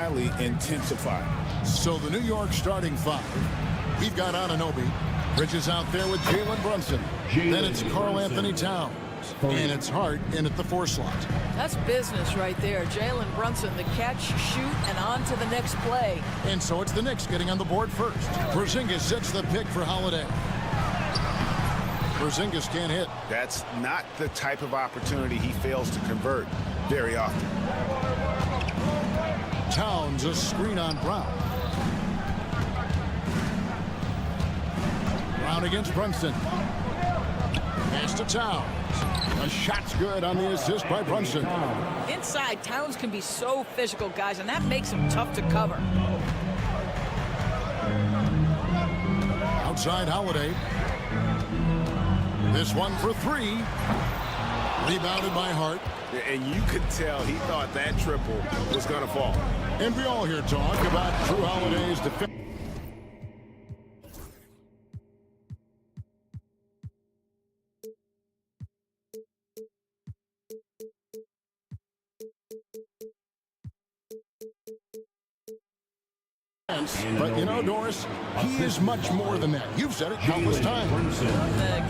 highly intensified. So the New York starting five. We've got Anunoby. Bridges out there with Jalen Brunson. Then it's Karl-Anthony Towns. And it's Hart in at the 4 slot. That's business right there. Jalen Brunson, the catch, shoot, and on to the next play. And so it's the Knicks getting on the board first. Porzingis sets the pick for Holiday. Porzingis can't hit. That's not the type of opportunity he fails to convert very often. Towns a screen on Brown. Brown against Brunson. Pass to Towns. A shot's good on the assist by Brunson. Inside, Towns can be so physical, guys, and that makes him tough to cover. Outside Holiday. This one for 3. Rebounded by Hart. And you could tell he thought that triple was going to fall. And we all here talk about Drew Holiday's defense. But you know, Doris, he is much more than that. You've said it countless times.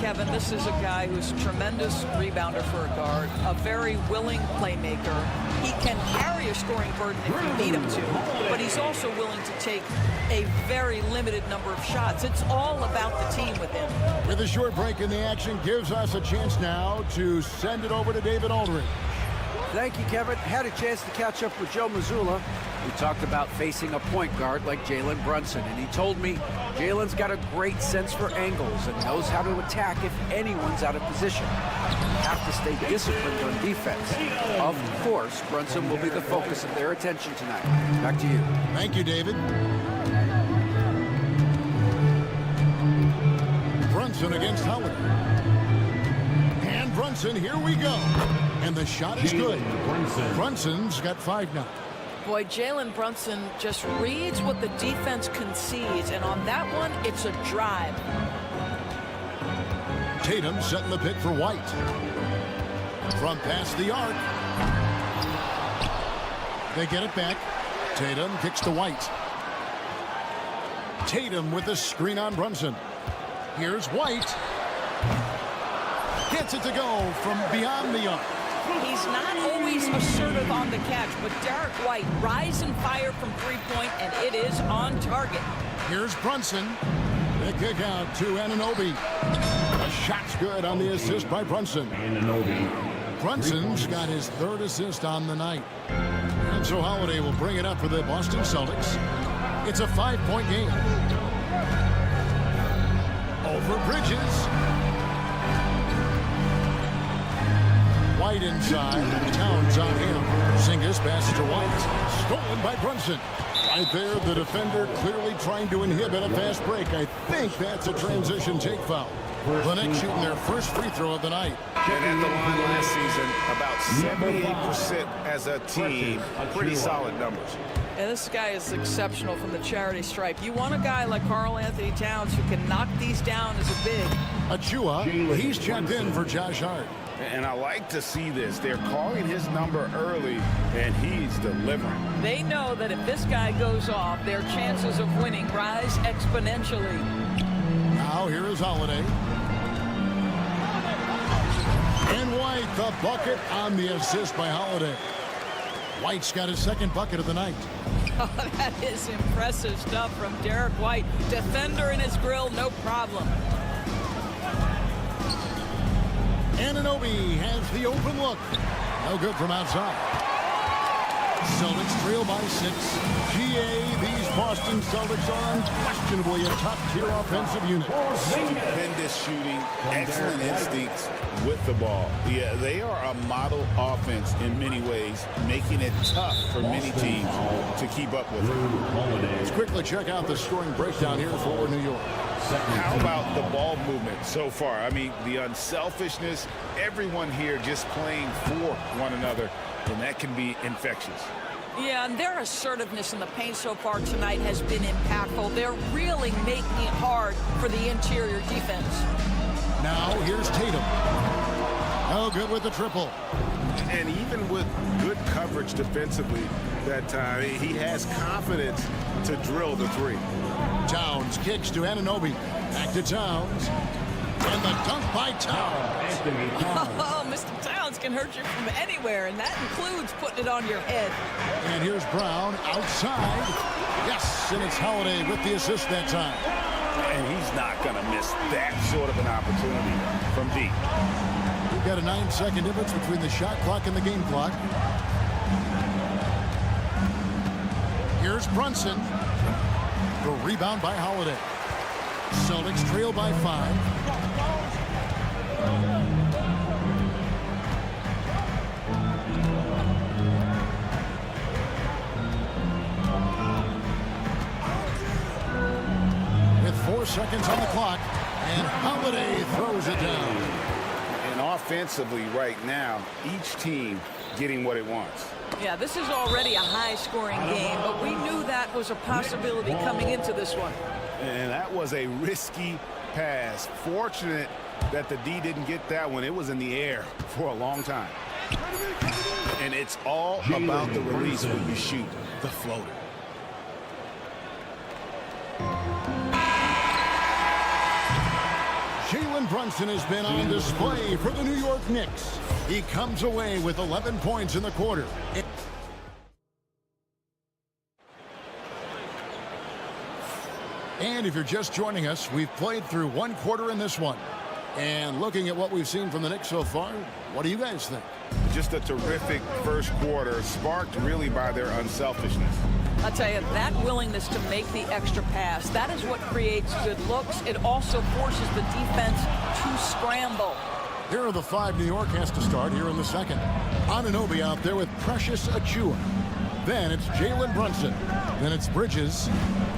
Kevin, this is a guy who's a tremendous rebounder for a guard, a very willing playmaker. He can carry a scoring burden if you need him to, but he's also willing to take a very limited number of shots. It's all about the team with him. With a short break in the action, gives us a chance now to send it over to David Aldridge. Thank you, Kevin. Had a chance to catch up with Joe Mazzulla. We talked about facing a point guard like Jalen Brunson, and he told me Jalen's got a great sense for angles and knows how to attack if anyone's out of position. You have to stay disciplined on defense. Of course, Brunson will be the focus of their attention tonight. Back to you. Thank you, David. Brunson against Holiday. And Brunson, here we go. And the shot is good. Brunson's got 5 now. Boy, Jalen Brunson just reads what the defense concedes, and on that one, it's a drive. Tatum setting the pick for White. From past the arc. They get it back. Tatum kicks to White. Tatum with a screen on Brunson. Here's White. Gets it to go from beyond the arc. He's not always assertive on the catch, but Derek White rise and fire from 3-point, and it is on target. Here's Brunson. The kick out to Anunoby. The shot's good on the assist by Brunson. Brunson's got his 3rd assist on the night. And so Holiday will bring it up for the Boston Celtics. It's a 5-point game. Over Bridges. White inside. Towns on him. Porzingis passes to White. Stolen by Brunson. Right there, the defender clearly trying to inhibit a fast break. I think that's a transition take foul. The Knicks shooting their first free throw of the night. And at the line last season, about 78% as a team. Pretty solid numbers. And this guy is exceptional from the charity stripe. You want a guy like Karl-Anthony Towns who can knock these down as a big. Achua, he's checked in for Josh Hart. And I like to see this. They're calling his number early, and he's delivering. They know that if this guy goes off, their chances of winning rise exponentially. Now here is Holiday. And White, the bucket on the assist by Holiday. White's got his 2nd bucket of the night. Oh, that is impressive stuff from Derek White. Defender in his grill, no problem. Anunoby has the open look. No good from outside. Celtics trail by 6. GA, these Boston Celtics are unquestionably a top-tier offensive unit. Tremendous shooting, excellent instincts with the ball. Yeah, they are a model offense in many ways, making it tough for many teams to keep up with them. Let's quickly check out the scoring breakdown here for New York. How about the ball movement so far? I mean, the unselfishness, everyone here just playing for one another, and that can be infectious. Yeah, and their assertiveness in the paint so far tonight has been impactful. They're really making it hard for the interior defense. Now here's Tatum. No good with the triple. And even with good coverage defensively that time, he has confidence to drill the three. Towns kicks to Anunoby. Back to Towns. And the dunk by Towns. Oh, Mr. Towns can hurt you from anywhere, and that includes putting it on your head. And here's Brown outside. Yes, and it's Holiday with the assist that time. And he's not going to miss that sort of an opportunity from deep. We've got a 9-second difference between the shot clock and the game clock. Here's Brunson. The rebound by Holiday. Celtics trail by 5. With 4 seconds on the clock, and Holiday throws it down. And offensively right now, each team getting what it wants. Yeah, this is already a high-scoring game, but we knew that was a possibility coming into this one. And that was a risky pass. Fortunate that the D didn't get that one. It was in the air for a long time. And it's all about the release when you shoot the floater. Jalen Brunson has been on display for the New York Knicks. He comes away with 11 points in the quarter. And if you're just joining us, we've played through 1 quarter in this one. And looking at what we've seen from the Knicks so far, what do you guys think? Just a terrific first quarter, sparked really by their unselfishness. I'll tell you, that willingness to make the extra pass, that is what creates good looks. It also forces the defense to scramble. Here are the 5 New York has to start here in the second. Anunoby out there with Precious Achiuwa. Then it's Jalen Brunson. Then it's Bridges.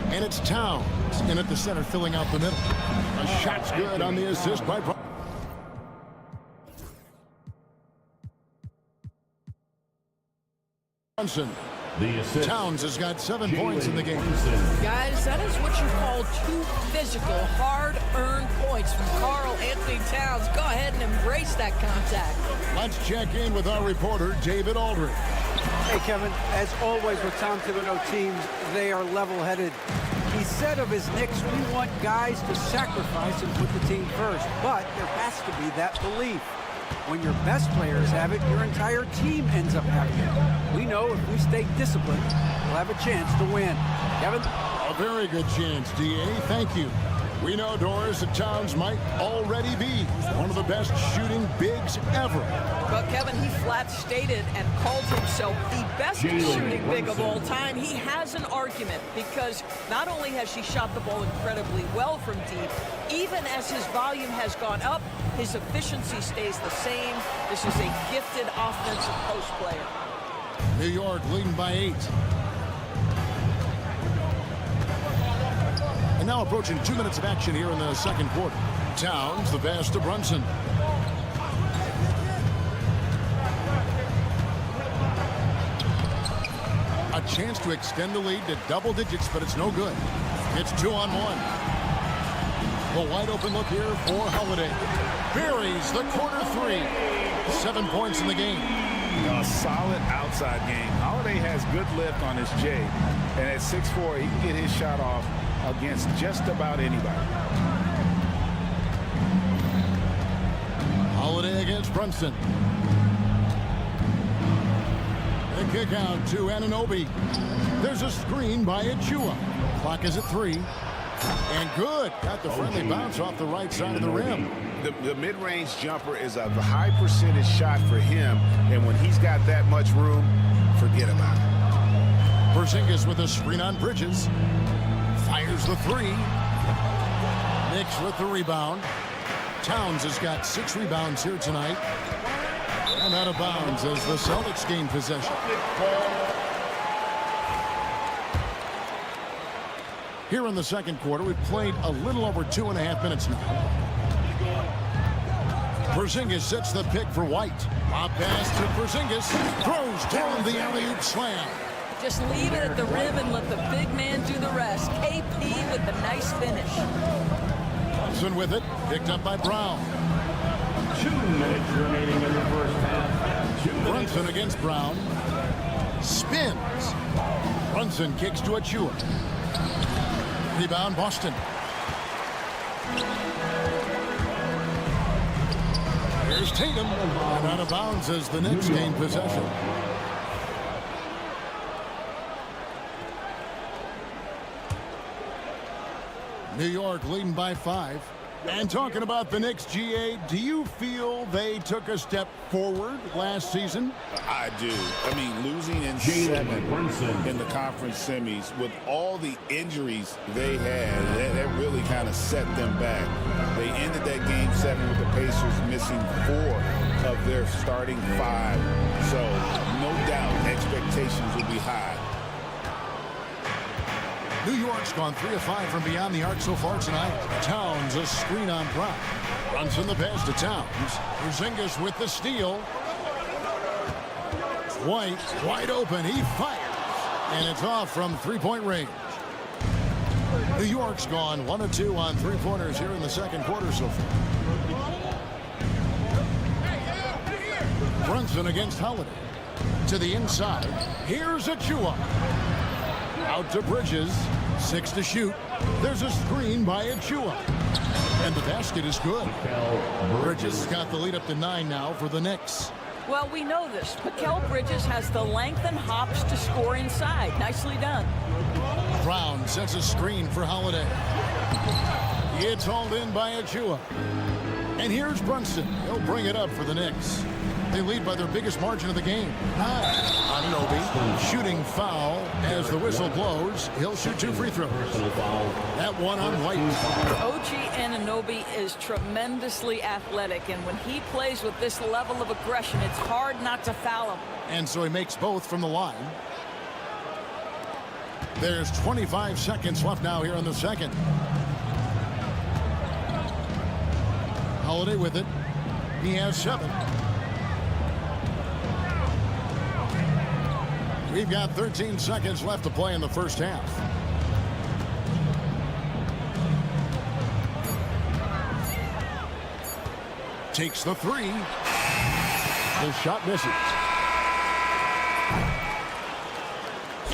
And it's Towns in at the center, filling out the middle. A shot's good on the assist by Brunson. Towns has got 7 points in the game. Guys, that is what you call 2 physical, hard-earned points from Karl Anthony Towns. Go ahead and embrace that contact. Let's check in with our reporter, David Aldridge. Hey, Kevin, as always with Tom Thibodeau teams, they are level-headed. He said of his Knicks, we want guys to sacrifice and put the team first. But there has to be that belief. When your best players have it, your entire team ends up having it. We know if we stay disciplined, we'll have a chance to win. Kevin? A very good chance, D.A. Thank you. We know, Doris, that Towns might already be one of the best shooting bigs ever. But Kevin, he flat stated and called himself the best shooting big of all time. He has an argument because not only has he shot the ball incredibly well from deep, even as his volume has gone up, his efficiency stays the same. This is a gifted offensive post player. New York leading by 8. And now approaching 2 minutes of action here in the second quarter. Towns, the pass to Brunson. A chance to extend the lead to double digits, but it's no good. It's 2-on-1. The wide open look here for Holiday. Buries the corner 3. 7 points in the game. A solid outside game. Holiday has good lift on his J. And at 6'4", he can get his shot off against just about anybody. Holiday against Brunson. The kick out to Anunoby. There's a screen by Achiuwa. Clock is at 3. And good. Got the friendly bounce off the right side of the rim. The mid-range jumper is a high percentage shot for him. And when he's got that much room, forget about it. Porzingis with a screen on Bridges. Fires the 3. Knicks with the rebound. Towns has got 6 rebounds here tonight. And out of bounds as the Celtics gain possession. Here in the second quarter, we've played a little over 2.5 minutes now. Porzingis sets the pick for White. Lob pass to Porzingis. Throws down the alley-oop slam. Just leave it at the rim and let the big man do the rest. KP with the nice finish. Brunson with it. Picked up by Brown. 2 minutes remaining in the first half. Brunson against Brown. Spins. Brunson kicks to Achua. Rebound, Boston. Here's Tatum. And out of bounds as the Knicks gain possession. New York leading by 5. And talking about the Knicks, GA, do you feel they took a step forward last season? I do. I mean, losing in 7 in the conference semis with all the injuries they had, that really kind of set them back. They ended that game 7 with the Pacers missing 4 of their starting 5. So, no doubt, expectations will be high. New York's gone 3 of 5 from beyond the arc so far tonight. Towns a screen on Brown. Brunson the pass to Towns. Porzingis with the steal. White wide open. He fires. And it's off from three-point range. New York's gone 1 of 2 on three-pointers here in the second quarter so far. Brunson against Holiday. To the inside. Here's Achua. Out to Bridges. 6 to shoot. There's a screen by Achua. And the basket is good. Bridges has got the lead up to 9 now for the Knicks. Well, we know this. Mikal Bridges has the length and hops to score inside. Nicely done. Brown sets a screen for Holiday. It's hauled in by Achua. And here's Brunson. He'll bring it up for the Knicks. They lead by their biggest margin of the game. 9. Anunoby shooting foul as the whistle blows. He'll shoot 2 free throws. That one on White. OG Anunoby is tremendously athletic, and when he plays with this level of aggression, it's hard not to foul him. And so he makes both from the line. There's 25 seconds left now here in the second. Holiday with it. He has 7. We've got 13 seconds left to play in the first half. Takes the 3. The shot misses.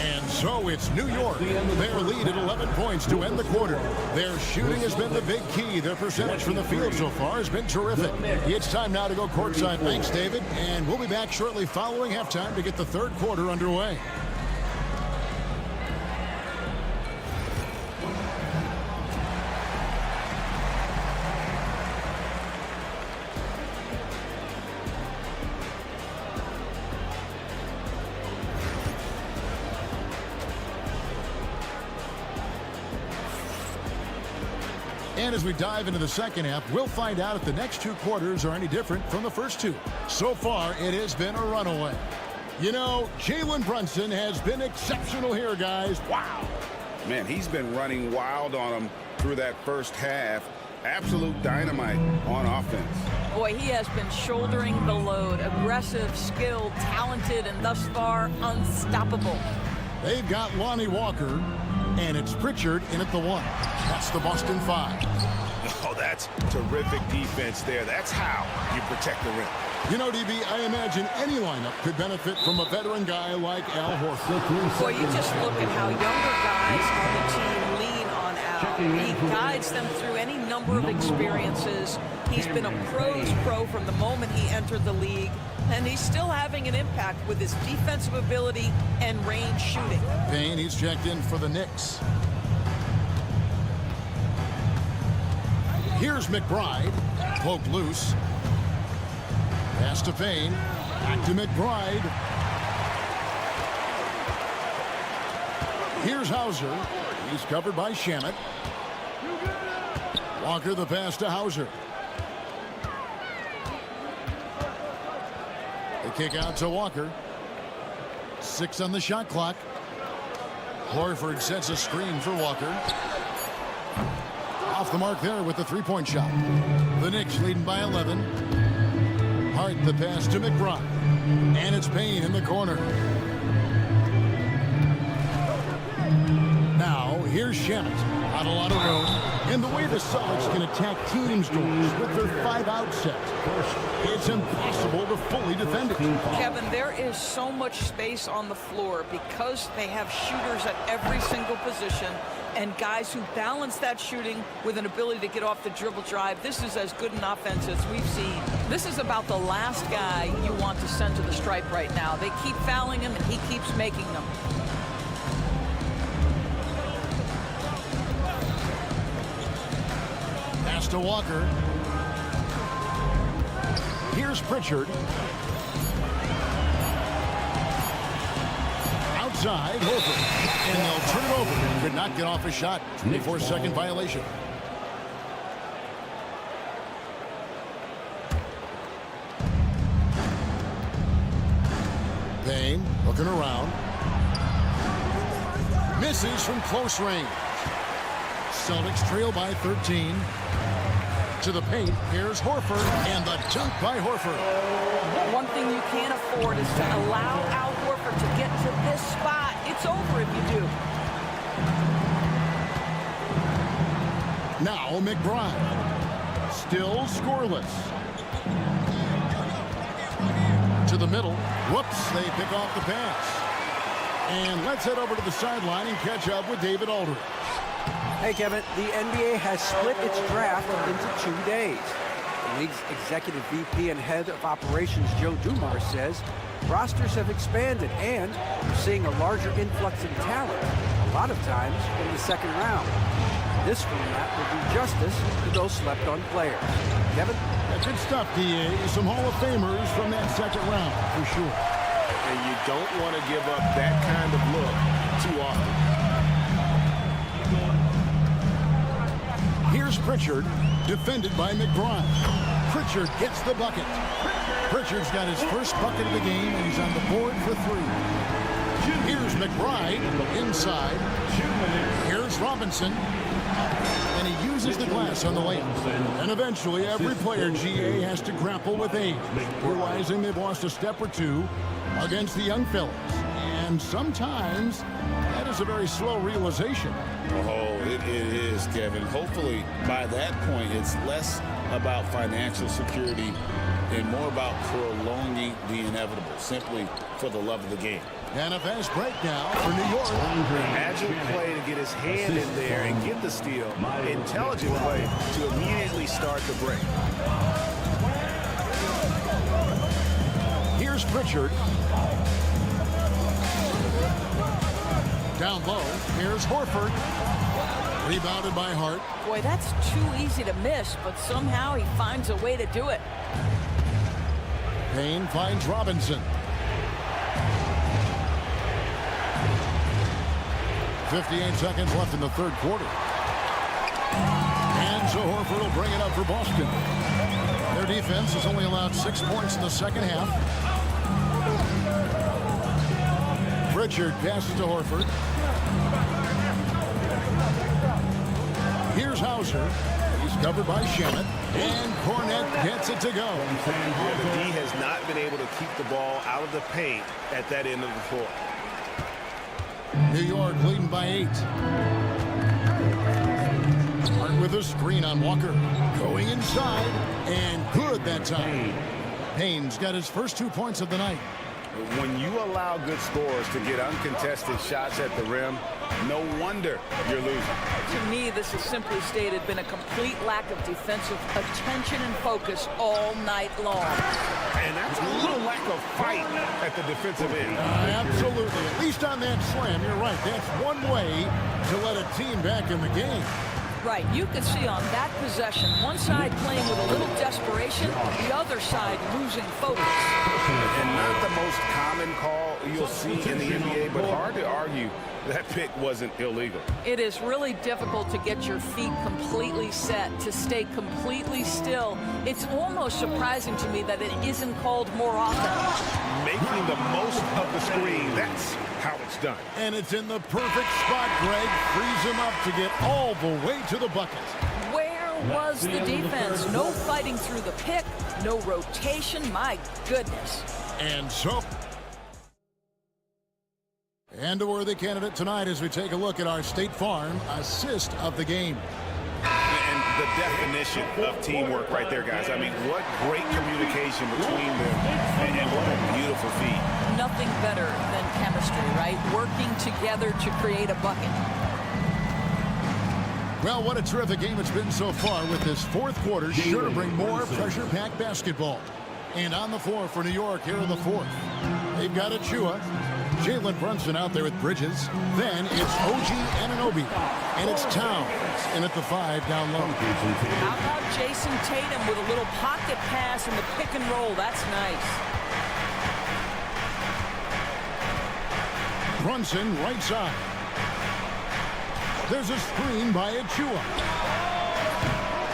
And so it's New York. Their lead at 11 points to end the quarter. Their shooting has been the big key. Their percentage from the field so far has been terrific. It's time now to go courtside. Thanks, David. And we'll be back shortly following halftime to get the third quarter underway. And as we dive into the second half, we'll find out if the next 2 quarters are any different from the first 2. So far, it has been a runaway. You know, Jalen Brunson has been exceptional here, guys. Wow. Man, he's been running wild on them through that first half. Absolute dynamite on offense. Boy, he has been shouldering the load. Aggressive, skilled, talented, and thus far, unstoppable. They've got Lonnie Walker, and it's Pritchard in at the 1. That's the Boston 5. Oh, that's terrific defense there. That's how you protect the rim. You know, DB, I imagine any lineup could benefit from a veteran guy like Al Horford. Boy, you just look at how younger guys on the team lean on Al. He guides them through any number of experiences. He's been a pro's pro from the moment he entered the league, and he's still having an impact with his defensive ability and range shooting. Payne, he's checked in for the Knicks. Here's McBride, poked loose. Pass to Payne, back to McBride. Here's Hauser. He's covered by Shamet. Walker the pass to Hauser. The kick out to Walker. 6 on the shot clock. Horford sets a screen for Walker. Off the mark there with the three-point shot. The Knicks leading by 11. Hart the pass to McBride. And it's Payne in the corner. Now here's Shamet. Not a lot of room. And the way the Celtics can attack teams' doors with their 5-out set, it's impossible to fully defend it. Kevin, there is so much space on the floor because they have shooters at every single position and guys who balance that shooting with an ability to get off the dribble drive. This is as good an offense as we've seen. This is about the last guy you want to send to the stripe right now. They keep fouling him, and he keeps making them. Pass to Walker. Here's Pritchard. Outside, Horford. And they'll turn it over. Could not get off a shot. 24-second violation. Payne looking around. Misses from close range. Celtics trail by 13. To the paint, here's Horford, and the dunk by Horford. One thing you can't afford is to allow Al Horford to get to this spot. It's over if you do. Now McBride. Still scoreless. To the middle. Whoops, they pick off the pass. And let's head over to the sideline and catch up with David Aldridge. Hey, Kevin, the NBA has split its draft into 2 days. The league's executive VP and head of operations, Joe Dumars, says rosters have expanded and we're seeing a larger influx in talent, a lot of times in the second round. This format will do justice to those slept-on players. Kevin? That's good stuff, DA. Some Hall of Famers from that second round, for sure. And you don't want to give up that kind of look too often. Here's Pritchard, defended by McBride. Pritchard gets the bucket. Pritchard's got his first bucket of the game, and he's on the board for 3. Here's McBride, inside. Here's Robinson. And he uses the glass on the layup. And eventually, every player, GA, has to grapple with age, realizing they've lost a step or two against the young fellas. And sometimes, that is a very slow realization. Oh, it is, Kevin. Hopefully, by that point, it's less about financial security and more about prolonging the inevitable, simply for the love of the game. And a fast break now for New York. Agile play to get his hand in there and get the steal. Intelligent play to immediately start the break. Here's Pritchard. Down low, here's Horford. Rebounded by Hart. Boy, that's too easy to miss, but somehow he finds a way to do it. Payne finds Robinson. 58 seconds left in the third quarter. And so Horford will bring it up for Boston. Their defense has only allowed 6 points in the second half. Pritchard passes to Horford. Here's Hauser. He's covered by Shamet. And Cornette gets it to go. Yeah, the D has not been able to keep the ball out of the paint at that end of the floor. New York leading by 8. Hart with a screen on Walker. Going inside. And good that time. Payne's got his first 2 points of the night. When you allow good scorers to get uncontested shots at the rim, no wonder you're losing. To me, this has simply stated been a complete lack of defensive attention and focus all night long. And that's a little lack of fight at the defensive end. Absolutely. At least on that slam, you're right. That's one way to let a team back in the game. Right, you can see on that possession, one side playing with a little desperation, the other side losing focus. And not the most common call you'll see in the NBA, but hard to argue that pick wasn't illegal. It is really difficult to get your feet completely set, to stay completely still. It's almost surprising to me that it isn't called more often. Making the most of the screen, that's how it's done. And it's in the perfect spot, Greg. Frees him up to get all the way to the bucket. Where was the defense? No fighting through the pick, no rotation, my goodness. And so... And a worthy candidate tonight as we take a look at our State Farm assist of the game. And the definition of teamwork right there, guys. I mean, what great communication between them, and what a beautiful feat. Nothing better than chemistry, right? Working together to create a bucket. Well, what a terrific game it's been so far, with this fourth quarter sure to bring more pressure-packed basketball. And on the floor for New York here in the fourth, they've got Achua, Jalen Brunson out there with Bridges. Then it's OG Anunoby, and it's Towns in at the 5 down low. How about Jason Tatum with a little pocket pass in the pick and roll? That's nice. Brunson right side. There's a screen by Achua.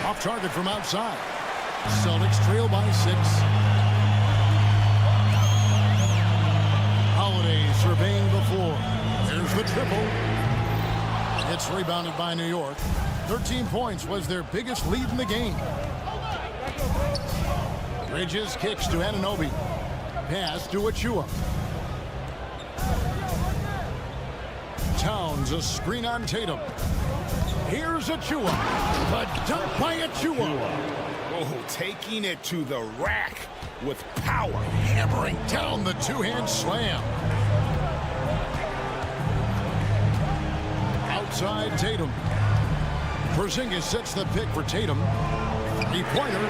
Off target from outside. Celtics trail by 6. Holiday surveying the floor. There's the triple. It's rebounded by New York. 13 points was their biggest lead in the game. Bridges kicks to Anunoby. Pass to Achua. Towns, a screen on Tatum. Here's Achua. The dunk by Achua. Oh, taking it to the rack with power. Hammering down the two-hand slam. Outside Tatum. Porzingis sets the pick for Tatum. Three-pointer.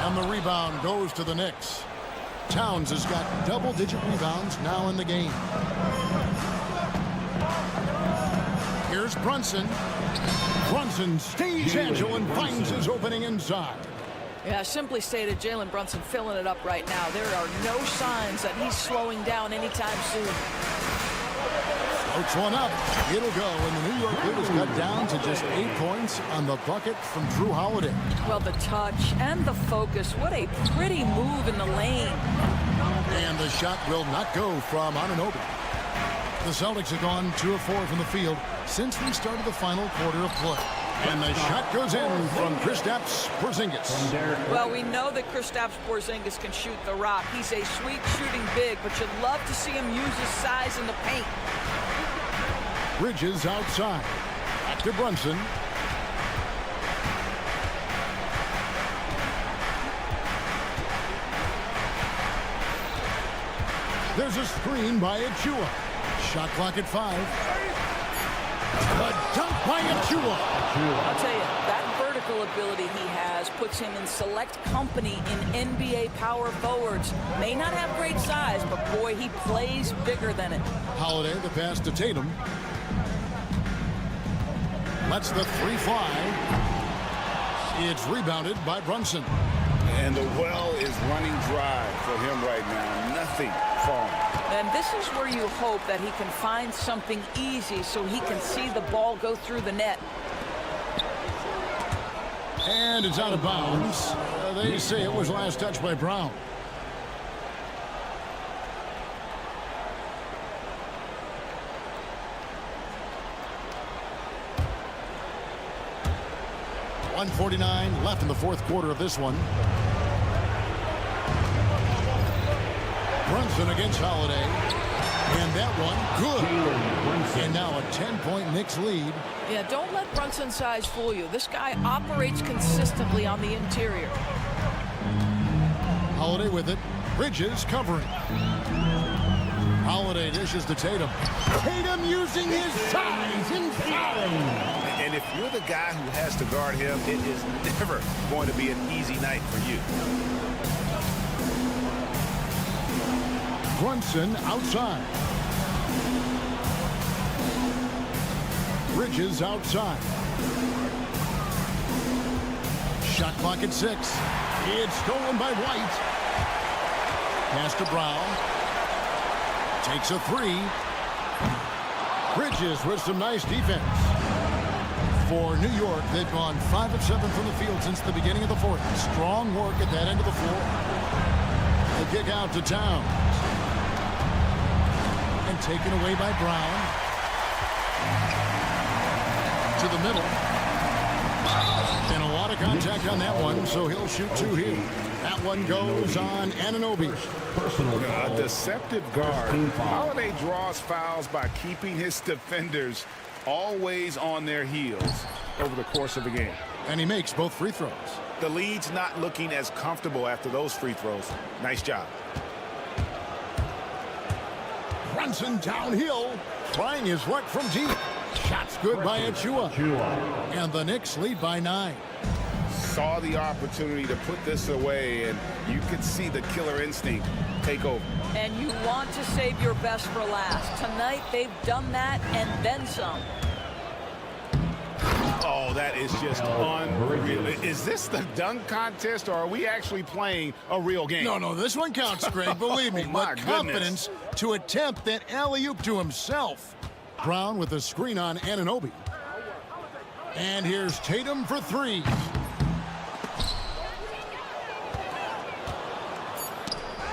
And the rebound goes to the Knicks. Towns has got double-digit rebounds now in the game. Here's Brunson. Brunson stays agile and finds his opening inside. Yeah, simply stated, Jalen Brunson filling it up right now. There are no signs that he's slowing down anytime soon. Floats one up. It'll go, and the New York lead is cut down to just 8 points on the bucket from Drew Holiday. Well, the touch and the focus. What a pretty move in the lane. And the shot will not go from Anunoby. The Celtics have gone 2 of 4 from the field since we started the final quarter of play. And the shot goes in from Kristaps Porzingis. Well, we know that Kristaps Porzingis can shoot the rock. He's a sweet shooting big, but you'd love to see him use his size in the paint. Bridges outside. Back to Brunson. There's a screen by Achua. Shot clock at 5. A dunk by Achua. I'll tell you, that vertical ability he has puts him in select company in NBA power forwards. May not have great size, but boy, he plays bigger than it. Holiday, the pass to Tatum. Lets the 3 fly. It's rebounded by Brunson. And the well is running dry for him right now. Nothing falling. And this is where you hope that he can find something easy so he can see the ball go through the net. And it's out of bounds. They say it was last touched by Brown. .149 left in the fourth quarter of this one. Brunson against Holiday. And that one, good. And now a 10-point Knicks lead. Yeah, don't let Brunson's size fool you. This guy operates consistently on the interior. Holiday with it. Bridges covering. Holiday dishes to Tatum. Tatum using his size and fouling. And if you're the guy who has to guard him, it is never going to be an easy night for you. Brunson outside. Bridges outside. Shot clock at 6. It's stolen by White. Pass to Brown. Takes a 3. Bridges with some nice defense. For New York, they've gone 5 of 7 from the field since the beginning of the fourth. Strong work at that end of the floor. The kick out to Towns. And taken away by Brown. To the middle. And a lot of contact on that one, so he'll shoot 2 here. That one goes on Anunoby. A deceptive guard. Holiday draws fouls by keeping his defenders always on their heels over the course of the game. And he makes both free throws. The lead's not looking as comfortable after those free throws. Nice job. Brunson downhill, trying his luck from deep. Shots good by EuroCup. And the Knicks lead by 9. Saw the opportunity to put this away, and you could see the killer instinct take over. And you want to save your best for last. Tonight, they've done that and then some. Oh, that is just unreal. Is this the dunk contest, or are we actually playing a real game? No, this one counts, Greg, believe me. My But confidence to attempt that alley-oop to himself. Brown with a screen on Anunoby. And here's Tatum for 3.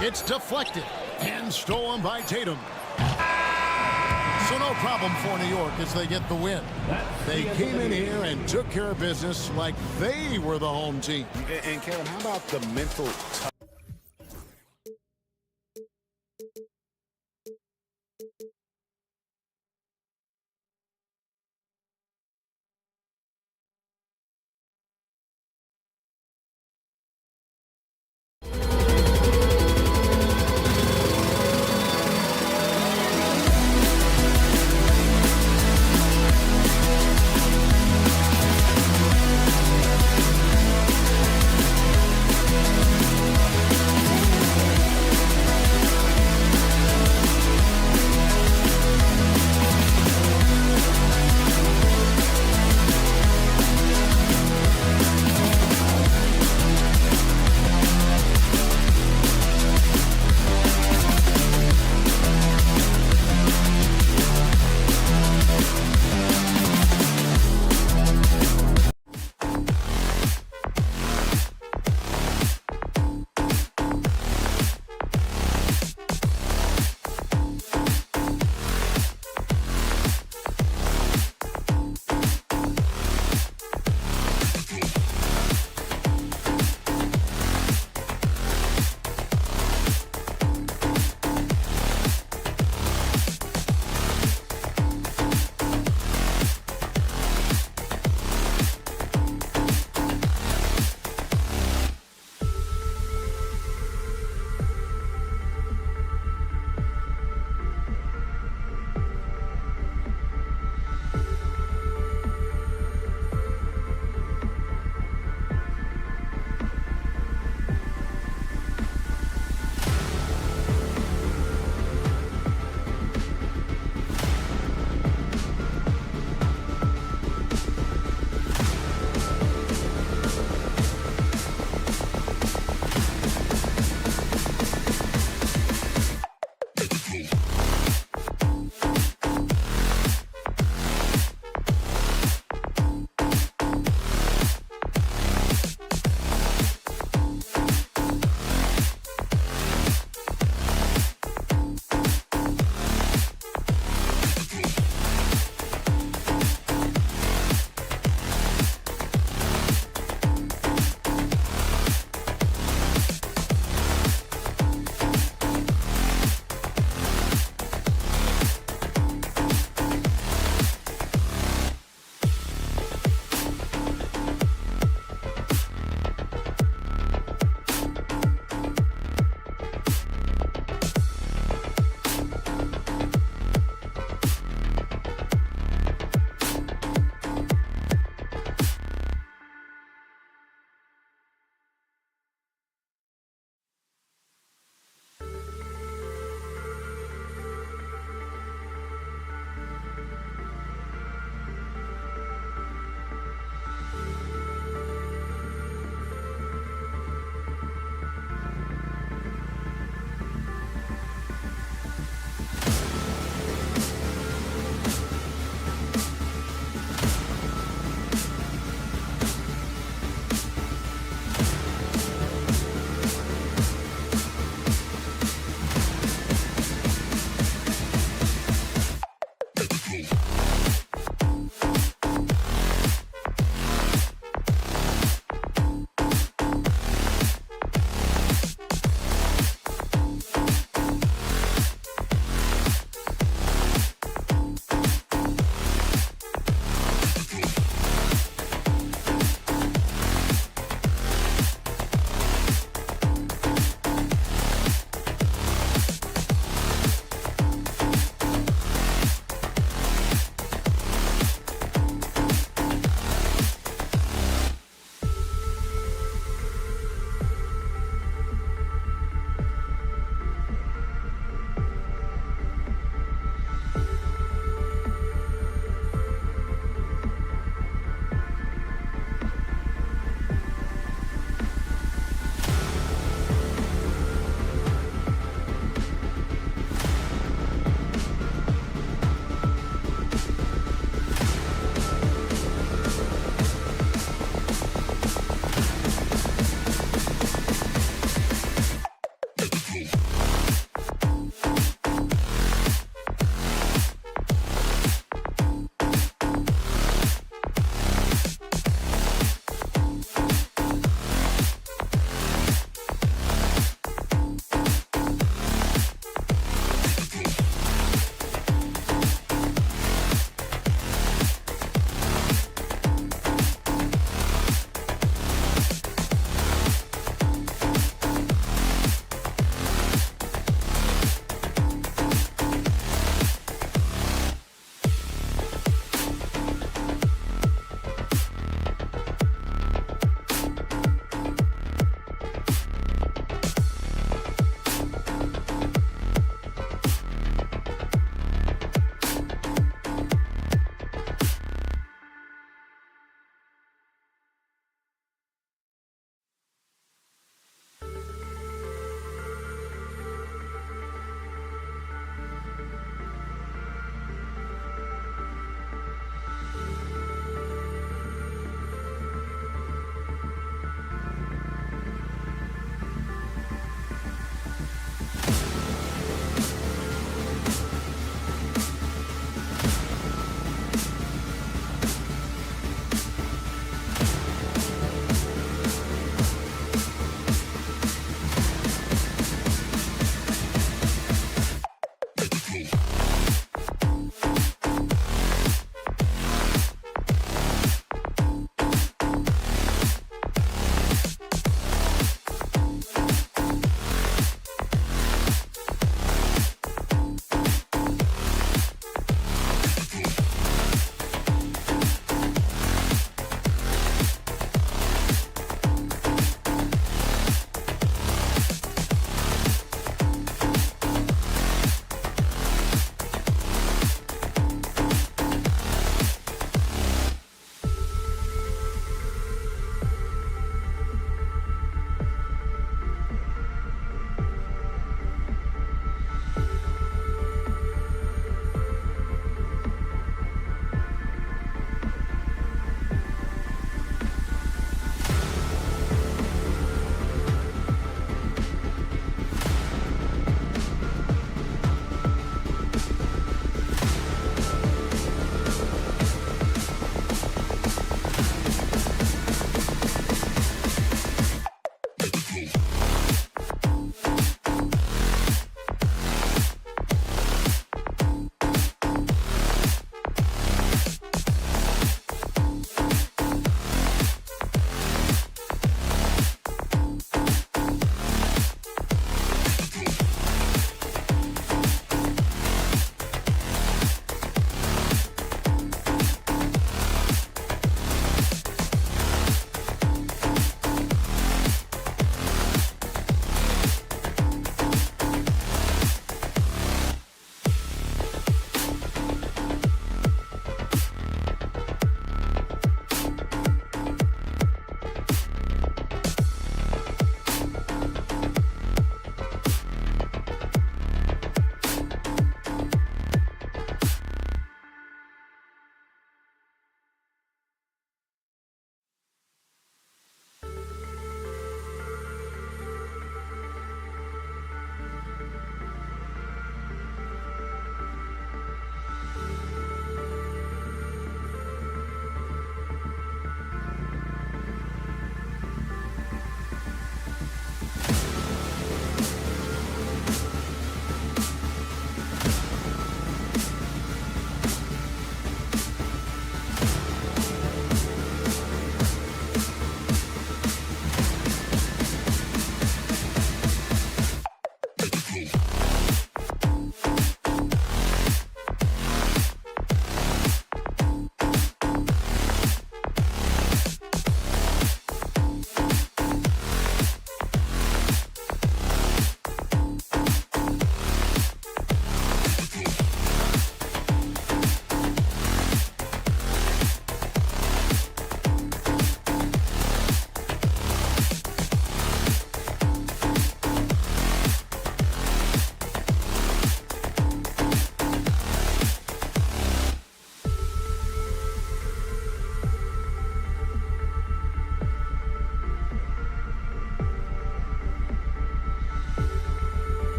It's deflected and stolen by Tatum. So no problem for New York as they get the win. They came in here and took care of business like they were the home team. And Kevin, how about the mental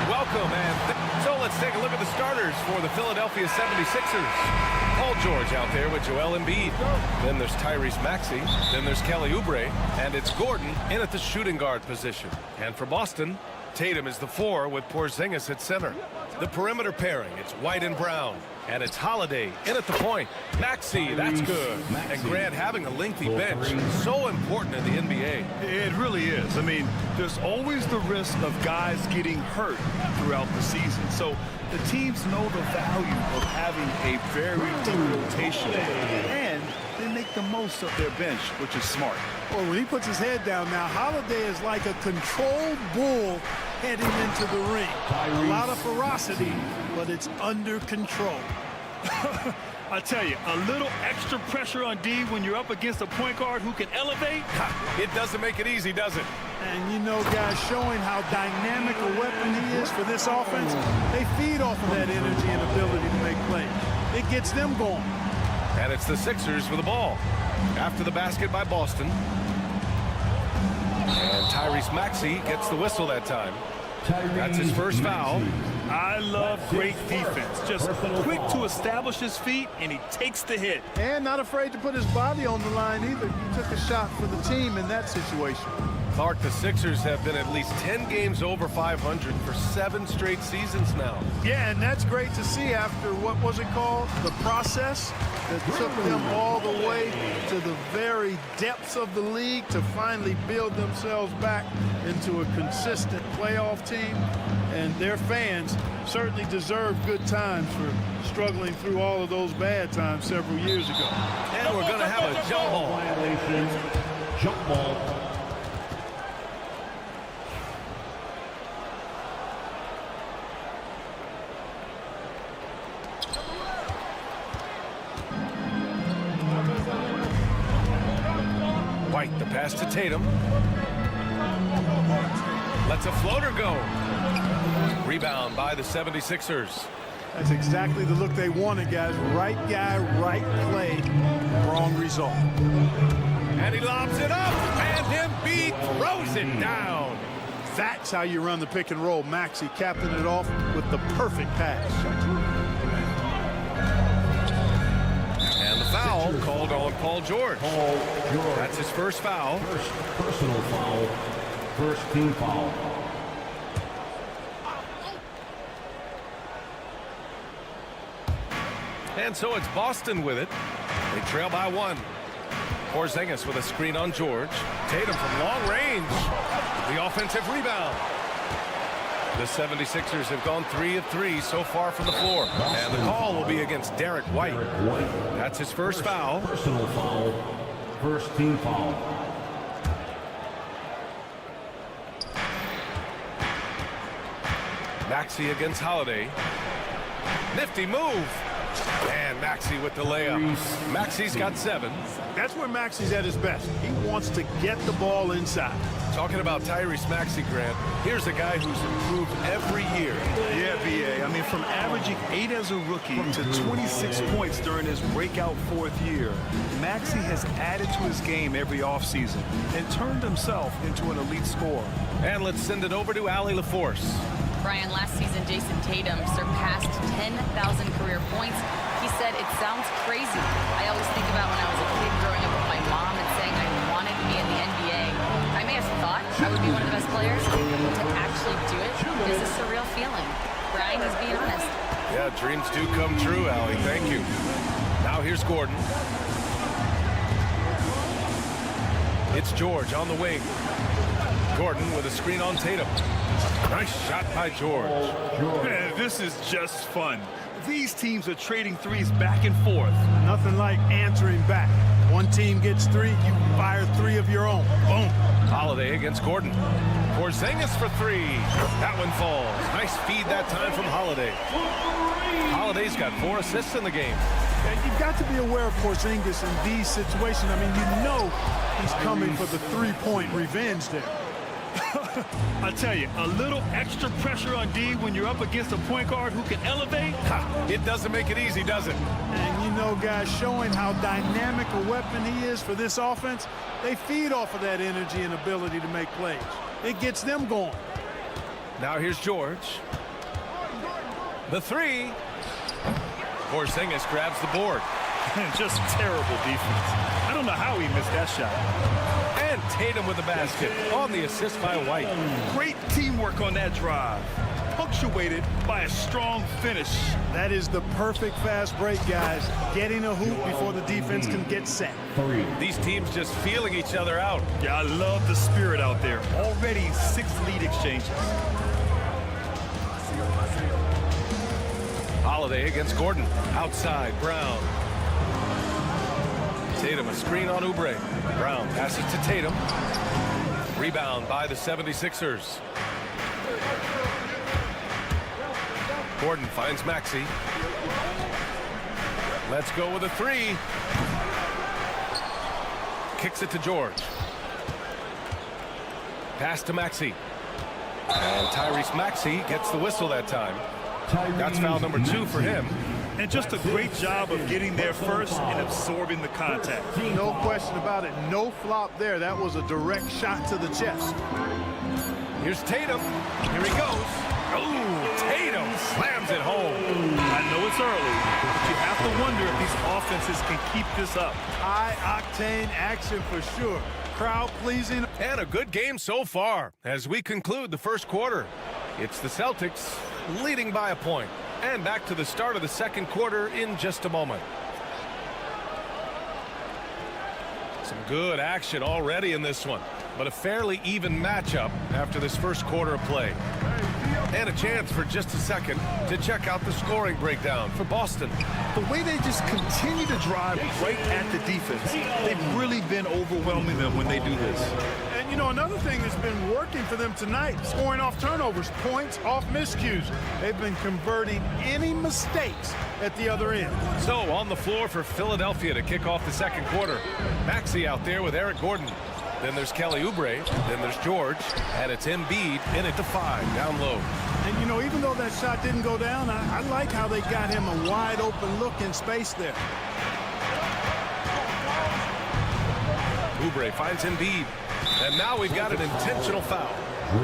Welcome, and so let's take a look at the starters for the Philadelphia 76ers. Paul George out there with Joel Embiid. Then there's Tyrese Maxey. Then there's Kelly Oubre. And it's Gordon in at the shooting guard position. And for Boston, Tatum is the 4 with Porzingis at center. The perimeter pairing, it's White and Brown. And it's Holiday in at the point. Maxey, that's good. And Grant, having a lengthy bench, so important in the NBA. It really is. I mean, there's always the risk of guys getting hurt throughout the season. So the teams know the value of having a very deep rotation. And they make the most of their bench, which is smart. Well, when he puts his head down now, Holiday is like a controlled bull heading into the ring. A lot of ferocity, but it's under control. I tell you, a little extra pressure on D when you're up against a point guard who can elevate. It doesn't make it easy, does it? And you know, guys, showing how dynamic a weapon he is for this offense, they feed off of that energy and ability to make plays. It gets them going. And it's the Sixers with the ball. After the basket by Boston. And Tyrese Maxey gets the whistle that time. That's his first foul. I love great defense. Just quick to establish his feet, and he takes the hit. And not afraid to put his body on the line either. He took a shot for the team in that situation. Clark, the Sixers have been at least 10 games over 500 for 7 straight seasons now. Yeah, and that's great to see after, what was it called? The process that took them all the way to the very depths of the league to finally build themselves back into a consistent playoff team. And their fans certainly deserve good times for struggling through all of those bad times several years ago. And we're going to have a jump ball. Jump ball. White, the pass to Tatum. Lets a floater go. Rebound by the 76ers. That's exactly the look they wanted, guys. Right guy, right play, wrong result. And he lobs it up, and Embiid throws it down. That's how you run the pick and roll. Maxey capping it off with the perfect pass. And the foul called on Paul George. That's his first foul. First personal foul. First team foul. And so it's Boston with it. They trail by 1. Porzingis with a screen on George. Tatum from long range. The offensive rebound. The 76ers have gone 3 of 3 so far from the floor. And the call will be against Derek White. That's his first foul. Personal foul. First team foul. Maxey against Holiday. Nifty move. And Maxey with the layup. Maxey's got 7. That's where Maxey's at his best. He wants to get the ball inside. Talking about Tyrese Maxey, Grant, here's a guy who's improved every year. Yeah, VA. I mean, from averaging 8 as a rookie to 26 points during his breakout 4th year, Maxey has added to his game every offseason and turned himself into an elite scorer. And let's send it over to Allie LaForce. Brian, last season, Jason Tatum surpassed 10,000 career points. He said, "It sounds crazy. I always think about when I was a kid growing up with my mom and saying I wanted to be in the NBA. I may have thought I would be one of the best players, but to actually do it is a surreal feeling." Brian is being honest. Yeah, Yeah, dreams do come true, Allie. Thank you. Now here's Gordon. It's George on the wing. Gordon with a screen on Tatum. Nice shot by George. Man, this is just fun. These teams are trading threes back and forth. Nothing like answering back. One team gets 3, you fire 3 of your own. Boom. Holiday against Gordon. Porzingis for 3. That one falls. Nice feed that time from Holiday. Holiday's got 4 assists in the game. And you've got to be aware of Porzingis in these situations. I mean, you know he's coming for the 3-point revenge there. I tell you, a little extra pressure on D when you're up against a point guard who can elevate. It doesn't make it easy, does it? And you know, guys, showing how dynamic a weapon he is for this offense, they feed off of that energy and ability to make plays. It gets them going. Now here's George. The 3. Porzingis grabs the board. Just terrible defense. I don't know how he missed that shot. And Tatum with the basket on the assist by White. Great teamwork on that drive, punctuated by a strong finish. That is the perfect fast break, guys. Getting a hoop before the defense can get set. These teams just feeling each other out. Yeah, I love the spirit out there. Already 6 lead exchanges. Holiday against Gordon. Outside, Brown. Tatum, a screen on Oubre. Brown passes to Tatum. Rebound by the 76ers. Gordon finds Maxey. Let's go with a 3. Kicks it to George. Pass to Maxey. And Tyrese Maxey gets the whistle that time. That's foul number 2 for him. And just a great job of getting there first and absorbing the contact. No question about it. No flop there. That was a direct shot to the chest. Here's Tatum. Here he goes. Oh, Tatum slams it home. I know it's early, but you have to wonder if these offenses can keep this up. High-octane action for sure. Crowd-pleasing. And a good game so far as we conclude the first quarter. It's the Celtics leading by a point. And back to the start of the second quarter in just a moment. Some good action already in this one, but a fairly even matchup after this first quarter of play. And a chance for just a second to check out the scoring breakdown for Boston. The way they just continue to drive right at the defense, they've really been overwhelming them when they do this. And, you know, another thing that's been working for them tonight, scoring off turnovers, points off miscues. They've been converting any mistakes at the other end. So on the floor for Philadelphia to kick off the second quarter. Maxey out there with Eric Gordon. Then there's Kelly Oubre. Then there's George. And it's Embiid in at the 5, down low. And, you know, even though that shot didn't go down, I like how they got him a wide open look in space there. Oubre finds Embiid. And now we've got an intentional foul.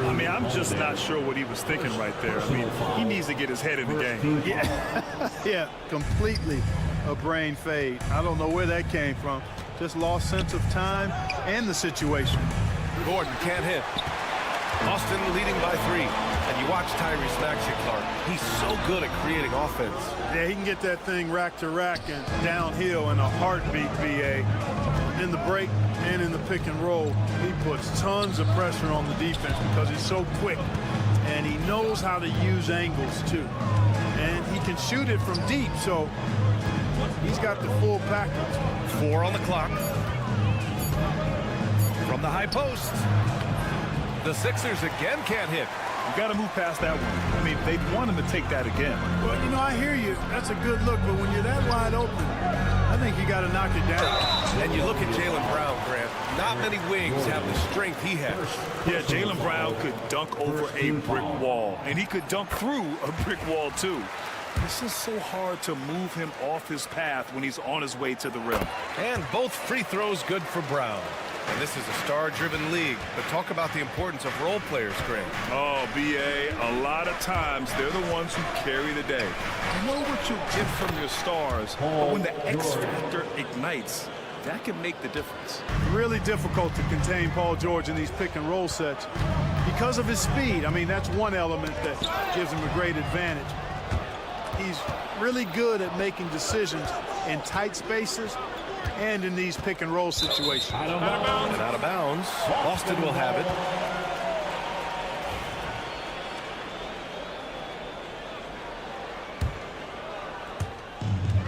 I mean, I'm just not sure what he was thinking right there. I mean, he needs to get his head in the game. Yeah, completely a brain fade. I don't know where that came from. Just lost sense of time and the situation. Gordon can't hit. Boston leading by 3. And you watch Tyrese Maxey, Clark. He's so good at creating offense. Yeah, he can get that thing rack to rack and downhill in a heartbeat, VA. In the break and in the pick and roll, he puts tons of pressure on the defense because he's so quick. And he knows how to use angles, too. And he can shoot it from deep, so he's got the full package. 4 on the clock. From the high post. The Sixers again can't hit. You got to move past that one. I mean, they want him to take that again. Well, you know, I hear you. That's a good look, but when you're that wide open, I think you got to knock it down. And you look at Jaylen Brown, Grant. Not many wings have the strength he has. Yeah, Jaylen Brown could dunk over a brick wall, and he could dunk through a brick wall, too. It's just so hard to move him off his path when he's on his way to the rim. And both free throws good for Brown. And this is a star-driven league. But talk about the importance of role players, Grant. Oh, B.A., a lot of times they're the ones who carry the day. You know what you get from your stars, but when the X factor ignites, that can make the difference. Really difficult to contain Paul George in these pick and roll sets because of his speed. I mean, that's one element that gives him a great advantage. he's really good at making decisions in tight spaces and in these pick and roll situations. And out of bounds. Boston will have it.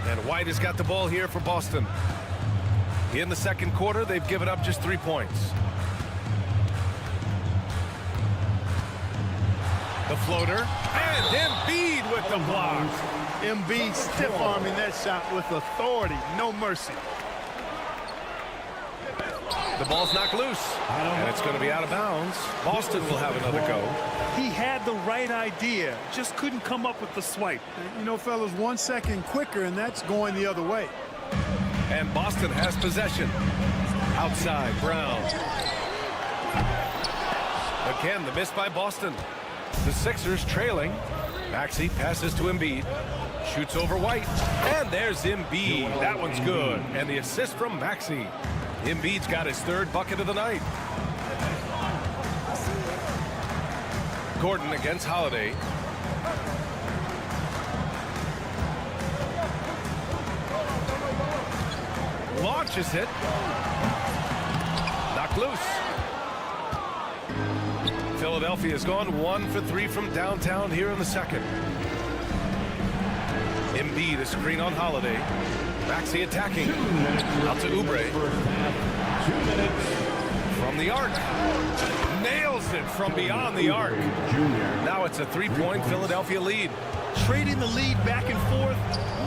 And White has got the ball here for Boston. In the second quarter, they've given up just 3 points. The floater, and Embiid with the block. Embiid stiff-arming that shot with authority, no mercy. The ball's knocked loose, and it's going to be out of bounds. Boston will have another go. He had the right idea, just couldn't come up with the swipe. You know, fellas, 1 second quicker, and that's going the other way. And Boston has possession. Outside, Brown. Again, the miss by Boston. The Sixers trailing. Maxey passes to Embiid. Shoots over White. And there's Embiid. That one's good. And the assist from Maxey. Embiid's got his 3rd bucket of the night. Gordon against Holiday. Launches it. Knocked loose. Philadelphia has gone 1 for 3 from downtown here in the second. Embiid, a screen on Holiday. Maxey attacking. Out to Oubre. From the arc. Nails it from beyond the arc. Now it's a 3-point Philadelphia lead. Trading the lead back and forth,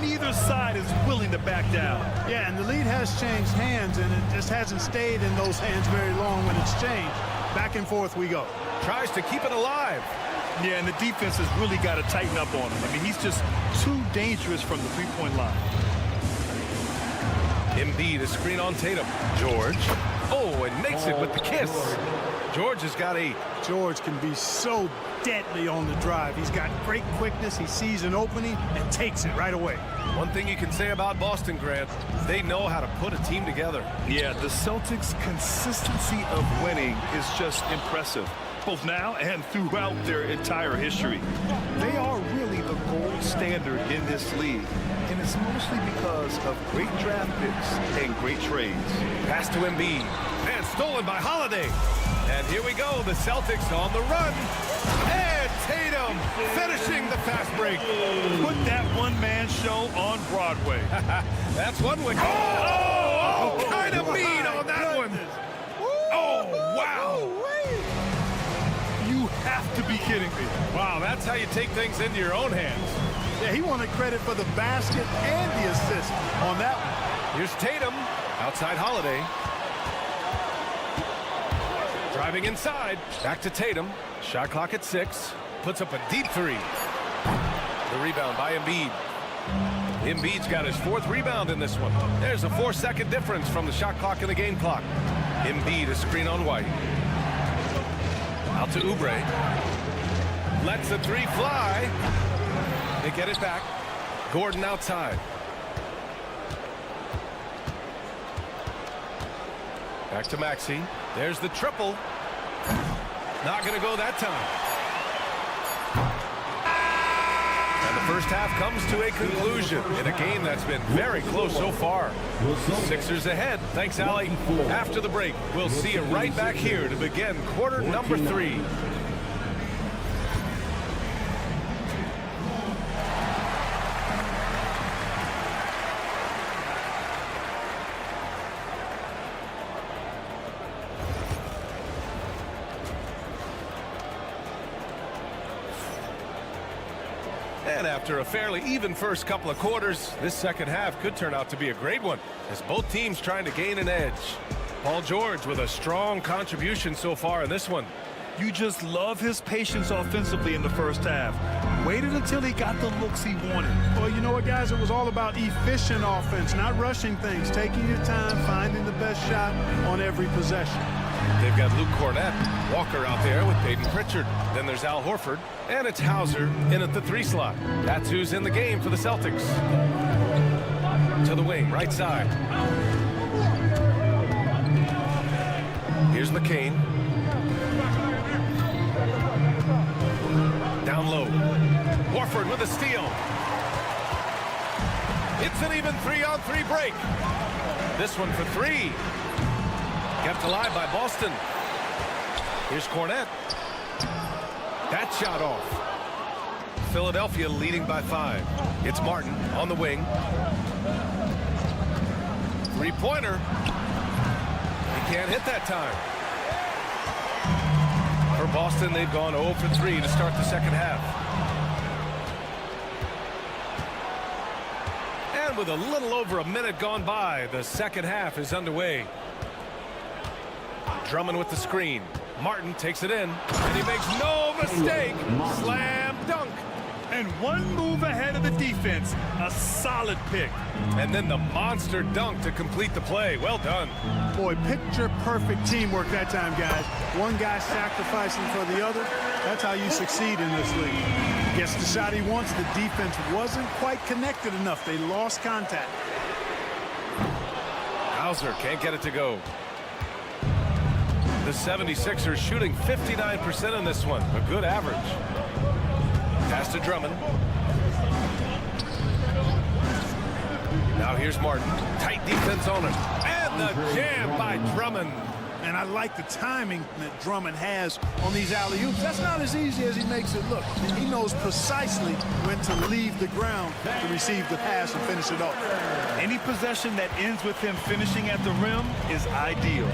neither side is willing to back down. Yeah, and the lead has changed hands, and it just hasn't stayed in those hands very long when it's changed. Back and forth we go. Tries to keep it alive. Yeah, and the defense has really got to tighten up on him. I mean, he's just too dangerous from the three-point line. Embiid, a screen on Tatum. George. Oh, and makes it with the kiss. George has got 8. George can be so deadly on the drive. He's got great quickness. He sees an opening and takes it right away. One thing you can say about Boston, Grant, they know how to put a team together. Yeah, the Celtics' consistency of winning is just impressive, both now and throughout their entire history. They are really the gold standard in this league, and it's mostly because of great draft picks and great trades. Pass to Embiid, and stolen by Holiday. And here we go, the Celtics on the run. And Tatum finishing the fast break. Put that one-man show on Broadway. That's one way. Oh, kind of mean on that one. Oh, wow. You have to be kidding me. Wow, that's how you take things into your own hands. Yeah, he wanted credit for the basket and the assist on that one. Here's Tatum, outside Holiday. Driving inside, back to Tatum. Shot clock at 6. Puts up a deep 3. The rebound by Embiid. Embiid's got his 4th rebound in this one. There's a 4-second difference from the shot clock and the game clock. Embiid, a screen on White. Out to Oubre. Lets the 3 fly. They get it back. Gordon outside. Back to Maxey. There's the triple. Not going to go that time. And the first half comes to a conclusion in a game that's been very close so far. Sixers ahead. Thanks, Allie. After the break, we'll see you right back here to begin quarter number 3. And after a fairly even first couple of quarters, this second half could turn out to be a great one as both teams trying to gain an edge. Paul George with a strong contribution so far in this one. You just love his patience offensively in the first half. Waited until he got the looks he wanted. Well, you know what, guys? It was all about efficient offense, not rushing things, taking your time, finding the best shot on every possession. They've got Luke Cornett, Walker out there with Peyton Pritchard. Then there's Al Horford, and it's Hauser in at the 3 slot. That's who's in the game for the Celtics. To the wing, right side. Here's McCain. Down low. Horford with a steal. It's an even 3-on-3 break. This one for 3. Kept alive by Boston. Here's Cornette. That shot off. Philadelphia leading by 5. It's Martin on the wing. Three-pointer. He can't hit that time. For Boston, they've gone 0 for 3 to start the second half. And with a little over a minute gone by, the second half is underway. Drummond with the screen. Martin takes it in, and he makes no mistake. Slam dunk. And one move ahead of the defense. A solid pick. And then the monster dunk to complete the play. Well done. Boy, picture-perfect teamwork that time, guys. One guy sacrificing for the other. That's how you succeed in this league. Gets the shot he wants. The defense wasn't quite connected enough. They lost contact. Hauser can't get it to go. The 76ers shooting 59% in this one. A good average. Pass to Drummond. Now here's Martin. Tight defense on him. And the jam by Drummond. And I like the timing that Drummond has on these alley-oops. That's not as easy as he makes it look. He knows precisely when to leave the ground to receive the pass and finish it off. Any possession that ends with him finishing at the rim is ideal.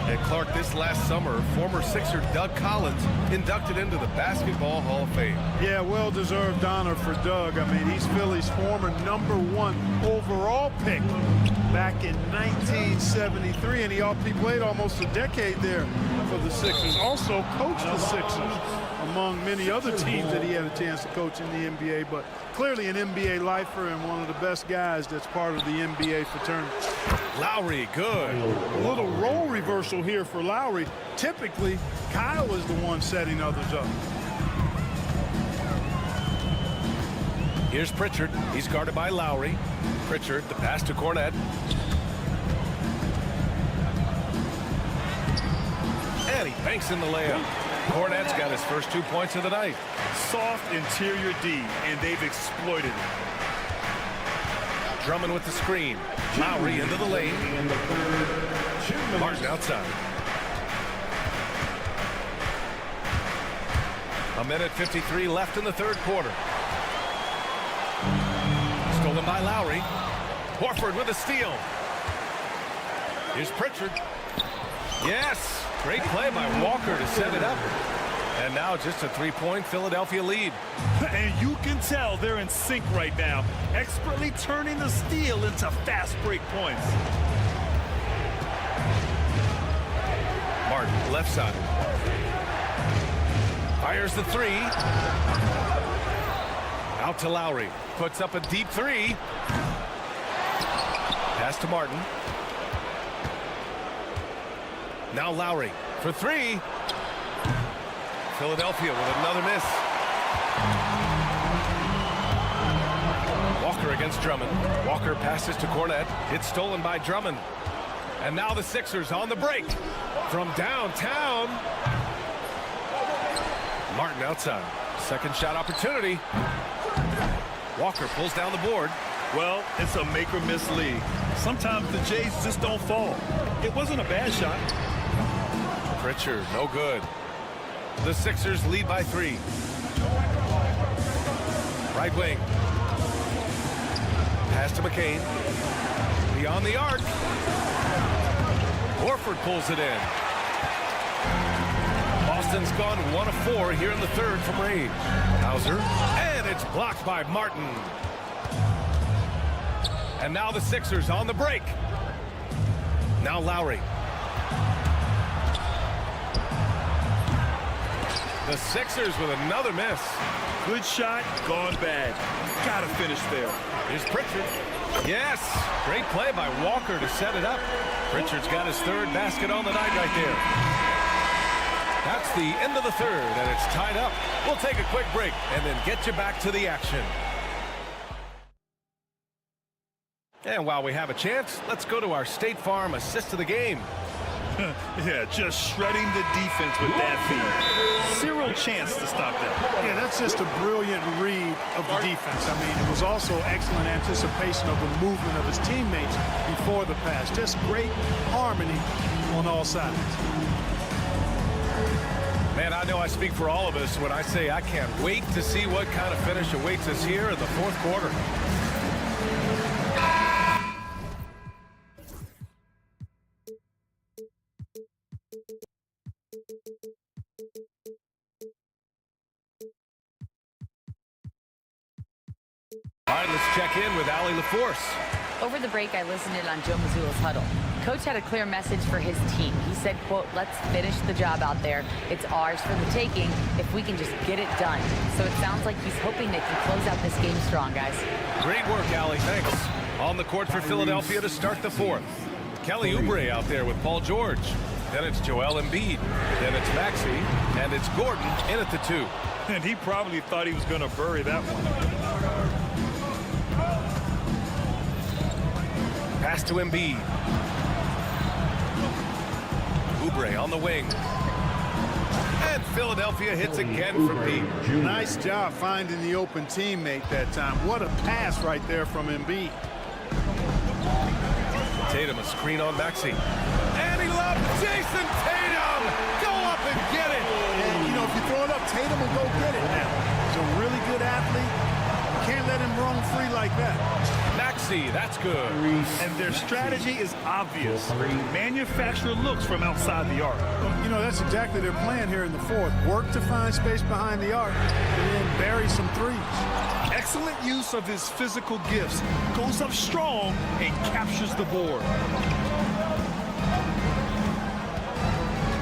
And Clark, this last summer, former Sixer Doug Collins inducted into the Basketball Hall of Fame. Yeah, well-deserved honor for Doug. I mean, he's Philly's former #1 overall pick back in 1973, and he played almost a decade there for the Sixers. Also coached the Sixers, among many other teams that he had a chance to coach in the NBA, but clearly an NBA lifer and one of the best guys that's part of the NBA fraternity. Lowry, good. A little role reversal here for Lowry. Typically, Kyle is the one setting others up. Here's Pritchard. He's guarded by Lowry. Pritchard, the pass to Cornette. And he banks in the layup. Cornette's got his first 2 points of the night. Soft interior D, and they've exploited it. Drummond with the screen. Lowry into the lane. Martin outside. A minute 53 left in the third quarter. Stolen by Lowry. Horford with a steal. Here's Pritchard. Yes! Great play by Walker to set it up. And now just a three-point Philadelphia lead. And you can tell they're in sync right now, expertly turning the steal into fast break points. Martin, left side. Fires the three. Out to Lowry. Puts up a deep three. Pass to Martin. Now Lowry for three. Philadelphia with another miss. Walker against Drummond. Walker passes to Cornette. It's stolen by Drummond. And now the Sixers on the break. From downtown. Martin outside. Second shot opportunity. Walker pulls down the board. Well, it's a make or miss league. Sometimes the Jays just don't fall. It wasn't a bad shot. Pritchard, no good. The Sixers lead by 3. Right wing. Pass to McCain. Beyond the arc. Horford pulls it in. Boston's gone 1 of 4 here in the third from range. Hauser. And it's blocked by Martin. And now the Sixers on the break. Now Lowry. The Sixers with another miss. Good shot, gone bad. Gotta finish there. Here's Pritchard. Yes! Great play by Walker to set it up. Pritchard's got his third basket on the night right there. That's the end of the third, and it's tied up. We'll take a quick break and then get you back to the action. And while we have a chance, let's go to our State Farm assist of the game. Yeah, just shredding the defense with that feed. Zero chance to stop that. Yeah, that's just a brilliant read of the defense. I mean, it was also excellent anticipation of the movement of his teammates before the pass. Just great harmony on all sides. Man, I know I speak for all of us when I say I can't wait to see what kind of finish awaits us here in the fourth quarter. All right, let's check in with Allie LaForce. Over the break, I listened in on Joe Mazzulla's huddle. Coach had a clear message for his team. He said, quote, let's finish the job out there. It's ours for the taking if we can just get it done. So it sounds like he's hoping they can close out this game strong, guys. Great work, Allie. Thanks. On the court for Philadelphia to start the fourth. Kelly Oubre out there with Paul George. Then it's Joel Embiid. Then it's Maxey. And it's Gordon in at the 2. And he probably thought he was going to bury that one. Pass to Embiid. Oubre on the wing. And Philadelphia hits again from deep. Nice job finding the open teammate that time. What a pass right there from Embiid. Tatum a screen on Maxey. And he loves Jason Tatum. Go up and get it. And, you know, if you throw it up, Tatum will go get it now. He's a really good athlete. Can't let him roam free like that. Maxey, that's good. And their strategy is obvious. Manufacture looks from outside the arc. Well, you know, that's exactly their plan here in the fourth. Work to find space behind the arc and then bury some threes. Excellent use of his physical gifts. Goes up strong and captures the board.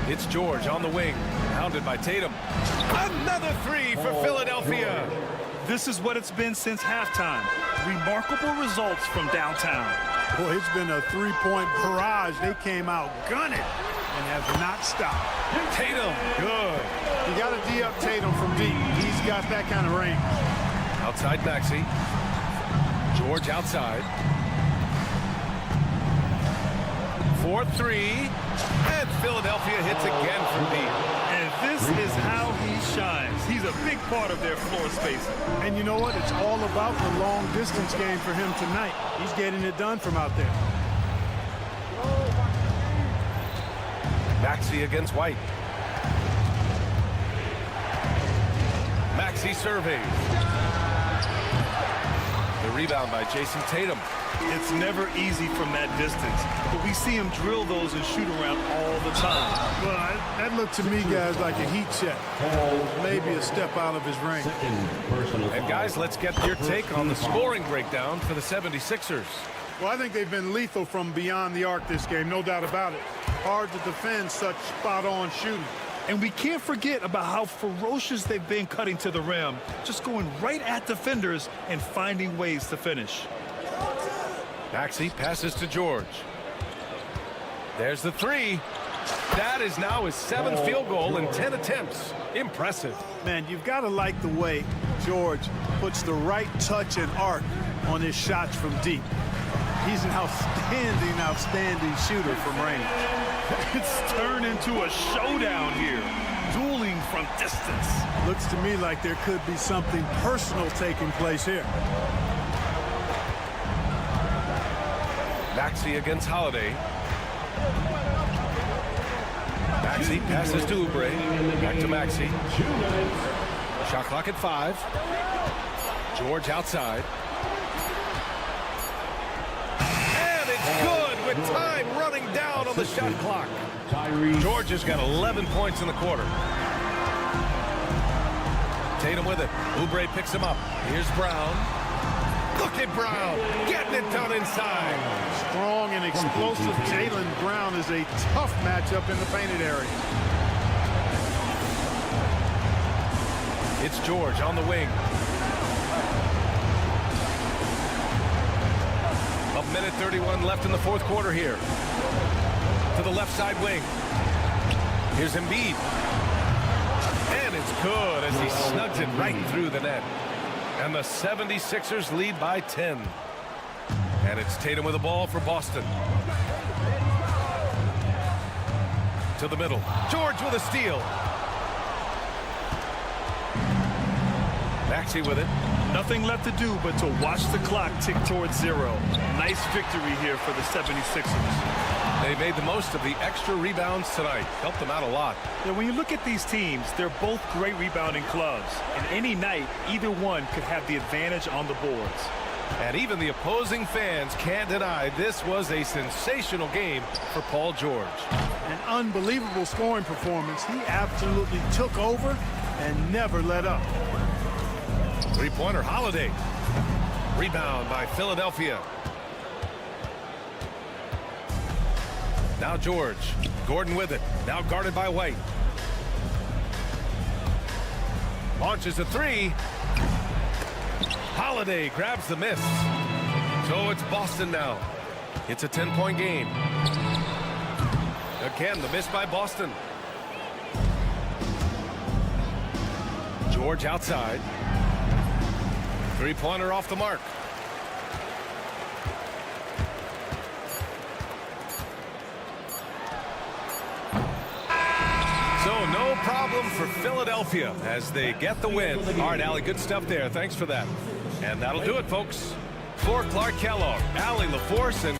It's George on the wing. Pounded by Tatum. Another 3 for Philadelphia. This is what it's been since halftime. Remarkable results from downtown. Boy, it's been a three-point barrage. They came out gunning and have not stopped. Tatum, good. You got to D up Tatum from deep. He's got that kind of range. Outside Maxey. George outside. 4-3. And Philadelphia hits again from deep. And this is how he shines. He's a big part of their floor spacing. And you know what? It's all about the long distance game for him tonight. He's getting it done from out there. Maxey against White. Maxey surveys. The rebound by Jason Tatum. It's never easy from that distance, but we see him drill those and shoot around all the time. Well, that looked to me, guys, like a heat check. Maybe a step out of his range. And guys, let's get your take on the scoring breakdown for the 76ers. Well, I think they've been lethal from beyond the arc this game, no doubt about it. Hard to defend such spot-on shooting. And we can't forget about how ferocious they've been cutting to the rim, just going right at defenders and finding ways to finish. Maxey passes to George. There's the 3. That is now his 7th field goal in 10 attempts. Impressive. Man, you've got to like the way George puts the right touch and arc on his shots from deep. He's an outstanding shooter from range. It's turned into a showdown here, dueling from distance. Looks to me like there could be something personal taking place here. Maxey against Holiday. Maxey passes to Oubre. Back to Maxey. Shot clock at 5. George outside. And it's good with time running down on the shot clock. George has got 11 points in the quarter. Tatum with it. Oubre picks him up. Here's Brown. Look at Brown getting it done inside. Strong and explosive Jaylen Brown is a tough matchup in the painted area. It's George on the wing. A minute 31 left in the fourth quarter here. To the left side wing. Here's Embiid. And it's good as he snugs it right through the net. And the 76ers lead by 10. And it's Tatum with the ball for Boston. to the middle. George with a steal. Maxey with it. Nothing left to do but to watch the clock tick towards 0. Nice victory here for the 76ers. They made the most of the extra rebounds tonight. Helped them out a lot. Yeah, when you look at these teams, they're both great rebounding clubs. And any night, either one could have the advantage on the boards. And even the opposing fans can't deny this was a sensational game for Paul George. An unbelievable scoring performance. He absolutely took over and never let up. Three-pointer, Holiday. Rebound by Philadelphia. Now George. Gordon with it. Now guarded by White. Launches a three. Holiday grabs the miss. So it's Boston now. It's a 10-point game. Again, the miss by Boston. George outside. Three-pointer off the mark. So no problem for Philadelphia as they get the win. All right, Allie, good stuff there. Thanks for that. And that'll do it, folks. For Clark Kellogg, Allie LaForce, and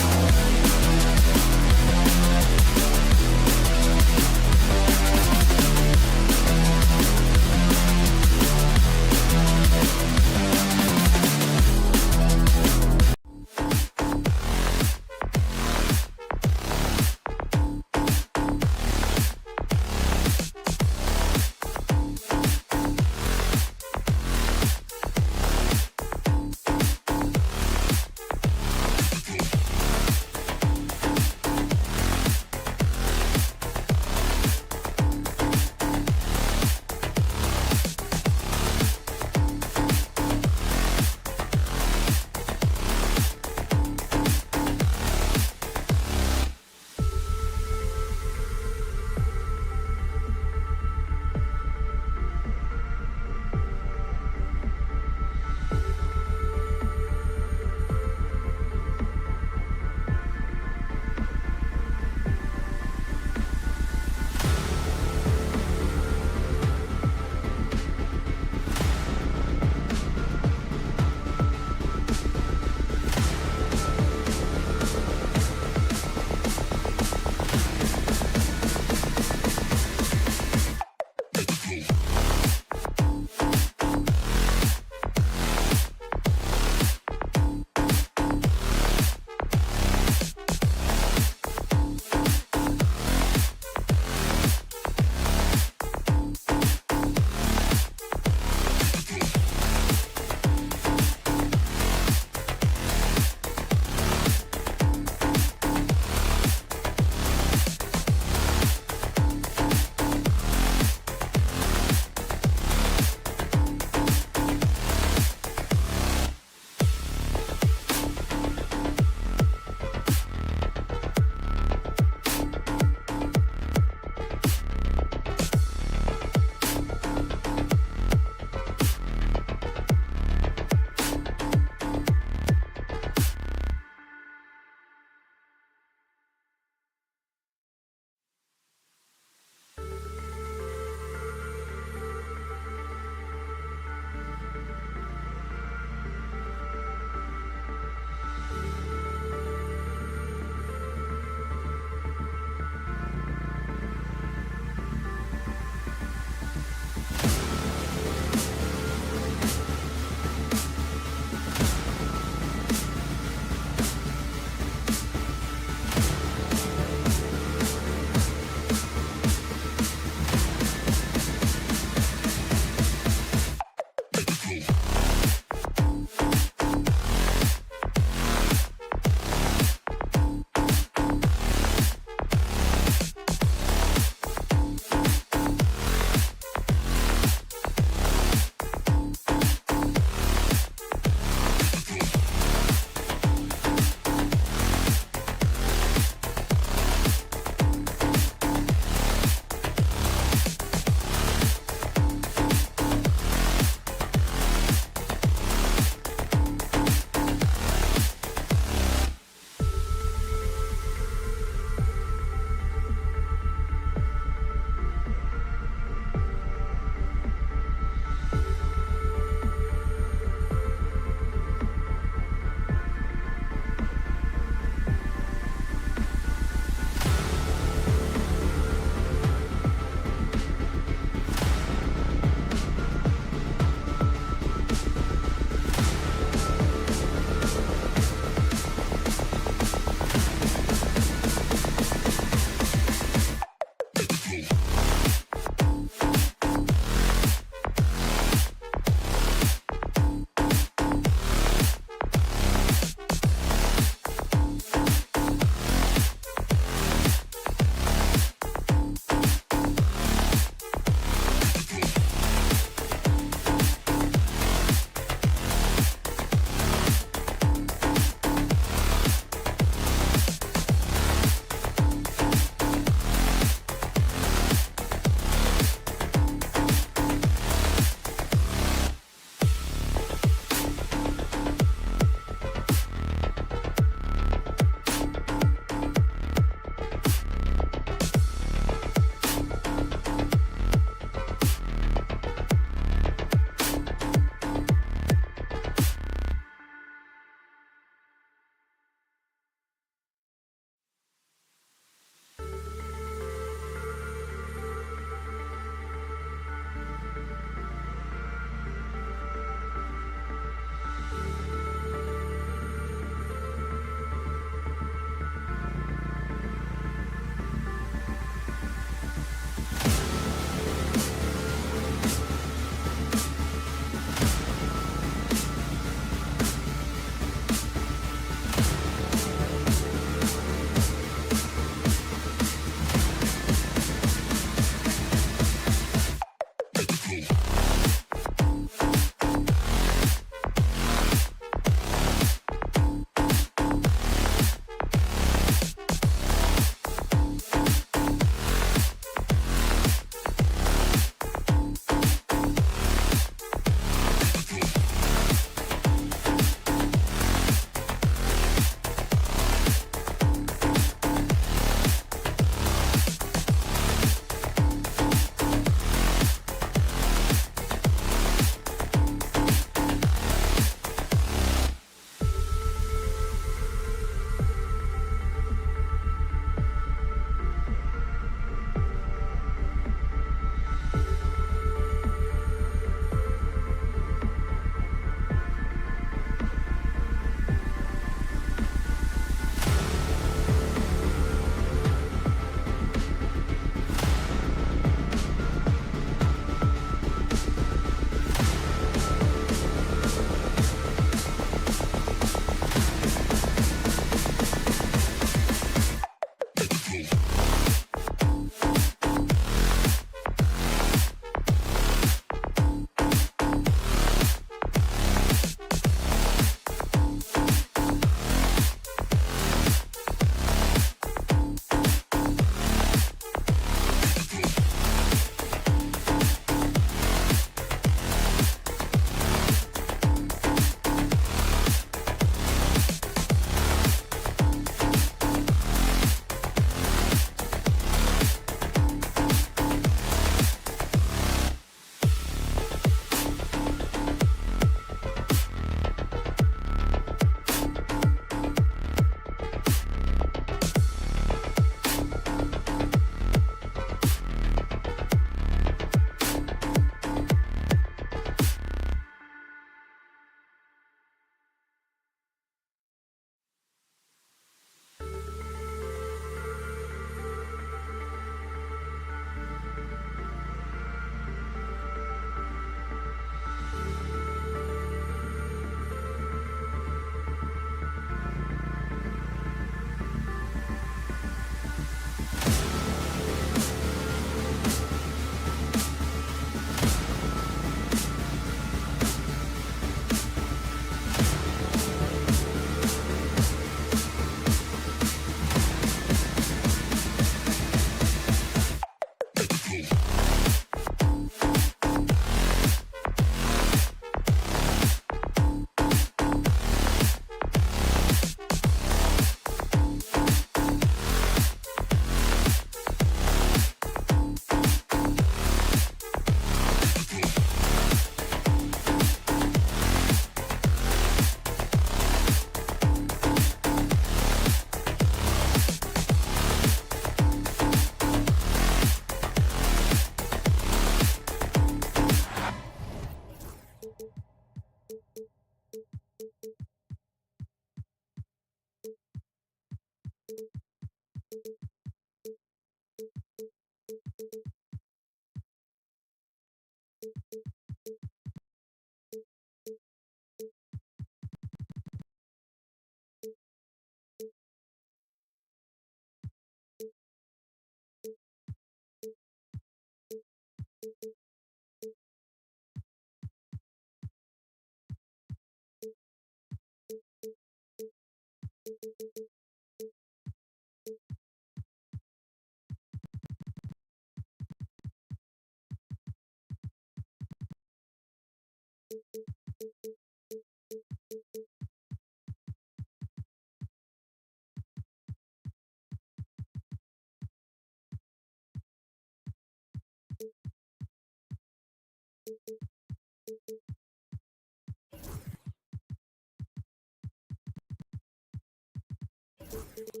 RJ,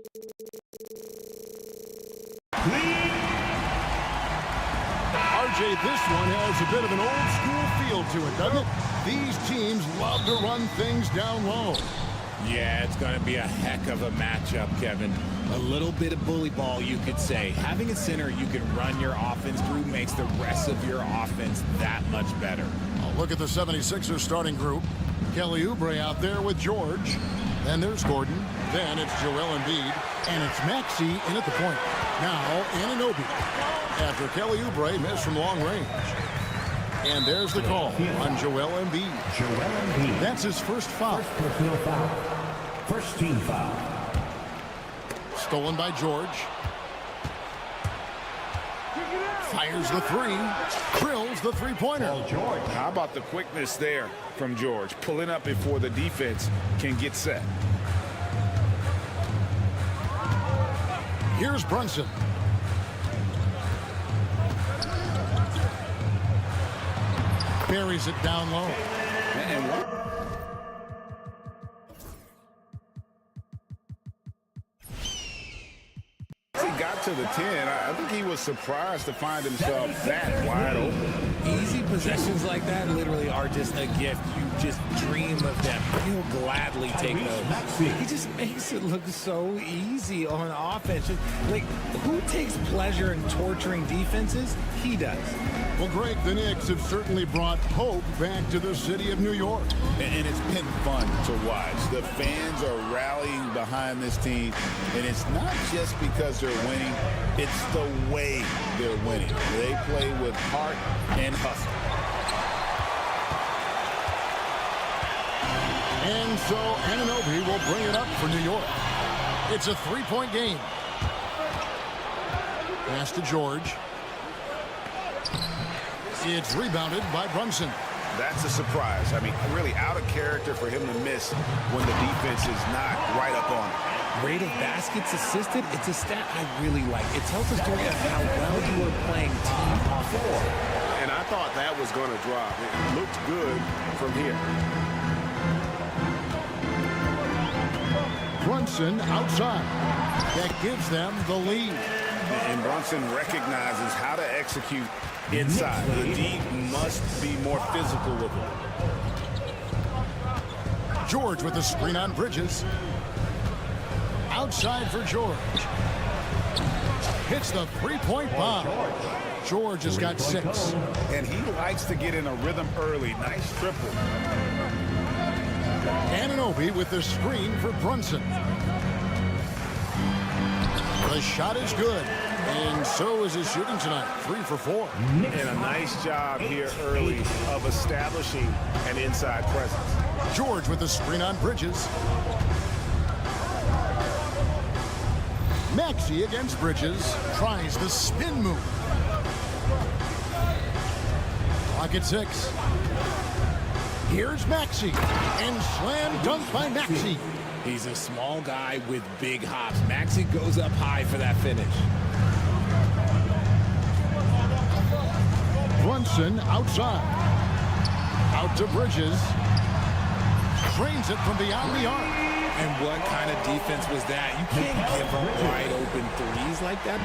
this one has a bit of an old school feel to it, doesn't it? These teams love to run things down low. Yeah, it's going to be a heck of a matchup, Kevin. A little bit of bully ball, you could say. Having a center you can run your offense through makes the rest of your offense that much better. Oh, look at the 76ers starting group. Kelly Oubre out there with George. Then there's Gordon. Then it's Joel Embiid. And it's Maxey in at the point. Now, Anunoby. After Kelly Oubre missed from long range. And there's the call on Joel Embiid. That's his first foul. First team foul. Stolen by George. Fires the three. Drills the three-pointer. How about the quickness there from George? Pulling up before the defense can get set. Here's Brunson. Buries it down low. And what? He got to the 10. I think he was surprised to find himself that wide open. Easy possessions like that literally are just a gift. You just dream of them. You'll gladly take those. He just makes it look so easy on offense. Like, who takes pleasure in torturing defenses? He does. Well, Greg, the Knicks have certainly brought hope back to the city of New York. And it's been fun to watch. The fans are rallying behind this team, and it's not just because they're winning, it's the way they're winning. They play with heart and hustle. And so Anunoby will bring it up for New York. It's a three-point game. Pass to George. It's rebounded by Brunson. That's a surprise. I mean, really out of character for him to miss when the defense is not right up on it. Rate of baskets assisted, it's a stat I really like. It tells a story of how well you are playing team offense. And I thought that was going to drop. It looked good from here. Brunson outside. That gives them the lead. And Brunson recognizes how to execute inside. The D must be more physical with him. George with the screen on Bridges. Outside for George. Hits the three-point bomb. George has got 6. And he likes to get in a rhythm early. Nice triple. Anunoby with the screen for Brunson. The shot is good. And so is his shooting tonight. 3 for 4. And a nice job here early of establishing an inside presence. George with the screen on Bridges. Maxey against Bridges. Tries the spin move. Clock at 6. Here's Maxey. And slam dunk by Maxey. He's a small guy with big hops. Maxey goes up high for that finish. Brunson outside. Out to Bridges. Drains it from beyond the arc. And what kind of defense was that? You can't give up wide open threes like that.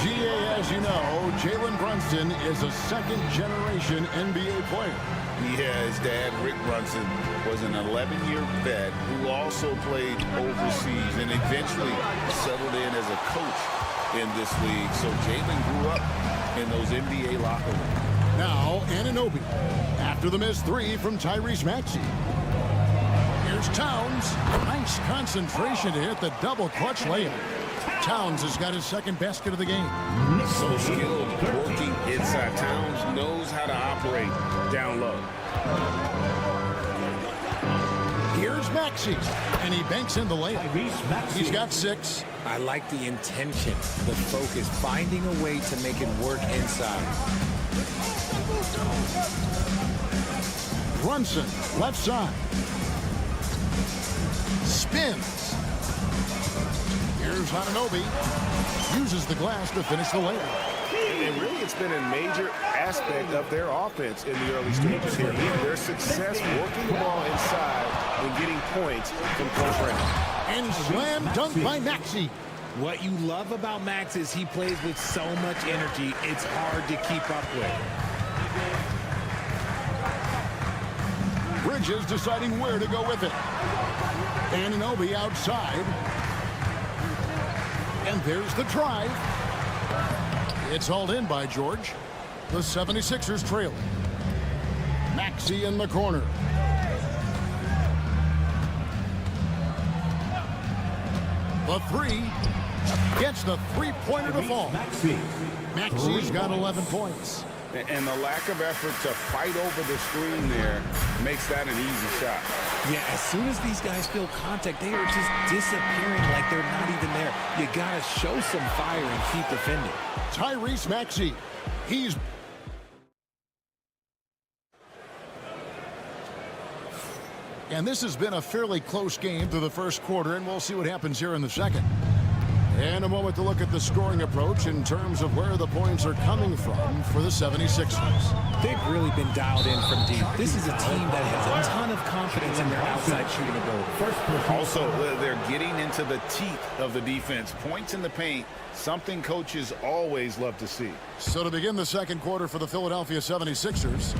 GA, as you know, Jalen Brunson is a second-generation NBA player. His dad, Rick Brunson, was an 11-year vet who also played overseas and eventually settled in as a coach in this league. So Jalen grew up in those NBA locker rooms. Now Anunoby after the missed 3 from Tyrese Maxey. Here's Towns. Nice concentration to hit the double clutch layup. Towns has got his second basket of the game. So skilled working inside. Towns knows how to operate down low. Here's Maxey, and he banks in the layup. He's got 6. I like the intention, the focus, finding a way to make it work inside. Brunson, left side. Spins. Here's Anunoby. Uses the glass to finish the layup. And really, it's been a major aspect of their offense in the early stages here. Their success working the ball inside in getting points from close range. And slam dunk by Maxey. What you love about Max is he plays with so much energy, it's hard to keep up with. Bridges deciding where to go with it. Anunoby outside. And there's the drive. It's hauled in by George. The 76ers trailing. Maxey in the corner. The three. Gets the three-pointer to fall. Maxey's got 11 points. And the lack of effort to fight over the screen there makes that an easy shot. Yeah, as soon as these guys feel contact, they are just disappearing like they're not even there. You got to show some fire and keep defending. Tyrese Maxey. He's... And this has been a fairly close game through the first quarter, and we'll see what happens here in the second. And a moment to look at the scoring approach in terms of where the points are coming from for the 76ers. They've really been dialed in from deep. This is a team that has a ton of confidence in their outside shooting ability. Also, they're getting into the teeth of the defense. Points in the paint, something coaches always love to see. So to begin the second quarter for the Philadelphia 76ers,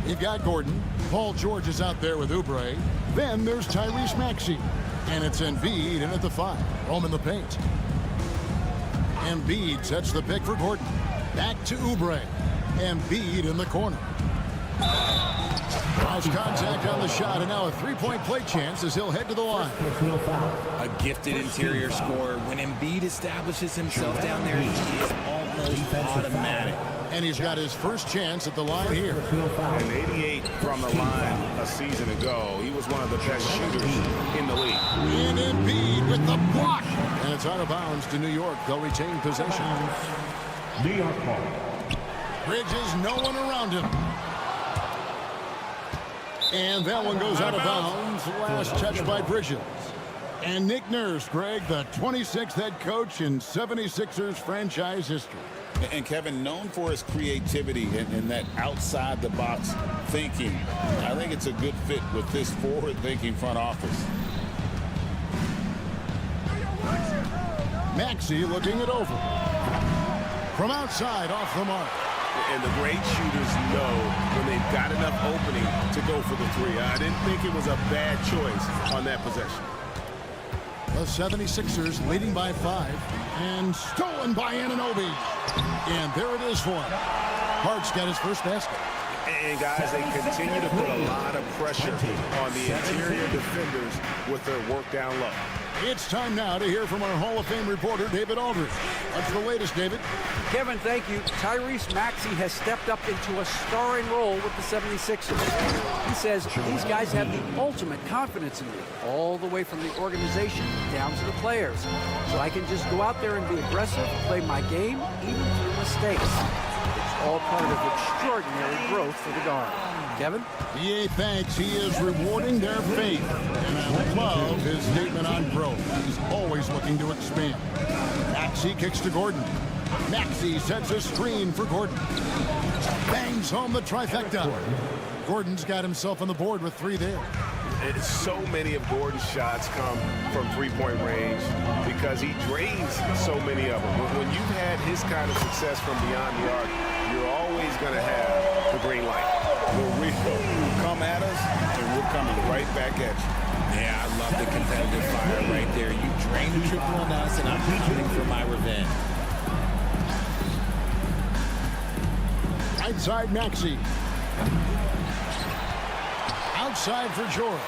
you've got Gordon. Paul George is out there with Oubre. Then there's Tyrese Maxey. And it's Embiid in at the 5. Home in the paint. Embiid sets the pick for Gordon. Back to Oubre. Embiid in the corner. Nice contact on the shot, and now a three-point play chance as he'll head to the line. A gifted interior scorer. When Embiid establishes himself down there, he is almost automatic. And he's got his first chance at the line here. And 88 from the line a season ago. He was one of the best shooters in the league. And Embiid with the block. And it's out of bounds to New York. They'll retain possession. New York ball. Bridges, no one around him. And that one goes out of bounds. Last touch by Bridges. And Nick Nurse, Greg, the 26th head coach in 76ers franchise history. And Kevin, known for his creativity and that outside-the-box thinking, I think it's a good fit with this forward-thinking front office. Maxey looking it over. From outside, off the mark. And the great shooters know when they've got enough opening to go for the three. I didn't think it was a bad choice on that possession. The 76ers leading by 5. And stolen by Anunoby. And there it is for him. Hart's got his first basket. And guys, they continue to put a lot of pressure on the interior defenders with their work down low. It's time now to hear from our Hall of Fame reporter, David Aldridge. What's the latest, David? Kevin, thank you. Tyrese Maxey has stepped up into a starring role with the 76ers. He says these guys have the ultimate confidence in me, all the way from the organization down to the players. So I can just go out there and be aggressive, play my game, even through mistakes. It's all part of extraordinary growth for the guard. Kevin? EA thanks. He is rewarding their faith. And I love his statement on growth. He's always looking to expand. Maxey kicks to Gordon. Maxey sets a screen for Gordon. Bangs home the trifecta. Gordon's got himself on the board with 3 there. So many of Gordon's shots come from three-point range because he drains so many of them. When you've had his kind of success from beyond the arc, you're always going to have the green light. We'll come at us, and we're coming right back at you. Yeah, I love the competitive fire right there. You drain the triple on us, and I'm coming for my revenge. Right side, Maxey. Outside for George.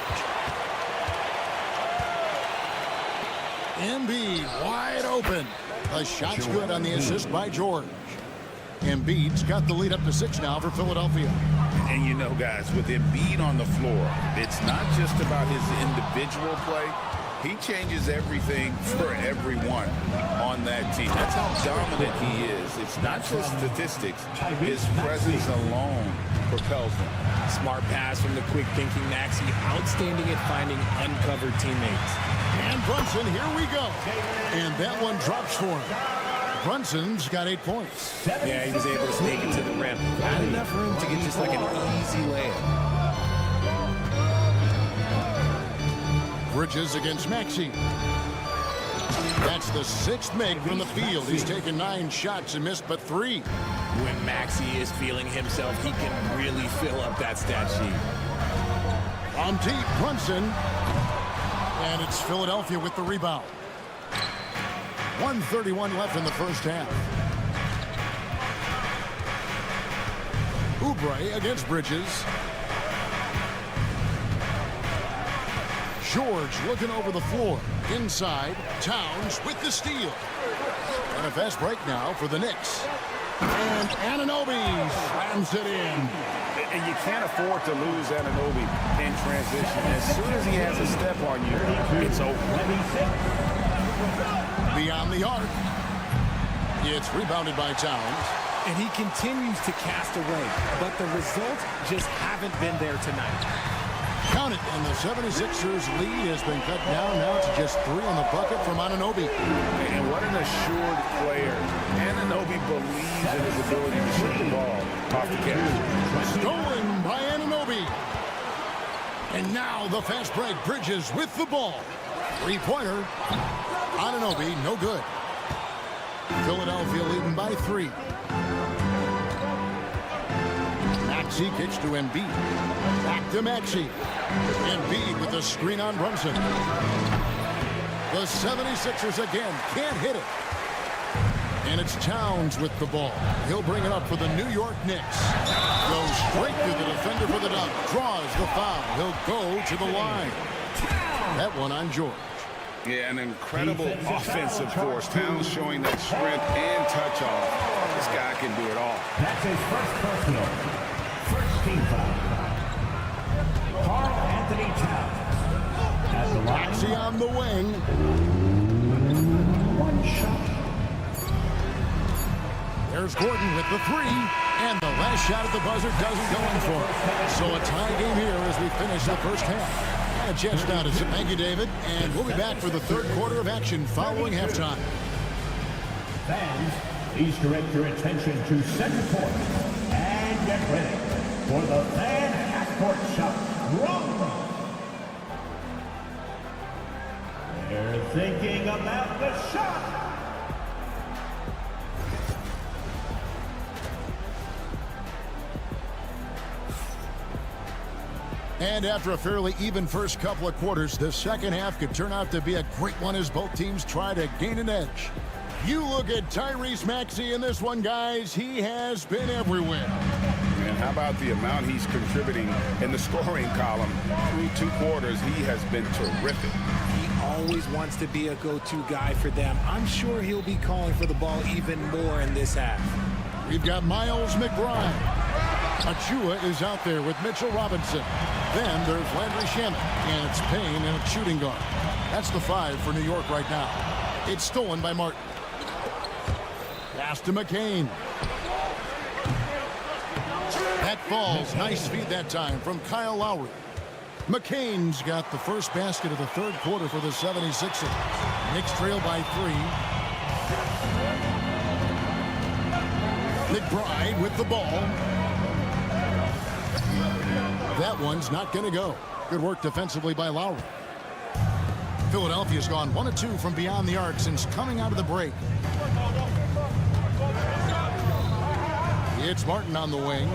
Embiid wide open. The shot's good on the assist by George. Embiid's got the lead up to 6 now for Philadelphia. And you know, guys, with Embiid on the floor, it's not just about his individual play. He changes everything for everyone on that team. That's how dominant he is. It's not just statistics. His presence alone propels them. Smart pass from the quick-thinking Maxey. Outstanding at finding uncovered teammates. And Brunson, here we go. And that one drops for him. Brunson's got 8 points. Yeah, he was able to snake it to the rim. Not enough room to get just like an easy layup. Bridges against Maxey. That's the 6th make from the field. He's taken 9 shots and missed but 3. When Maxey is feeling himself, he can really fill up that stat sheet. On deep, Brunson. And it's Philadelphia with the rebound. 1:31 left in the first half. Oubre against Bridges. George looking over the floor. Inside, Towns with the steal. And a fast break now for the Knicks. And Anunoby slams it in. And you can't afford to lose Anunoby in transition. As soon as he has a step on you, it's over. Beyond the arc. It's rebounded by Towns. And he continues to cast away, but the results just haven't been there tonight. Count it, and the 76ers lead has been cut down now to just 3 on the bucket from Anunoby. And what an assured player. Anunoby believes in his ability to shoot the ball off the catch. Stolen by Anunoby. And now the fast break. Bridges with the ball. 3-pointer. Anunoby, no good. Philadelphia leading by 3. Maxey kicks to Embiid. Back to Maxey. Embiid with the screen on Brunson. The 76ers again can't hit it. And it's Towns with the ball. He'll bring it up for the New York Knicks. Goes straight to the defender for the dunk. Draws the foul. He'll go to the line. That one on George. Yeah, an incredible offensive force. Towns showing that strength and touch off. This guy can do it all. That's his first personal. First team foul. Karl Anthony Towns. At the line. Maxey on the wing. One shot. There's Gordon with the 3. And the last shot at the buzzer doesn't go in for it. So a tie game here as we finish the first half. Jet status. Thank you, David. And we'll be back for the third quarter of action following halftime. Fans, please direct your attention to center court. And get ready for the fan half-court shot. Wrong. They're thinking about the shot. And after a fairly even first couple of quarters, the second half could turn out to be a great one as both teams try to gain an edge. You look at Tyrese Maxey in this one, guys. He has been everywhere. And how about the amount he's contributing in the scoring column through 2 quarters? He has been terrific. He always wants to be a go-to guy for them. I'm sure he'll be calling for the ball even more in this half. We've got Miles McBride. Achua is out there with Mitchell Robinson. Then there's Landry Shamet, and it's Payne and a shooting guard. That's the 5 for New York right now. It's stolen by Martin. Pass to McCain. That falls. Nice feed that time from Kyle Lowry. McCain's got the first basket of the third quarter for the 76ers. Knicks trail by 3. McBride with the ball. That one's not going to go. Good work defensively by Lowry. Philadelphia's gone 1 of 2 from beyond the arc since coming out of the break. It's Martin on the wing.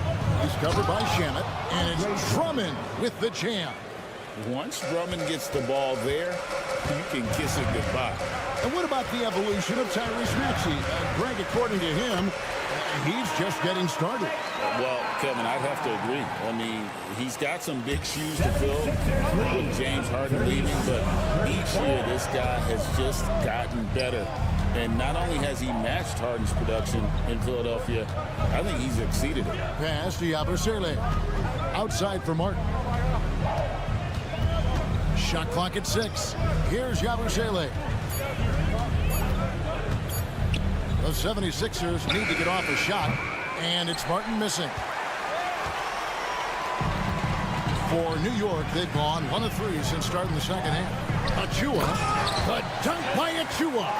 He's covered by Shamet. And it's Drummond with the jam. Once Drummond gets the ball there, you can kiss it goodbye. And what about the evolution of Tyrese Maxey? Greg, according to him, he's just getting started. Well, Kevin, I'd have to agree. I mean, he's got some big shoes to fill with James Harden leaving, but each year this guy has just gotten better. And not only has he matched Harden's production in Philadelphia, I think he's exceeded it. Pass to Yabusele. Outside for Martin. Shot clock at 6. Here's Yabusele. The 76ers need to get off a shot, and it's Martin missing. For New York, they've gone 1 of 3 since starting the second half. Achua, the dunk by Achua.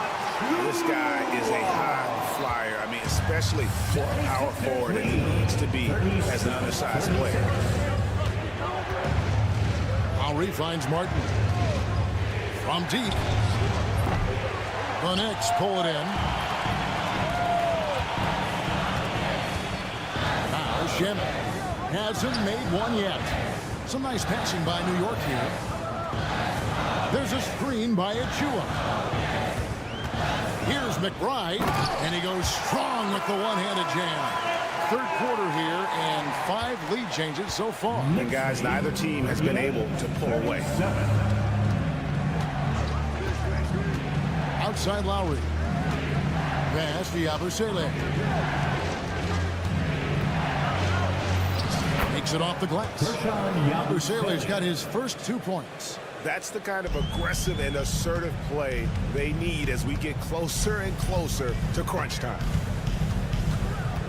This guy is a high flyer. I mean, especially for a power forward, and he needs to be as an undersized player. Lowry finds Martin. From deep. The Knicks pull it in. Now Shannon hasn't made one yet. Some nice passing by New York here. There's a screen by Achua. Here's McBride, and he goes strong with the one-handed jam. Third quarter here, and 5 lead changes so far. And guys, neither team has been able to pull away. Outside Lowry. Pass to Yabusele. Makes it off the glass. Yabusele's got his first 2 points. That's the kind of aggressive and assertive play they need as we get closer and closer to crunch time.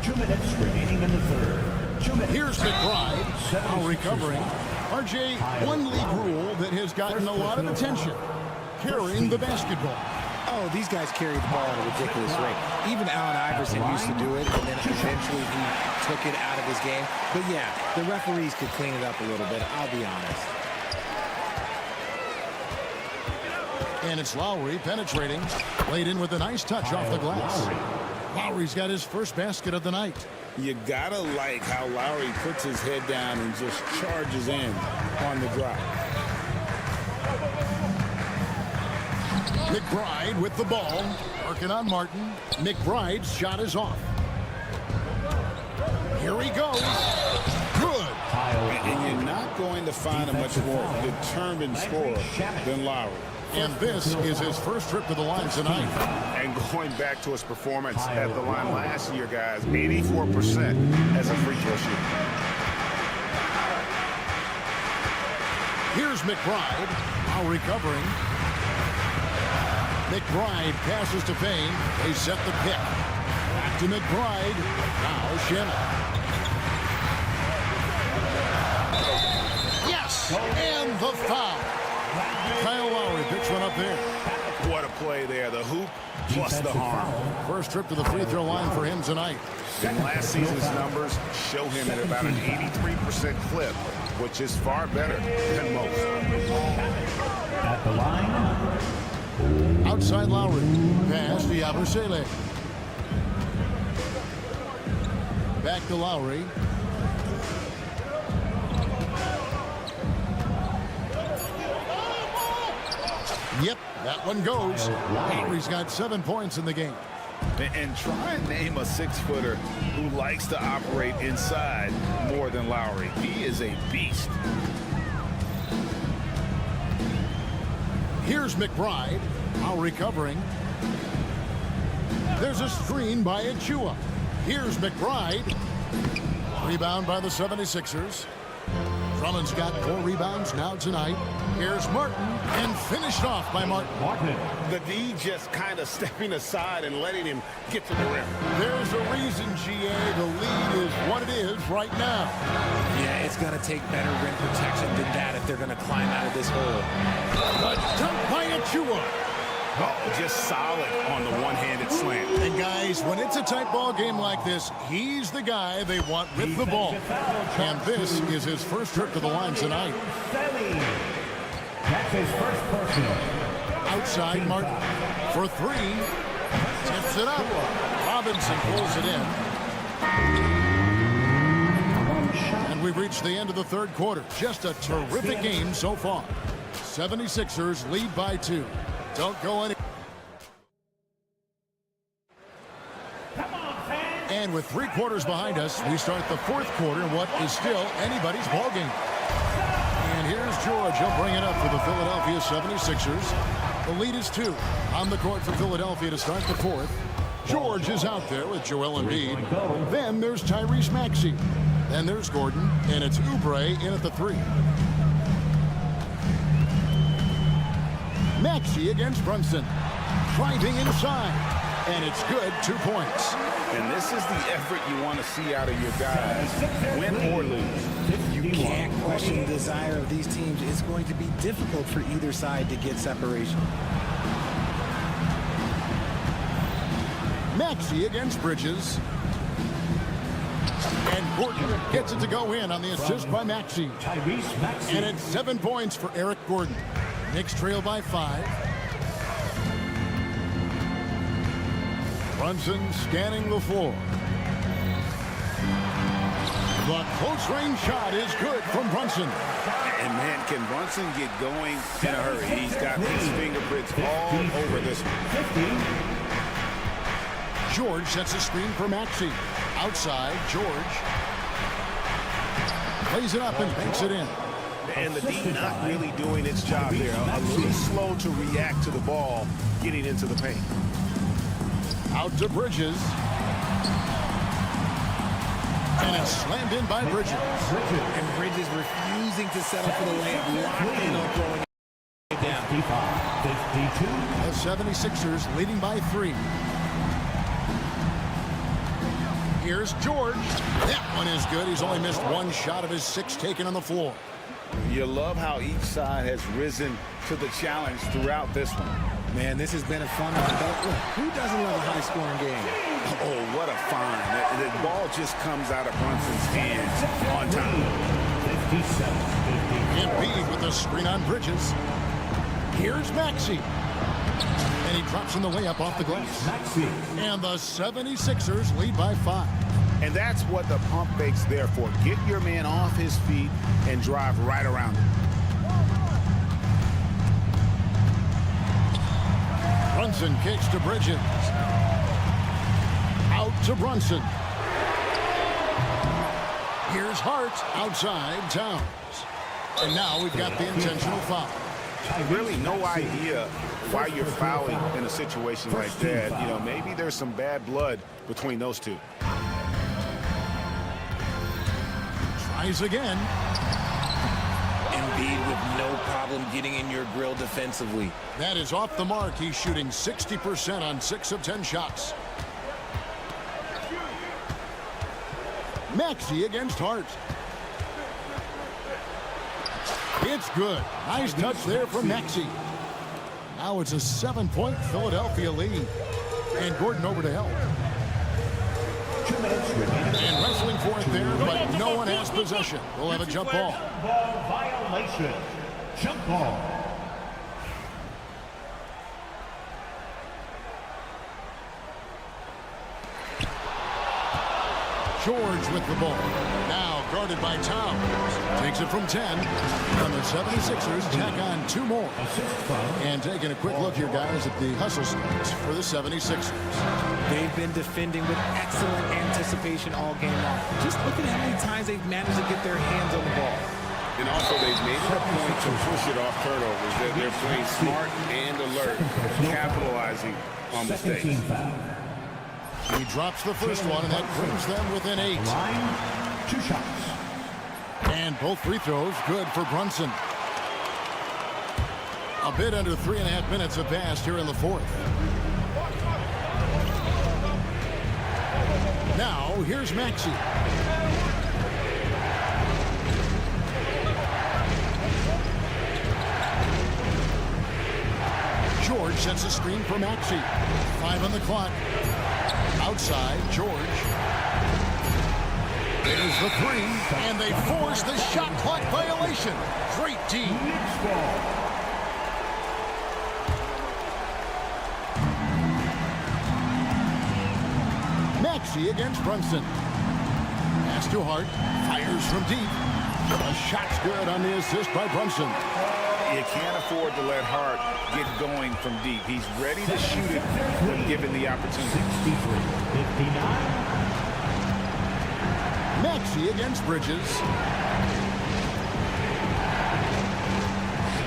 2 minutes remaining in the third. Here's McBride, now recovering. RJ, one league rule that has gotten a lot of attention, carrying the basketball. Oh, these guys carry the ball at a ridiculous rate. Even Allen Iverson used to do it, and then eventually he took it out of his game. But yeah, the referees could clean it up a little bit, I'll be honest. And it's Lowry penetrating. Laid in with a nice touch off the glass. Lowry's got his first basket of the night. You gotta like how Lowry puts his head down and just charges in on the drop. McBride with the ball. Working on Martin. McBride's shot is off. Here he goes. Good. And you're not going to find a much more determined scorer than Lowry. And this is his first trip to the line tonight. And going back to his performance at the line last year, guys, 84% as a free throw shooter. Here's McBride, now recovering. McBride passes to Payne. They set the pick. Back to McBride. Now Shannon. Yes! And the foul. Kyle Lowry picks one up there. What a play there. The hoop plus the harm. First trip to the free throw line for him tonight. And last season's numbers show him at about an 83% clip, which is far better than most. At the line. Outside Lowry. Pass to Yabusele. Back to Lowry. Yep, that one goes. Lowry's got 7 points in the game. And try and name a 6-footer who likes to operate inside more than Lowry. He is a beast. Here's McBride, now recovering. There's a screen by Achua. Here's McBride. Rebound by the 76ers. Drummond's got 4 rebounds now tonight. Here's Martin, and finished off by Martin. The D just kind of stepping aside and letting him get to the rim. There's a reason, GA, the lead is what it is right now. Yeah, it's going to take better rim protection than that if they're going to climb out of this hole. A dunk by Achua. Oh, just solid on the one-handed slam. And guys, when it's a tight ball game like this, he's the guy they want with the ball. And this is his first trip to the line tonight. That's his first personal. Outside Martin for 3. Tips it up. Robinson pulls it in. And we've reached the end of the third quarter. Just a terrific game so far. 76ers lead by 2. Don't go any. And with 3 quarters behind us, we start the fourth quarter in what is still anybody's ball game. And here's George. He'll bring it up for the Philadelphia 76ers. The lead is 2 on the court for Philadelphia to start the fourth. George is out there with Joel Embiid. Then there's Tyrese Maxey. Then there's Gordon. And it's Oubre in at the 3. Maxey against Brunson. Driving inside. And it's good. 2 points. And this is the effort you want to see out of your guys, win or lose. You can't question the desire of these teams. It's going to be difficult for either side to get separation. Maxey against Bridges. And Gordon gets it to go in on the assist by Maxey. And it's 7 points for Eric Gordon. Knicks trail by 5. Brunson scanning the floor. The close-range shot is good from Brunson. And, man, can Brunson get going in a hurry? He's got his fingerprints all over this one. George sets a screen for Maxey. Outside, George plays it up and banks it in. And the D not really doing its job there. A little slow to react to the ball getting into the paint. Out to Bridges. And it's slammed in by Bridges. And Bridges refusing to settle for the layup. Locked in on throwing it down. 55-52. The 76ers leading by 3. Here's George. That one is good. He's only missed one shot of his 6 taken on the floor. You love how each side has risen to the challenge throughout this one. Man, this has been a fun one. Who doesn't love a high-scoring game? Oh, what a find. The ball just comes out of Brunson's hands on time. 57-50. Embiid with the screen on Bridges. Here's Maxey. And he drops in the layup off the glass. And the 76ers lead by 5. And that's what the pump fake's there for. Get your man off his feet and drive right around him. Brunson kicks to Bridges. Out to Brunson. Here's Hart outside Towns. And now we've got the intentional foul. Really no idea why you're fouling in a situation like that. You know, maybe there's some bad blood between those two. Tries again. Embiid with no problem getting in your grill defensively. That is off the mark. He's shooting 60% on 6 of 10 shots. Maxey against Hart. It's good. Nice touch there from Maxey. Now it's a 7-point Philadelphia lead. And Gordon over to help. And wrestling for it there, but no one has possession. We'll have a jump ball. Ball violation. Jump ball. George with the ball. Now guarded by Towns. Takes it from 10. And the 76ers tack on 2 more. And taking a quick look here, guys, at the hustle stats for the 76ers. They've been defending with excellent anticipation all game long. Just look at how many times they've managed to get their hands on the ball. And also they've made it a point to push it off turnovers. They're playing smart and alert, capitalizing on mistakes. He drops the first one, and that brings them within 8. Line, 2 shots. And both free throws good for Brunson. A bit under 3.5 minutes have passed here in the 4th. Now, here's Maxey. George sets a screen for Maxey. 5 on the clock. Outside, George. It is the 3, and they force the shot clock violation. Great team. Maxey against Brunson. Pass to Hart. Fires from deep. A shot's good on the assist by Brunson. You can't afford to let Hart get going from deep. He's ready to shoot it when given the opportunity. 59. Maxey against Bridges.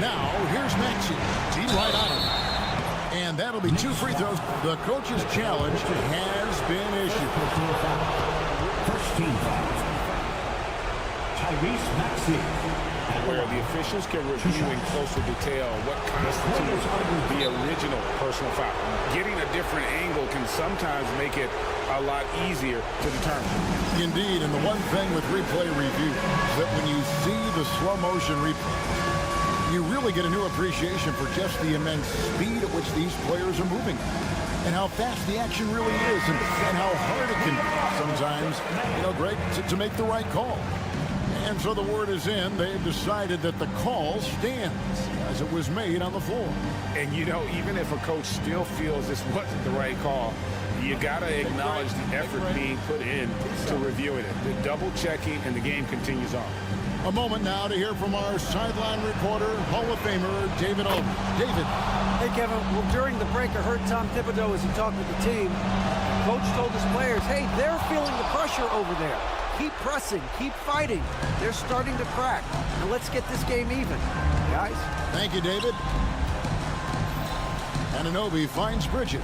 Now, here's Maxey. Deep right on him. And that'll be 2 free throws. The coach's challenge has been issued. First team foul. Tyrese Maxey. Where the officials can review in closer detail what constitutes the original personal foul. Getting a different angle can sometimes make it a lot easier to determine. Indeed, and the one thing with replay review is that when you see the slow motion replay, you really get a new appreciation for just the immense speed at which these players are moving and how fast the action really is and how hard it can be sometimes, Greg, to make the right call. And so the word is in. They've decided that the call stands as it was made on the floor. And, you know, even if a coach still feels this wasn't the right call, you got to acknowledge the effort being put in to reviewing it. The double checking, and the game continues on. A moment now to hear from our sideline reporter, Hall of Famer David Owen. David. Hey, Kevin. Well, during the break, I heard Tom Thibodeau as he talked with the team. Coach told his players, hey, they're feeling the pressure over there. Keep pressing, keep fighting. They're starting to crack. Now let's get this game even, guys. Thank you, David. Anunoby finds Bridges.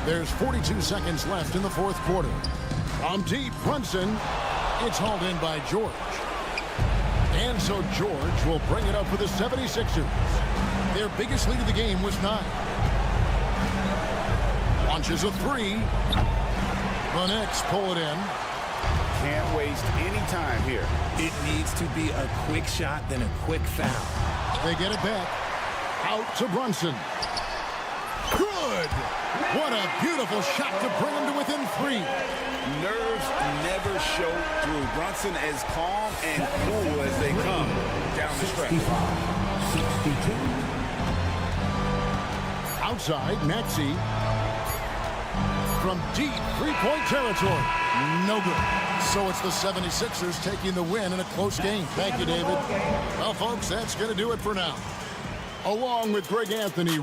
There's 42 seconds left in the fourth quarter. From deep, Brunson. It's hauled in by George. And so George will bring it up for the 76ers. Their biggest lead of the game was 9. Launches a 3. The Knicks pull it in. Can't waste any time here. It needs to be a quick shot, then a quick foul. They get it back. Out to Brunson. Good! What a beautiful shot to bring him to within 3. Nerves never show through. Brunson as calm and cool as they come down the stretch. 62. Outside, Maxey. From deep three-point territory. No good. So it's the 76ers taking the win in a close game. Thank you, David. Well, folks, that's going to do it for now. Along with Greg Anthony.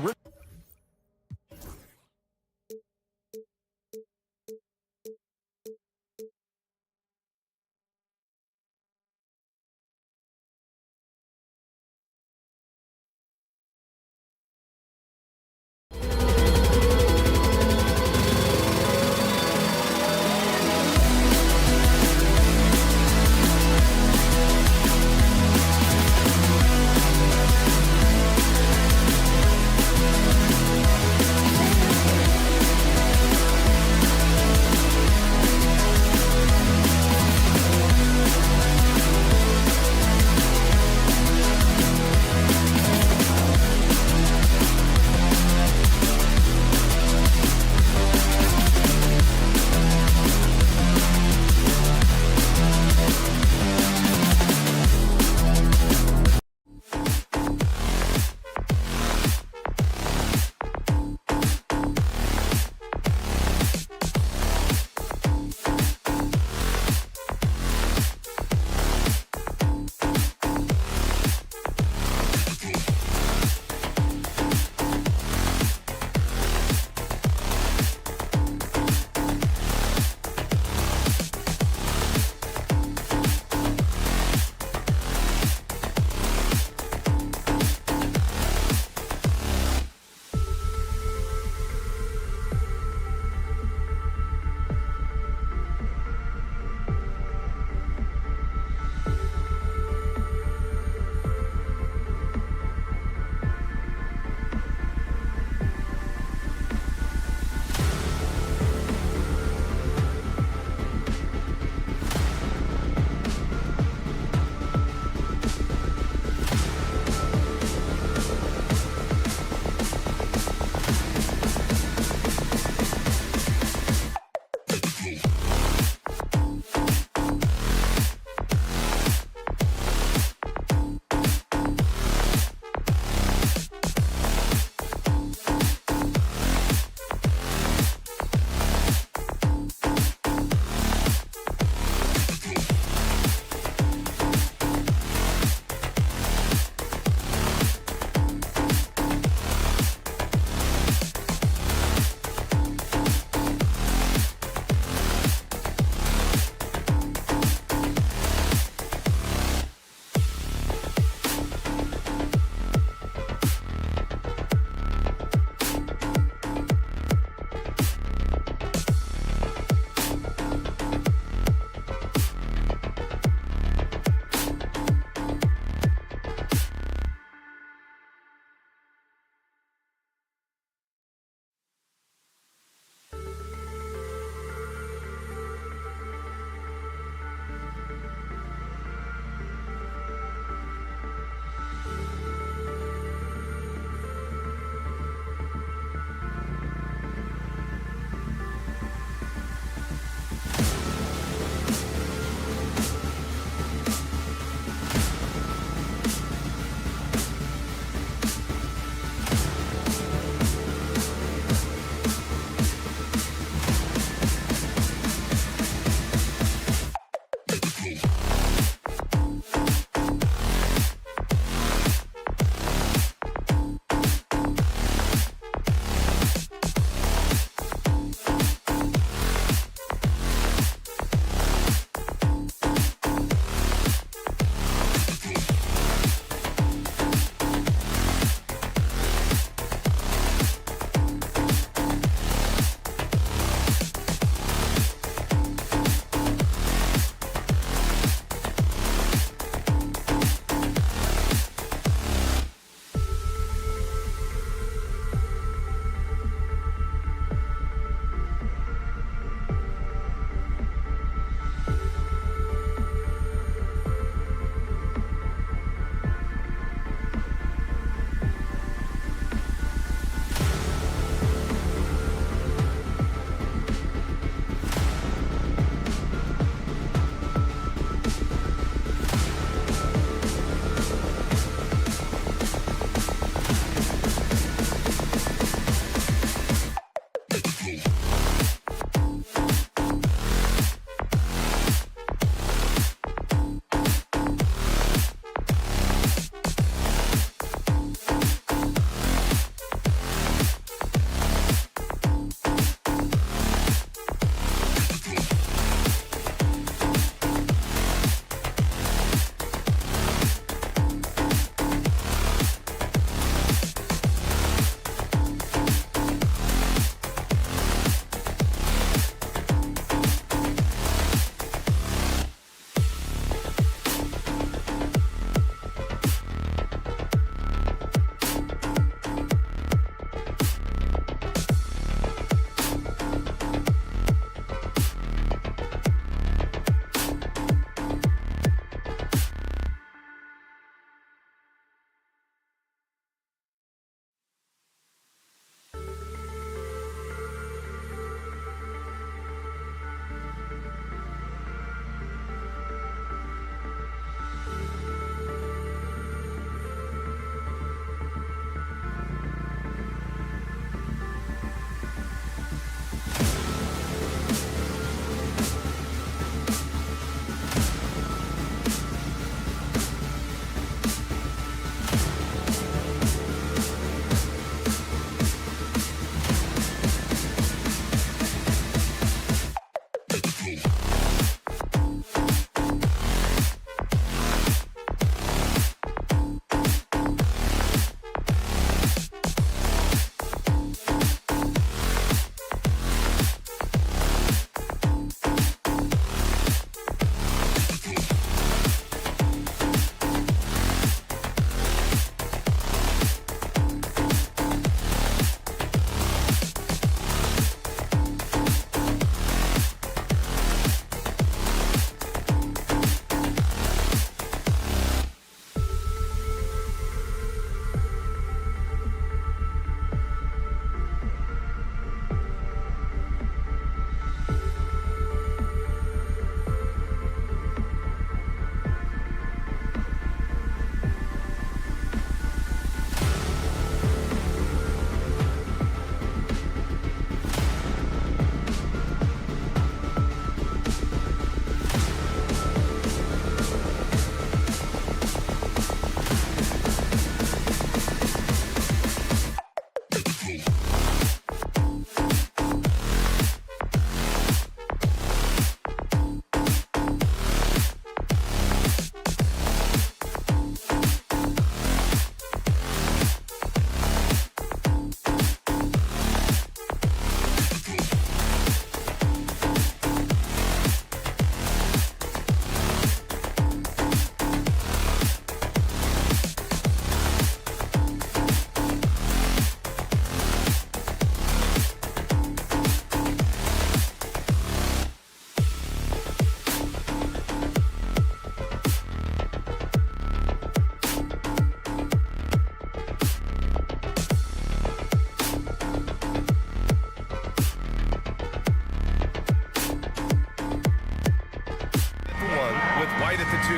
2.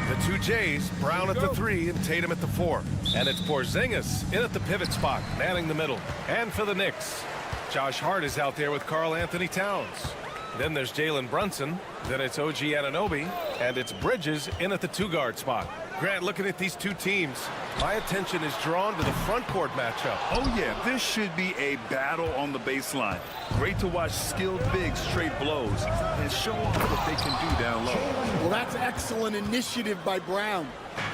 The two Jays, Brown at the 3 and Tatum at the 4. And it's Porzingis in at the pivot spot, manning the middle. And for the Knicks, Josh Hart is out there with Karl Anthony Towns. Then there's Jalen Brunson. Then it's OG Anunoby. And it's Bridges in at the 2-guard spot. Grant, looking at these two teams, my attention is drawn to the front court matchup. Oh, yeah, this should be a battle on the baseline. Great to watch skilled bigs trade blows and show off what they can do down low. Well, that's excellent initiative by Brown.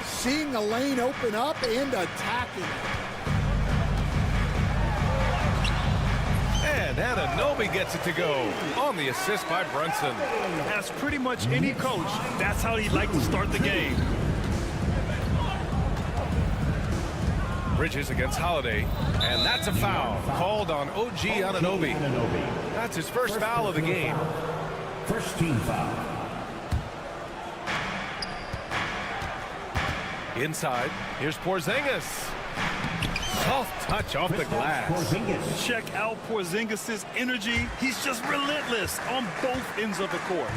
Seeing a lane open up and attacking it. And Anunoby gets it to go on the assist by Brunson. As pretty much any coach, that's how he'd like to start the game. Bridges against Holiday, and that's a foul called on OG Anunoby. That's his first foul of the game. First team foul. Inside, here's Porzingis. Soft touch off the glass. Check out Porzingis' energy. He's just relentless on both ends of the court.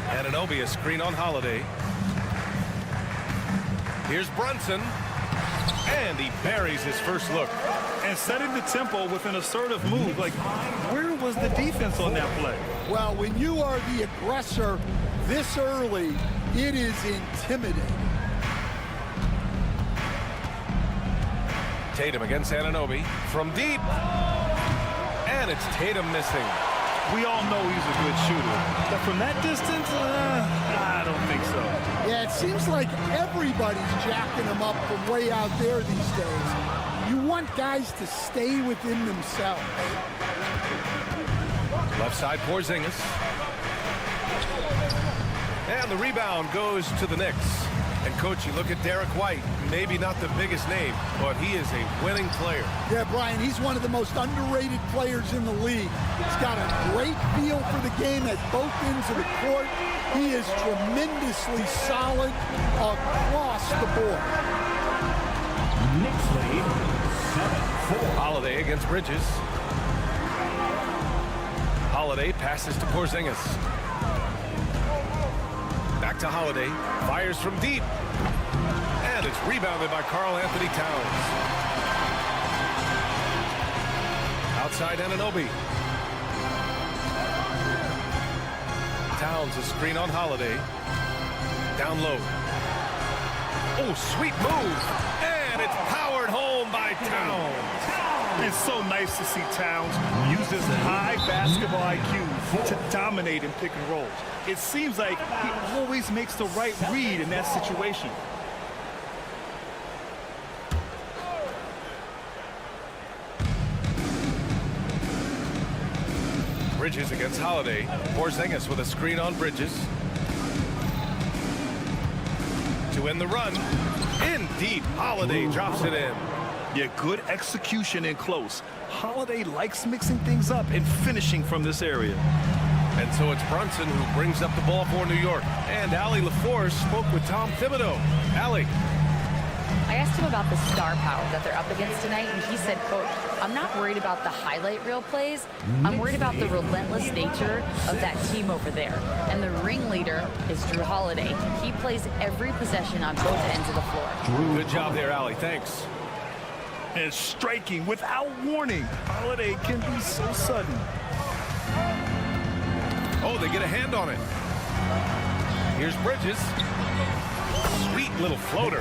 Anunoby, a screen on Holiday. Here's Brunson. And he buries his first look. And setting the tempo with an assertive move. Like, where was the defense on that play? Well, when you are the aggressor this early, it is intimidating. Tatum against Anunoby from deep. And it's Tatum missing. We all know he's a good shooter. But from that distance, I don't think so. Yeah, it seems like everybody's jacking him up from way out there these days. You want guys to stay within themselves. Left side, Porzingis. And the rebound goes to the Knicks. And, Coach, you look at Derek White, maybe not the biggest name, but he is a winning player. Yeah, Brian, he's one of the most underrated players in the league. He's got a great feel for the game at both ends of the court. He is tremendously solid across the board. Knicks lead 7-4. Holiday against Bridges. Holiday passes to Porzingis. Back to Holiday, fires from deep, and it's rebounded by Karl Anthony Towns. Outside Anunoby. Towns, a screen on Holiday. Down low. Oh, sweet move, and it's powered home by Towns. It's so nice to see Towns use his high basketball IQ to dominate in pick and rolls. It seems like he always makes the right read in that situation. Bridges against Holiday. Porzingis with a screen on Bridges. To end the run. In deep, Holiday drops it in. Yeah, good execution in close. Holiday likes mixing things up and finishing from this area. And so it's Brunson who brings up the ball for New York. And Allie LaForce spoke with Tom Thibodeau. Allie. I asked him about the star power that they're up against tonight, and he said, quote, I'm not worried about the highlight reel plays. I'm worried about the relentless nature of that team over there. And the ringleader is Drew Holiday. He plays every possession on both ends of the floor. Good job there, Allie. Thanks. And striking without warning. Holiday can be so sudden. Oh, they get a hand on it. Here's Bridges. Sweet little floater.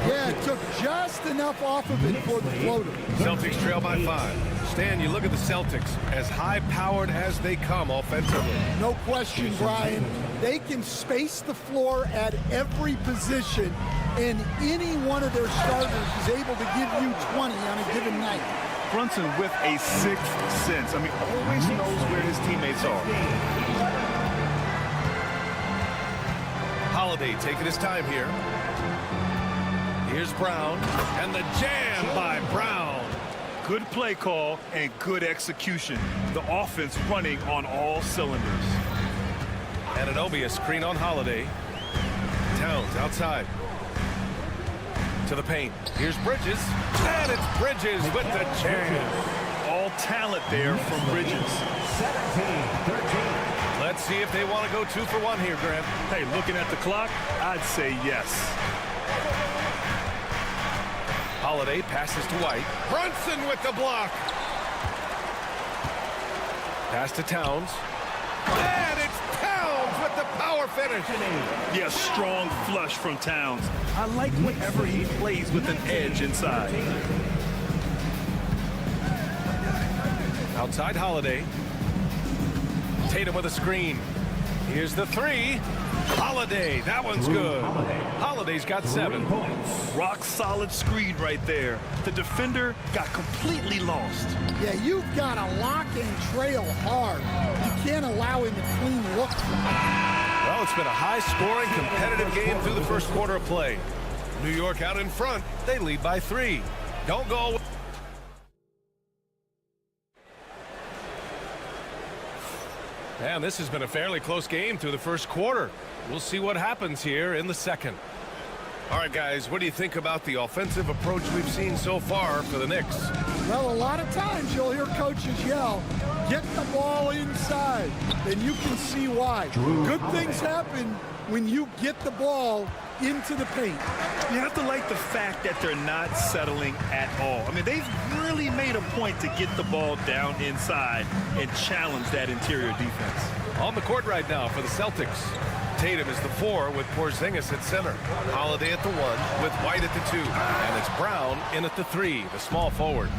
Yeah, it took just enough off of it for the floater. Celtics trail by 5. Stan, you look at the Celtics, as high-powered as they come offensively. No question, Brian. They can space the floor at every position, and any one of their starters is able to give you 20 on a given night. Brunson with a sixth sense. I mean, always knows where his teammates are. Holiday taking his time here. Here's Brown, and the jam by Brown. Good play call and good execution. The offense running on all cylinders. Anunoby, a screen on Holiday. Towns outside. To the paint. Here's Bridges, and it's Bridges with the jam. All talent there from Bridges. 17-13. Let's see if they want to go 2 for 1 here, Grant. Hey, looking at the clock, I'd say yes. Holiday passes to White. Brunson with the block. Pass to Towns. And it's Towns with the power finish. Yeah, strong flush from Towns. I like whenever he plays with an edge inside. Outside Holiday. Tatum with a screen. Here's the 3. Holiday, that one's good. Holiday's got 7. Rock solid screen right there. The defender got completely lost. Yeah, you've got to lock and trail hard. You can't allow him to clean looks. Well, it's been a high-scoring, competitive game through the first quarter of play. New York out in front. They lead by 3. Don't go away. And this has been a fairly close game through the first quarter. We'll see what happens here in the second. All right, guys, what do you think about the offensive approach we've seen so far for the Knicks? Well, a lot of times you'll hear coaches yell, get the ball inside, and you can see why. Good things happen when you get the ball into the paint. You have to like the fact that they're not settling at all. I mean, they've really made a point to get the ball down inside and challenge that interior defense. On the court right now for the Celtics. Tatum is the 4 with Porzingis at center. Holiday at the 1 with White at the 2. And it's Brown in at the 3, the small forward.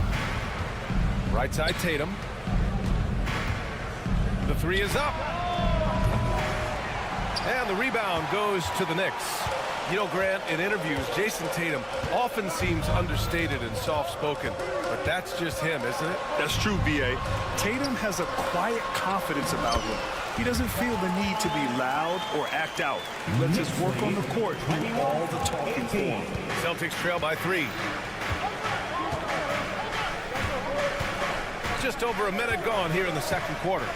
Right side Tatum. The 3 is up. And the rebound goes to the Knicks. You know, Grant, in interviews, Jason Tatum often seems understated and soft-spoken, but that's just him, isn't it? That's true, B.A. Tatum has a quiet confidence about him. He doesn't feel the need to be loud or act out. He lets his work on the court do all the talking for him. Celtics trail by 3. Just over a minute gone here in the second quarter.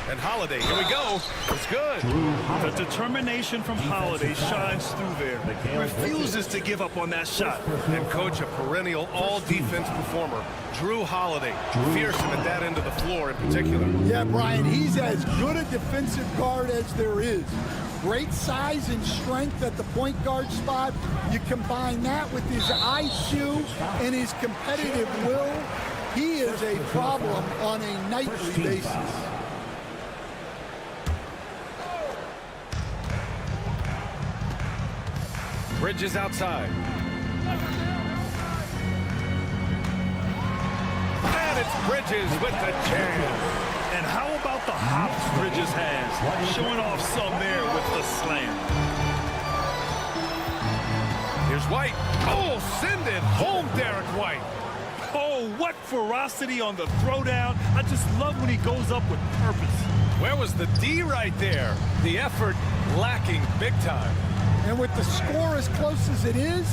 And Holiday, here we go. It's good. The determination from Holiday shines through there. He refuses to give up on that shot. And coach, a perennial all-defense performer, Drew Holiday, fearsome at that end of the floor in particular. Yeah, Brian, he's as good a defensive guard as there is. Great size and strength at the point guard spot. You combine that with his IQ and his competitive will, he is a problem on a nightly basis. Bridges outside. And it's Bridges with the jam. And how about the hops Bridges has? Showing off some there with the slam. Here's White. Oh, send it home, Derek White. Oh, what ferocity on the throwdown. I just love when he goes up with purpose. Where was the D right there? The effort lacking big time. And with the score as close as it is,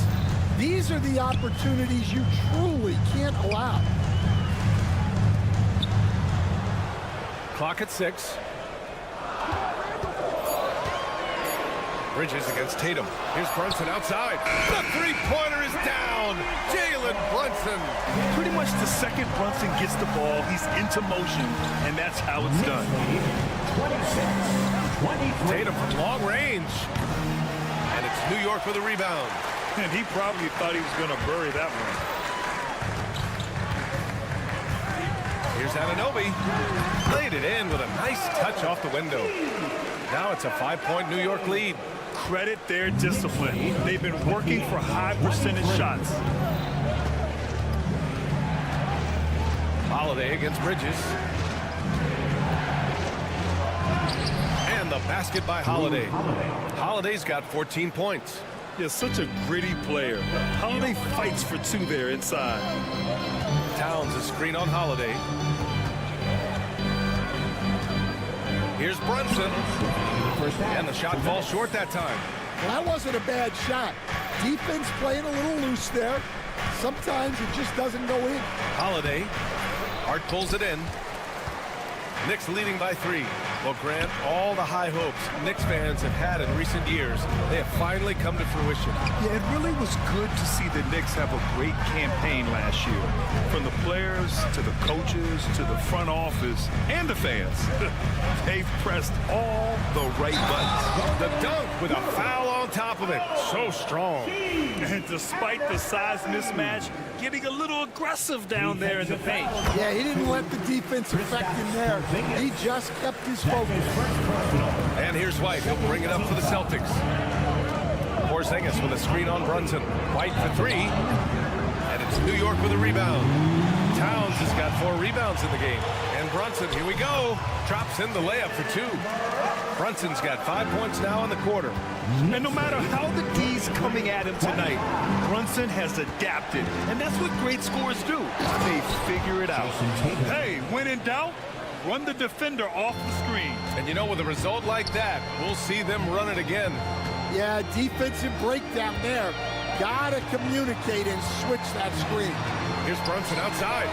these are the opportunities you truly can't allow. Clock at 6. Bridges against Tatum. Here's Brunson outside. The three-pointer is down. Jalen Brunson. Pretty much the second Brunson gets the ball, he's into motion, and that's how it's done. 26, 23. Tatum from long range. And it's New York with a rebound. And he probably thought he was going to bury that one. Here's Anunoby. Laid it in with a nice touch off the window. Now it's a 5-point New York lead. Credit their discipline. They've been working for high percentage shots. Holiday against Bridges. And the basket by Holiday. Holiday's got 14 points. Yeah, such a gritty player. Holiday fights for 2 there inside. Towns a screen on Holiday. Here's Brunson. And the shot falls short that time. Well, that wasn't a bad shot. Defense playing a little loose there. Sometimes it just doesn't go in. Holiday. Hart pulls it in. Knicks leading by 3. Well, Grant, all the high hopes Knicks fans have had in recent years, they have finally come to fruition. Yeah, it really was good to see the Knicks have a great campaign last year. from the players to the coaches to the front office and the fans. They've pressed all the right buttons. The dunk with a foul on top of it. So strong. And despite the size mismatch, getting a little aggressive down there in the paint. Yeah, he didn't let the defense affect him there. He just kept his focus. And here's White. He'll bring it up for the Celtics. Porzingis with a screen on Brunson. White for three. And it's New York with a rebound. Towns has got 4 rebounds in the game. And Brunson, here we go. Drops in the layup for 2. Brunson's got 5 points now in the quarter. And no matter how the D's coming at him tonight, Brunson has adapted. And that's what great scorers do. They figure it out. Hey, when in doubt, run the defender off the screen. And you know, with a result like that, we'll see them run it again. Yeah, defensive breakdown there. Gotta communicate and switch that screen. Here's Brunson outside.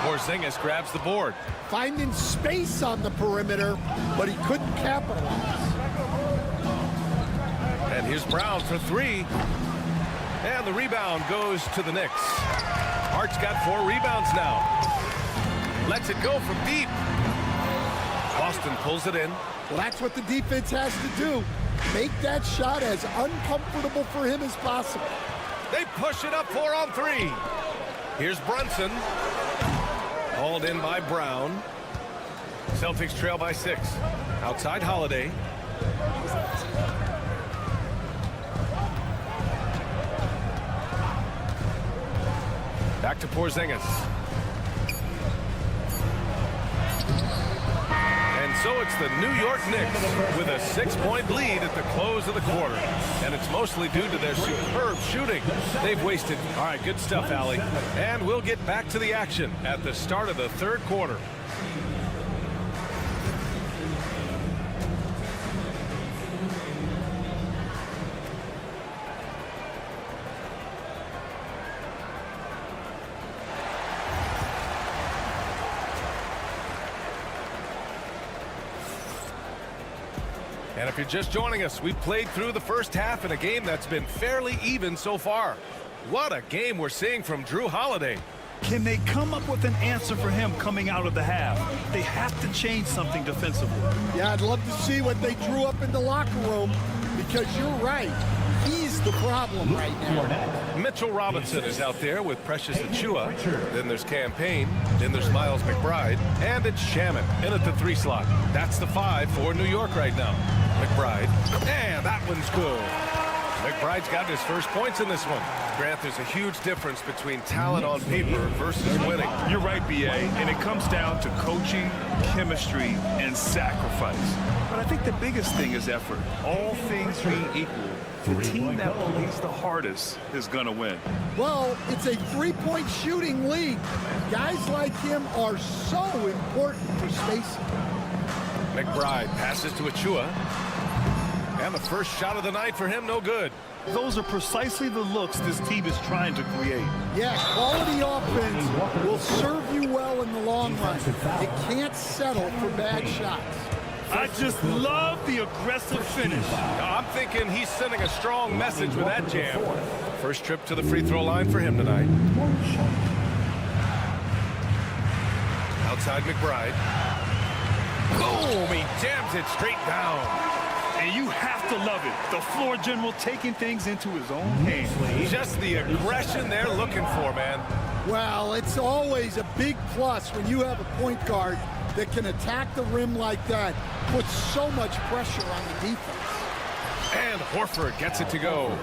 Porzingis grabs the board. Finding space on the perimeter, but he couldn't capitalize. And here's Brown for 3. And the rebound goes to the Knicks. Hart's got 4 rebounds now. Lets it go from deep. Boston pulls it in. Well, that's what the defense has to do. Make that shot as uncomfortable for him as possible. They push it up 4 on 3. Here's Brunson. Hauled in by Brown. Celtics trail by 6. Outside Holiday. Back to Porzingis. And so it's the New York Knicks with a 6-point lead at the close of the quarter. And it's mostly due to their superb shooting. They've wasted. All right, good stuff, Allie. And we'll get back to the action at the start of the 3rd quarter. And if you're just joining us, we've played through the first half in a game that's been fairly even so far. What a game we're seeing from Drew Holiday. Can they come up with an answer for him coming out of the half? They have to change something defensively. Yeah, I'd love to see what they drew up in the locker room, because you're right. He's the problem right now. Mitchell Robinson is out there with Precious Achiuwa. Then there's Campaign. Then there's Miles McBride. And it's Shaman in at the 3 slot. That's the 5 for New York right now. McBride. And that one's good. McBride's got his first points in this one. Grant, there's a huge difference between talent on paper versus winning. You're right, B.A., and it comes down to coaching, chemistry, and sacrifice. But I think the biggest thing is effort. All things being equal, the team that plays the hardest is going to win. Well, it's a 3-point shooting league. Guys like him are so important for spacing. McBride passes to Achiuwa. And the first shot of the night for him, no good. Those are precisely the looks this team is trying to create. Yeah, quality offense will serve you well in the long run. You can't settle for bad shots. I just love the aggressive finish. I'm thinking he's sending a strong message with that jam. First trip to the free throw line for him tonight. Outside McBride. Boom! He jams it straight down. And you have to love it. The floor general taking things into his own hands. Just the aggression they're looking for, man. Well, it's always a big plus when you have a point guard that can attack the rim like that. Puts so much pressure on the defense. And Horford gets it to go.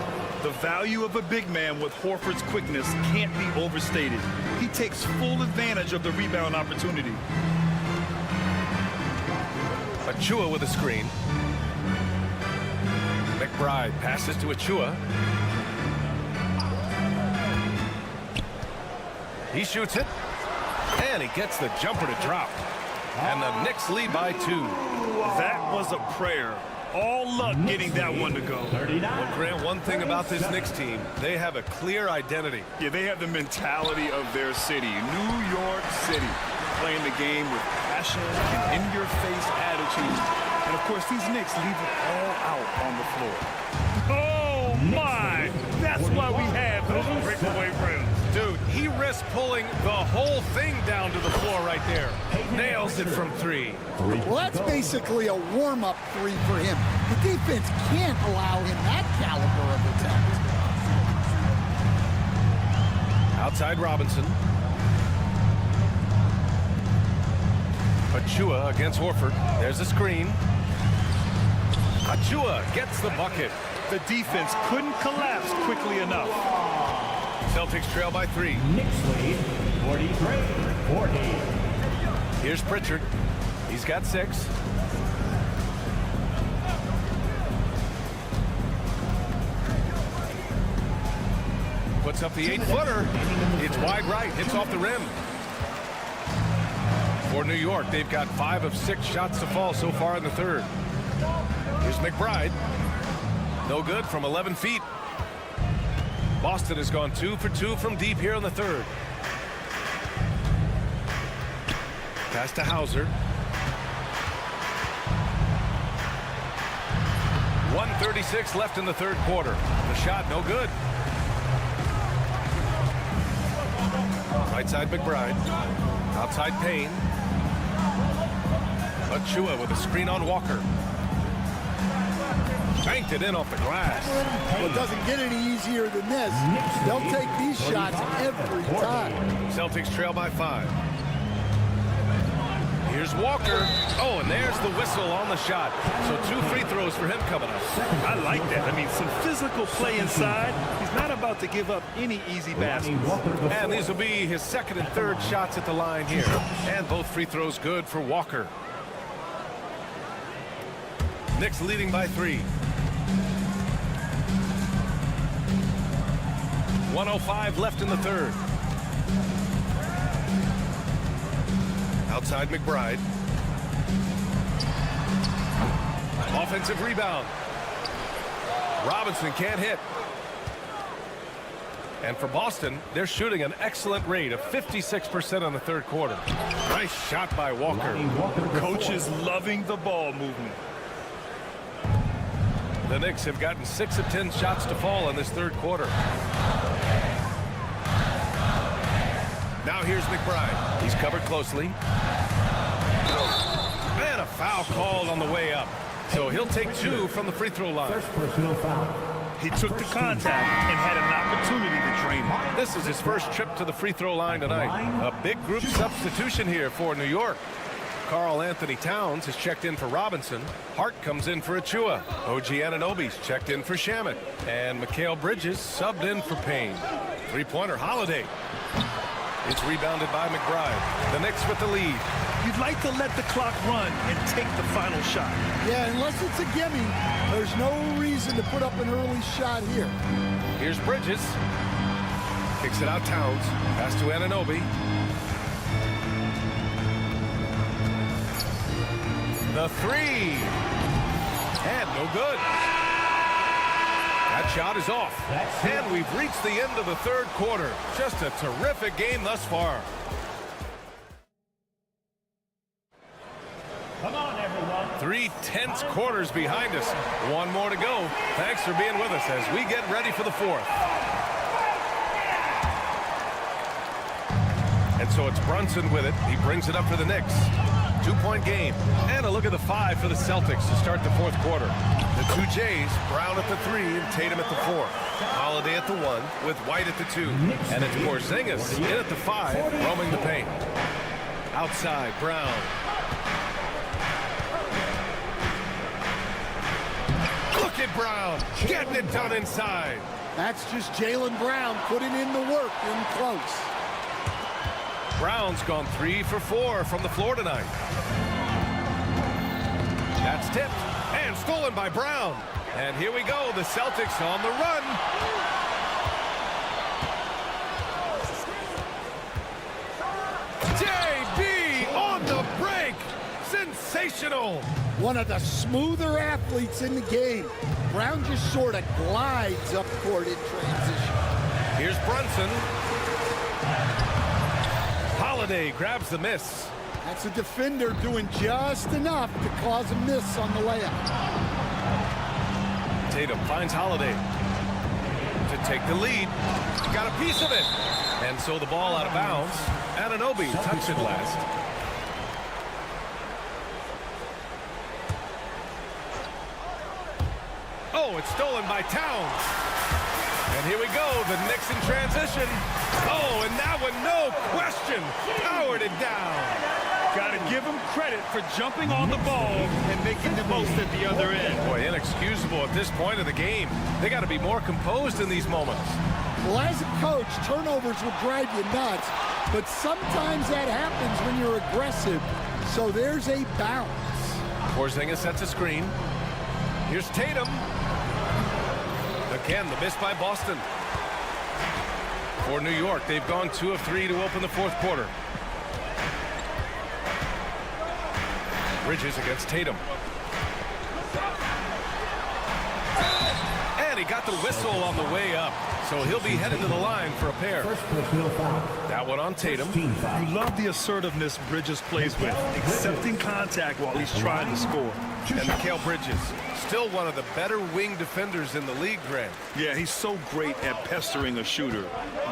The value of a big man with Horford's quickness can't be overstated. He takes full advantage of the rebound opportunity. Achiuwa with a screen. McBride passes to Achiuwa. He shoots it. And he gets the jumper to drop. And the Knicks lead by 2. That was a prayer. All luck getting that one to go. Well, Grant, one thing about this Knicks team, they have a clear identity. Yeah, they have the mentality of their city, New York City, playing the game with passion and in-your-face attitude. And, of course, these Knicks leave it all out on the floor. Oh, my! That's why we have those breakaway rims. Dude, he risked just pulling the whole thing down to the floor right there. Nails it from 3. Well, that's basically a warm-up 3 for him. The defense can't allow him that caliber of attempt. Outside Robinson. Achua against Horford. There's a screen. Achua gets the bucket. The defense couldn't collapse quickly enough. Celtics trail by 3. Knicks lead 43-40. Here's Pritchard. He's got 6. Puts up the 8-footer. It's wide right. Hits off the rim. For New York, they've got 5 of 6 shots to fall so far in the third. Here's McBride. No good from 11 feet. Boston has gone 2 for 2 from deep here in the third. Pass to Hauser. 1:36 left in the third quarter. The shot no good. Right side McBride. Outside Payne. Achua with a screen on Walker. Banked it in off the glass. Well, it doesn't get any easier than this. They'll take these shots every time. Celtics trail by 5. Here's Walker. Oh, and there's the whistle on the shot. So 2 free throws for him coming up. I like that. I mean, some physical play inside. He's not about to give up any easy baskets. And these will be his second and third shots at the line here. And both free throws good for Walker. Knicks leading by 3. 1:05 left in the third. Outside McBride. Offensive rebound. Robinson can't hit. And for Boston, they're shooting an excellent rate of 56% on the third quarter. Nice shot by Walker. Coach is loving the ball movement. The Knicks have gotten 6 of 10 shots to fall in this third quarter. Now here's McBride. He's covered closely. And a foul called on the way up. So he'll take 2 from the free throw line. First personal foul. He took the contact and had an opportunity to drain it. This is his first trip to the free throw line tonight. A big group substitution here for New York. Karl Anthony Towns has checked in for Robinson. Hart comes in for Achua. OG Anunoby's checked in for Shamet. And Mikal Bridges subbed in for Payne. Three-pointer Holiday. It's rebounded by McBride. The Knicks with the lead. You'd like to let the clock run and take the final shot. Yeah, unless it's a gimme, there's no reason to put up an early shot here. Here's Bridges. Kicks it out Towns. Pass to Anunoby. The 3. And no good. That shot is off. And we've reached the end of the third quarter. Just a terrific game thus far. Come on, everyone. 3 tense quarters behind us. 1 more to go. Thanks for being with us as we get ready for the 4th. And so it's Brunson with it. He brings it up for the Knicks. 2-point game. And a look at the 5 for the Celtics to start the 4th quarter. The 2 Jays, Brown at the 3 and Tatum at the 4. Holiday at the 1 with White at the 2. And it's Porzingis in at the 5, roaming the paint. Outside, Brown. Look at Brown getting it done inside. That's just Jaylen Brown putting in the work in close. Brown's gone 3 for 4 from the floor tonight. That's tipped and stolen by Brown. And here we go, the Celtics on the run. JB on the break. Sensational. One of the smoother athletes in the game. Brown just sort of glides up court in transition. Here's Brunson. Holiday grabs the miss. That's a defender doing just enough to cause a miss on the layup. Tatum finds Holiday. to take the lead. Got a piece of it. And so the ball out of bounds. Anunoby touched it last. Oh, it's stolen by Towns. And here we go, the Knicks in transition. Oh, and that one, no question, powered it down. Got to give him credit for jumping on the ball and making the most at the other end. Boy, inexcusable at this point of the game. They got to be more composed in these moments. Well, as a coach, turnovers will drive you nuts, but sometimes that happens when you're aggressive. So there's a balance. Porzingis sets a screen. Here's Tatum. Again, the miss by Boston. For New York, they've gone 2 of 3 to open the fourth quarter. Bridges against Tatum. And he got the whistle on the way up. So he'll be headed to the line for a pair. That one on Tatum. You love the assertiveness Bridges plays with, accepting contact while he's trying to score. And Mikal Bridges, still one of the better wing defenders in the league, Grant. Yeah, he's so great at pestering a shooter.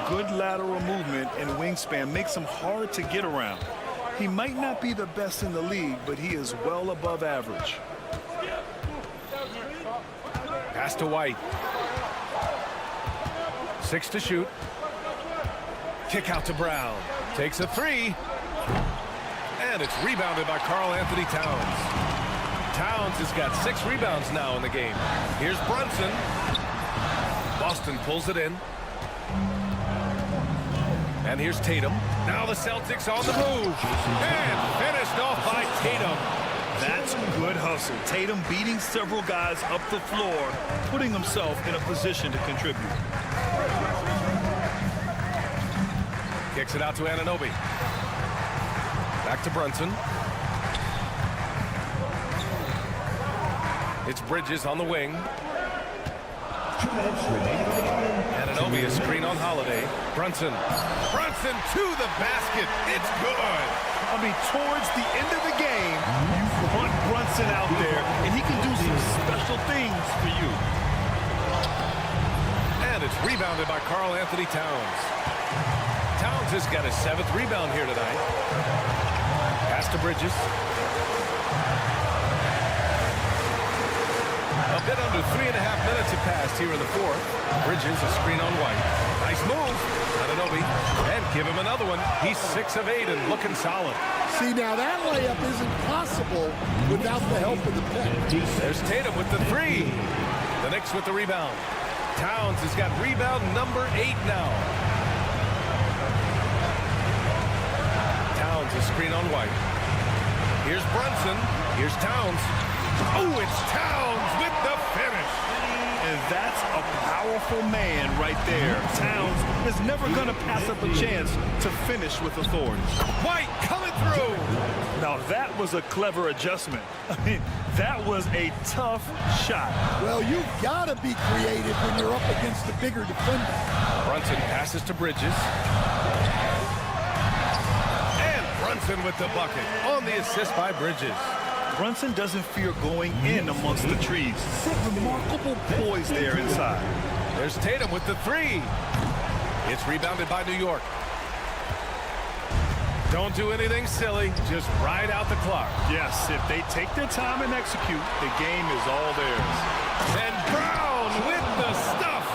Good lateral movement and wingspan makes him hard to get around. He might not be the best in the league, but he is well above average. Pass to White. 6 to shoot. Kick out to Brown. Takes a 3. And it's rebounded by Karl-Anthony Towns. Towns has got 6 rebounds now in the game. Here's Brunson. Boston pulls it in. And here's Tatum. Now the Celtics on the move. And finished off by Tatum. That's good hustle. Tatum beating several guys up the floor, putting himself in a position to contribute. Kicks it out to Anunoby. Back to Brunson. It's Bridges on the wing. Anunoby, a screen on Holiday. Brunson to the basket. It's good. I mean, towards the end of the game, you want Brunson out there, and he can do some special things for you. And it's rebounded by Karl-Anthony Towns. Towns has got his 7th rebound here tonight. Pass to Bridges. A bit under 3.5 minutes have passed here in the fourth. Bridges, a screen on White. Nice move. Anunoby. And give him another one. He's 6 of 8 and looking solid. See, now that layup isn't possible without the help of the pick. There's Tatum with the 3. The Knicks with the rebound. Towns has got rebound number 8 now. Towns, a screen on White. Here's Brunson. Here's Towns. Oh, it's Towns with the finish. And that's a powerful man right there. Towns is never going to pass up a chance to finish with authority. White coming through. Now that was a clever adjustment. I mean, that was a tough shot. Well, you've got to be creative when you're up against the bigger defender. Brunson passes to Bridges. And Brunson with the bucket on the assist by Bridges. Brunson doesn't fear going in amongst the trees. Remarkable poise there inside. There's Tatum with the 3. It's rebounded by New York. Don't do anything silly. Just ride out the clock. Yes, if they take their time and execute, the game is all theirs. And Brown with the stuff.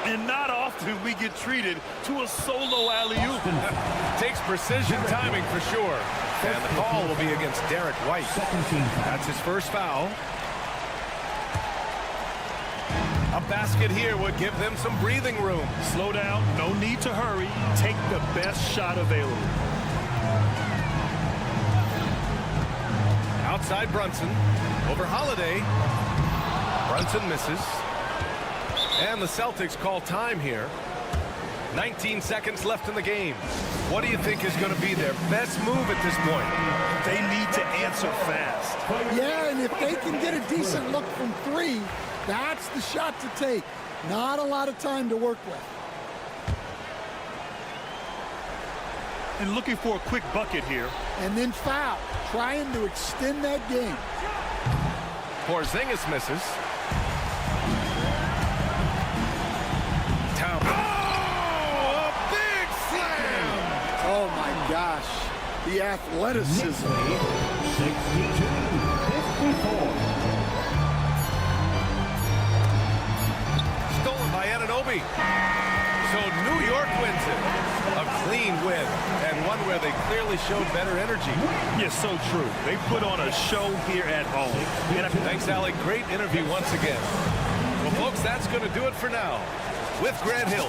And not often we get treated to a solo alley-oop. Takes precision timing for sure. And the call will be against Derek White. That's his first foul. A basket here would give them some breathing room. Slow down, no need to hurry. Take the best shot available. Outside Brunson. Over Holiday. Brunson misses. And the Celtics call time here. 19 seconds left in the game. What do you think is going to be their best move at this point? They need to answer fast. Yeah, and if they can get a decent look from 3, that's the shot to take. Not a lot of time to work with. And looking for a quick bucket here. And then foul, trying to extend that game. Porzingis misses. Oh, my gosh. The athleticism. 62-54. Stolen by Anunoby. So New York wins it. A clean win, and one where they clearly showed better energy. Yeah, so true. They put on a show here at home. Thanks, Allie. Great interview once again. Well, folks, that's going to do it for now. With Grant Hill.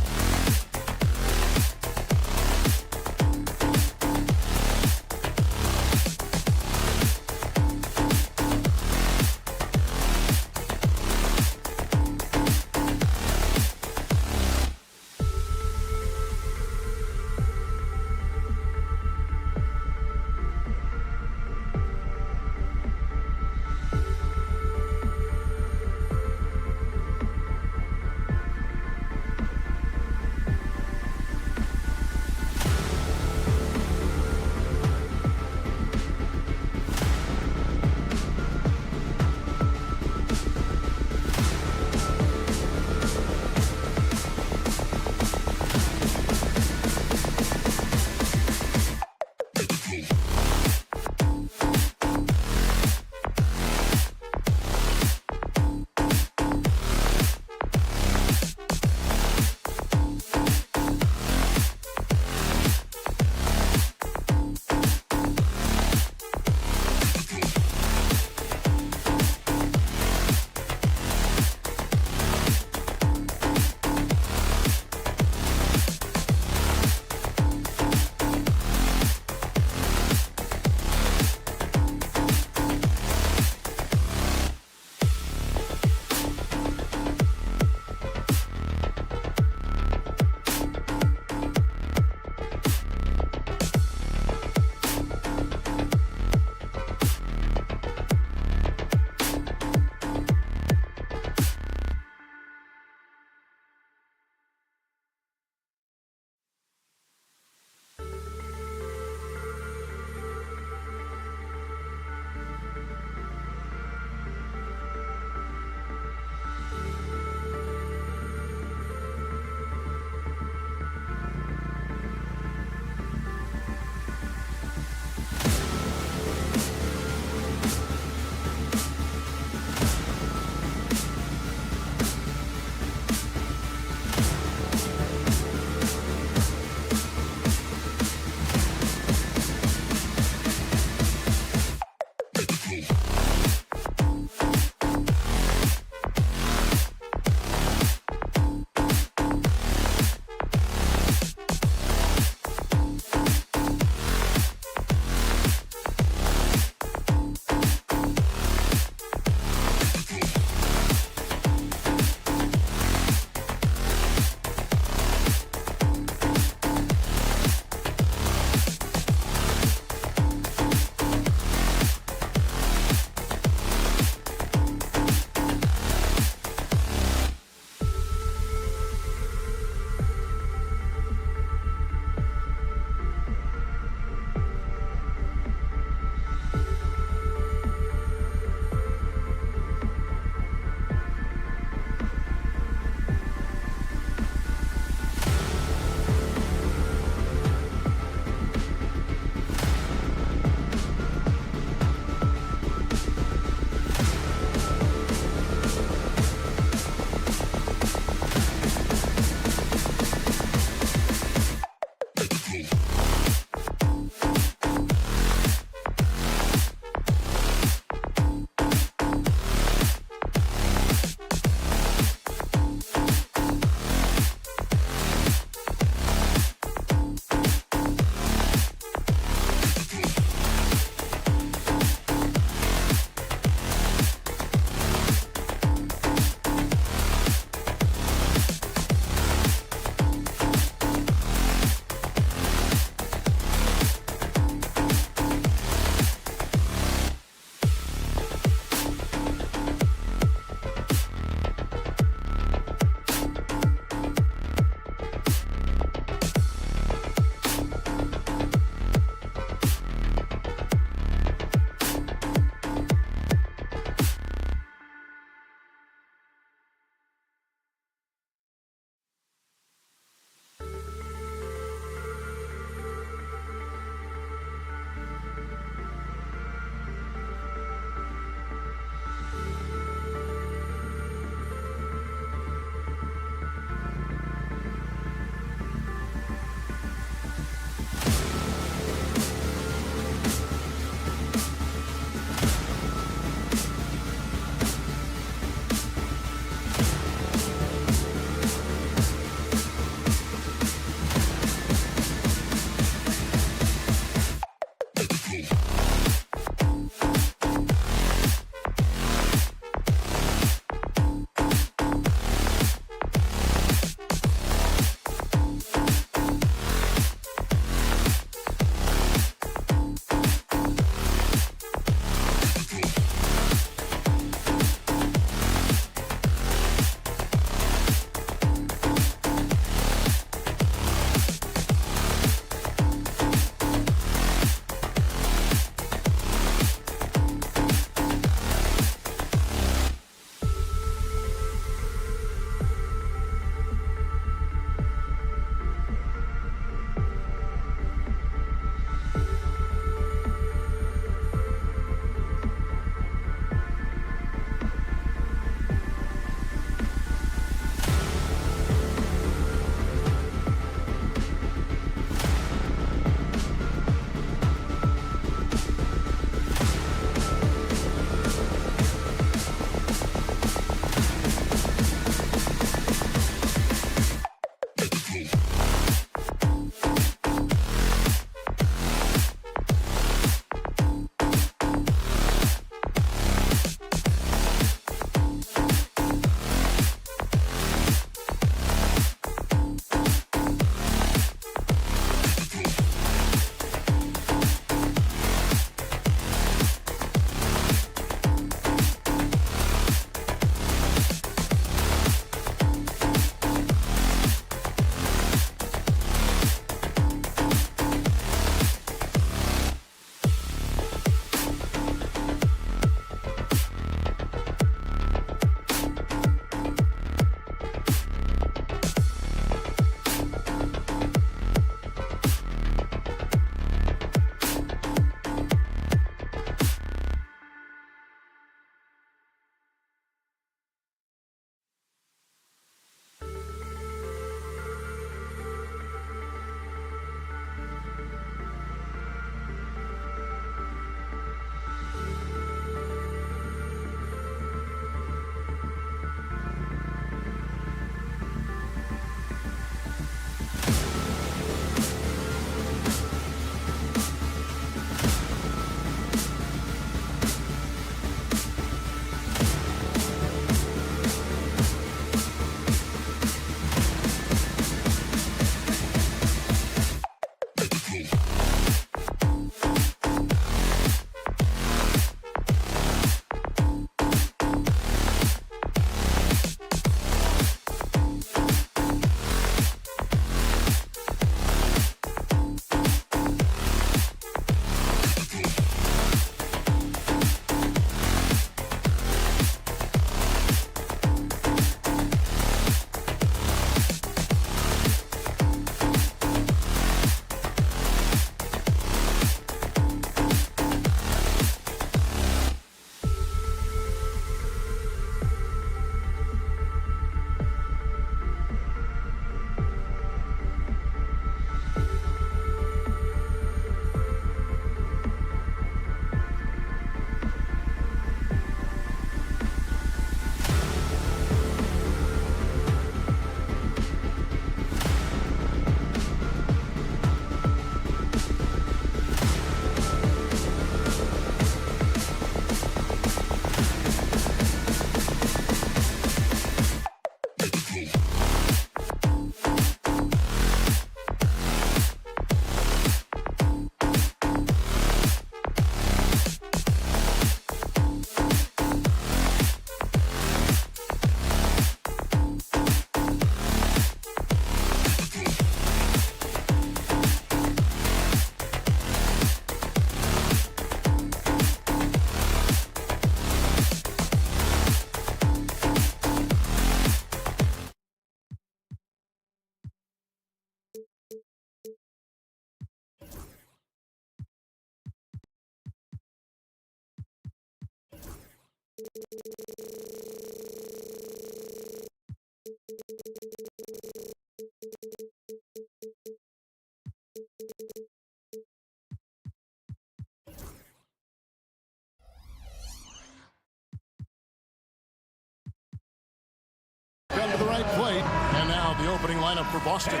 Down to the right plate. And now the opening lineup for Boston.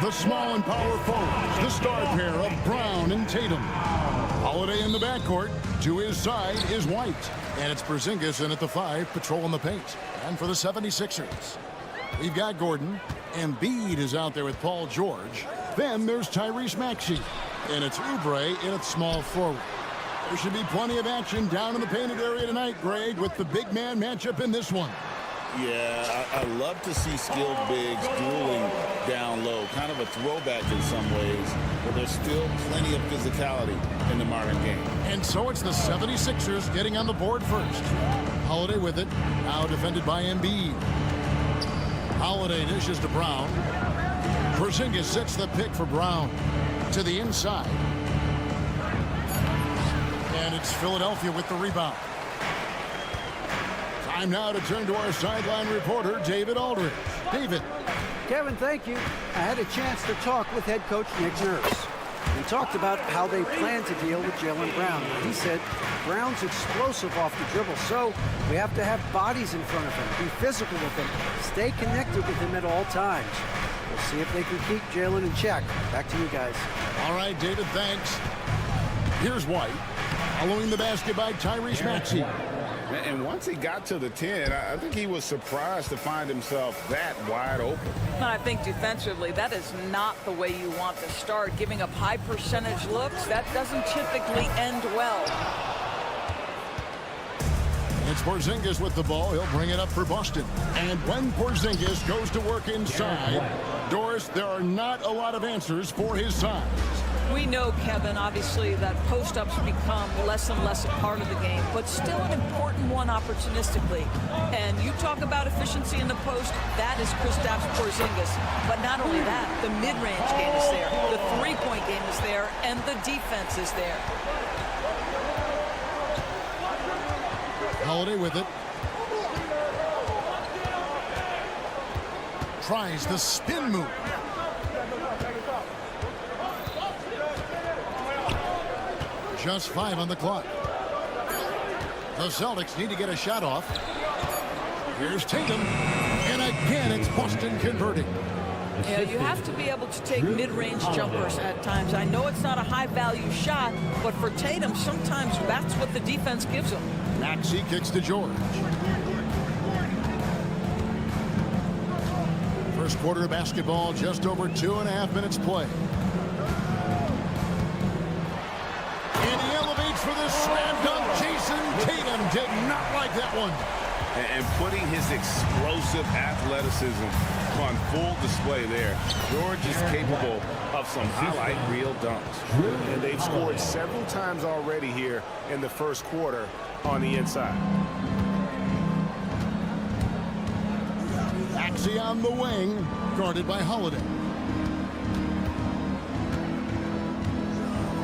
The small and power forwards, the star pair of Brown and Tatum. Holiday in the backcourt. To his side is White. And it's Porzingis in at the 5, patrolling the paint. And for the 76ers, we've got Gordon. Embiid is out there with Paul George. Then there's Tyrese Maxey. And it's Oubre in at small forward. There should be plenty of action down in the painted area tonight, Greg, with the big man matchup in this one. Yeah, I love to see skilled bigs dueling down low. Kind of a throwback in some ways, but there's still plenty of physicality in the modern game. And so it's the 76ers getting on the board first. Holiday with it, now defended by Embiid. Holiday dishes to Brown. Porzingis sets the pick for Brown to the inside. And it's Philadelphia with the rebound. Time now to turn to our sideline reporter, David Aldridge. David. Kevin, thank you. I had a chance to talk with head coach Nick Nurse. We talked about how they plan to deal with Jaylen Brown. He said Brown's explosive off the dribble, so we have to have bodies in front of him, be physical with him, stay connected with him at all times. We'll see if they can keep Jaylen in check. Back to you guys. All right, David, thanks. Here's White. Following the basket by Tyrese Maxey. And once he got to the 10, I think he was surprised to find himself that wide open. I think defensively, that is not the way you want to start. Giving up high percentage looks, that doesn't typically end well. It's Porzingis with the ball. He'll bring it up for Boston. And when Porzingis goes to work inside, Doris, there are not a lot of answers for his size. We know, Kevin, obviously, that post-ups become less and less a part of the game, but still an important one opportunistically. And you talk about efficiency in the post, that is Kristaps Porzingis. But not only that, the mid-range game is there, the three-point game is there, and the defense is there. Holiday with it. Tries the spin move. Just 5 on the clock. The Celtics need to get a shot off. Here's Tatum. And again, it's Boston converting. Yeah, you have to be able to take mid-range jumpers at times. I know it's not a high-value shot, but for Tatum, sometimes that's what the defense gives him. Maxey kicks to George. First quarter of basketball, just over 2.5 minutes play. And he elevates for the slam dunk. Jason Tatum did not like that one. And putting his explosive athleticism on full display there. George is capable of some highlight reel dunks. And they've scored several times already here in the first quarter on the inside. Maxey on the wing, guarded by Holiday.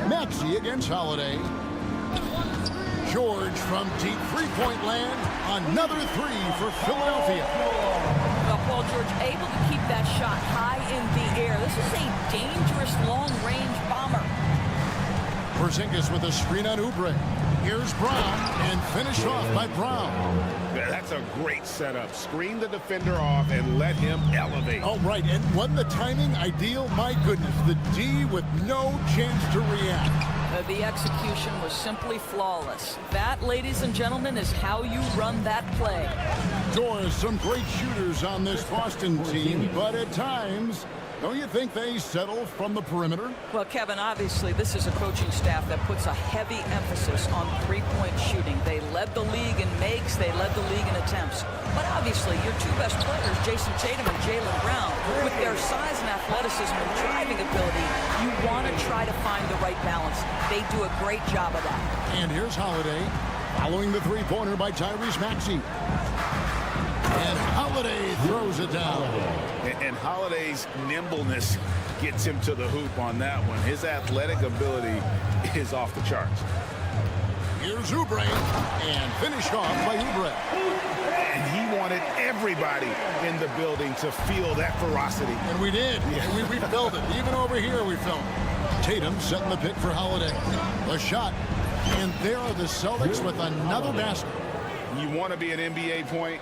Maxey against Holiday. George from deep three-point land. Another three for Philadelphia. Well, Paul George able to keep that shot high in the air. This is a dangerous long-range bomber. Porzingis with a screen on Oubre. Here's Brown, and finished off by Brown. Yeah, that's a great setup. Screen the defender off and let him elevate. Oh, right, and wasn't the timing ideal? My goodness, the D with no chance to react. The execution was simply flawless. That, ladies and gentlemen, is how you run that play. Doris, some great shooters on this Boston team, but at times, don't you think they settle from the perimeter? Well, Kevin, obviously, this is a coaching staff that puts a heavy emphasis on three-point shooting. They led the league in makes, they led the league in attempts. But obviously, your two best players, Jason Tatum and Jaylen Brown, with their size and athleticism and driving ability, you want to try to find the right balance. They do a great job of that. And here's Holiday, following the three-pointer by Tyrese Maxey. And Holiday throws it down. And Holiday's nimbleness gets him to the hoop on that one. His athletic ability is off the charts. Here's Oubre, and finished off by Oubre. And he wanted everybody in the building to feel that ferocity. And we did. Yeah. We felt it. Even over here, we felt it. Tatum setting the pick for Holiday. The shot. And there are the Celtics with another basket. You want to be an NBA point?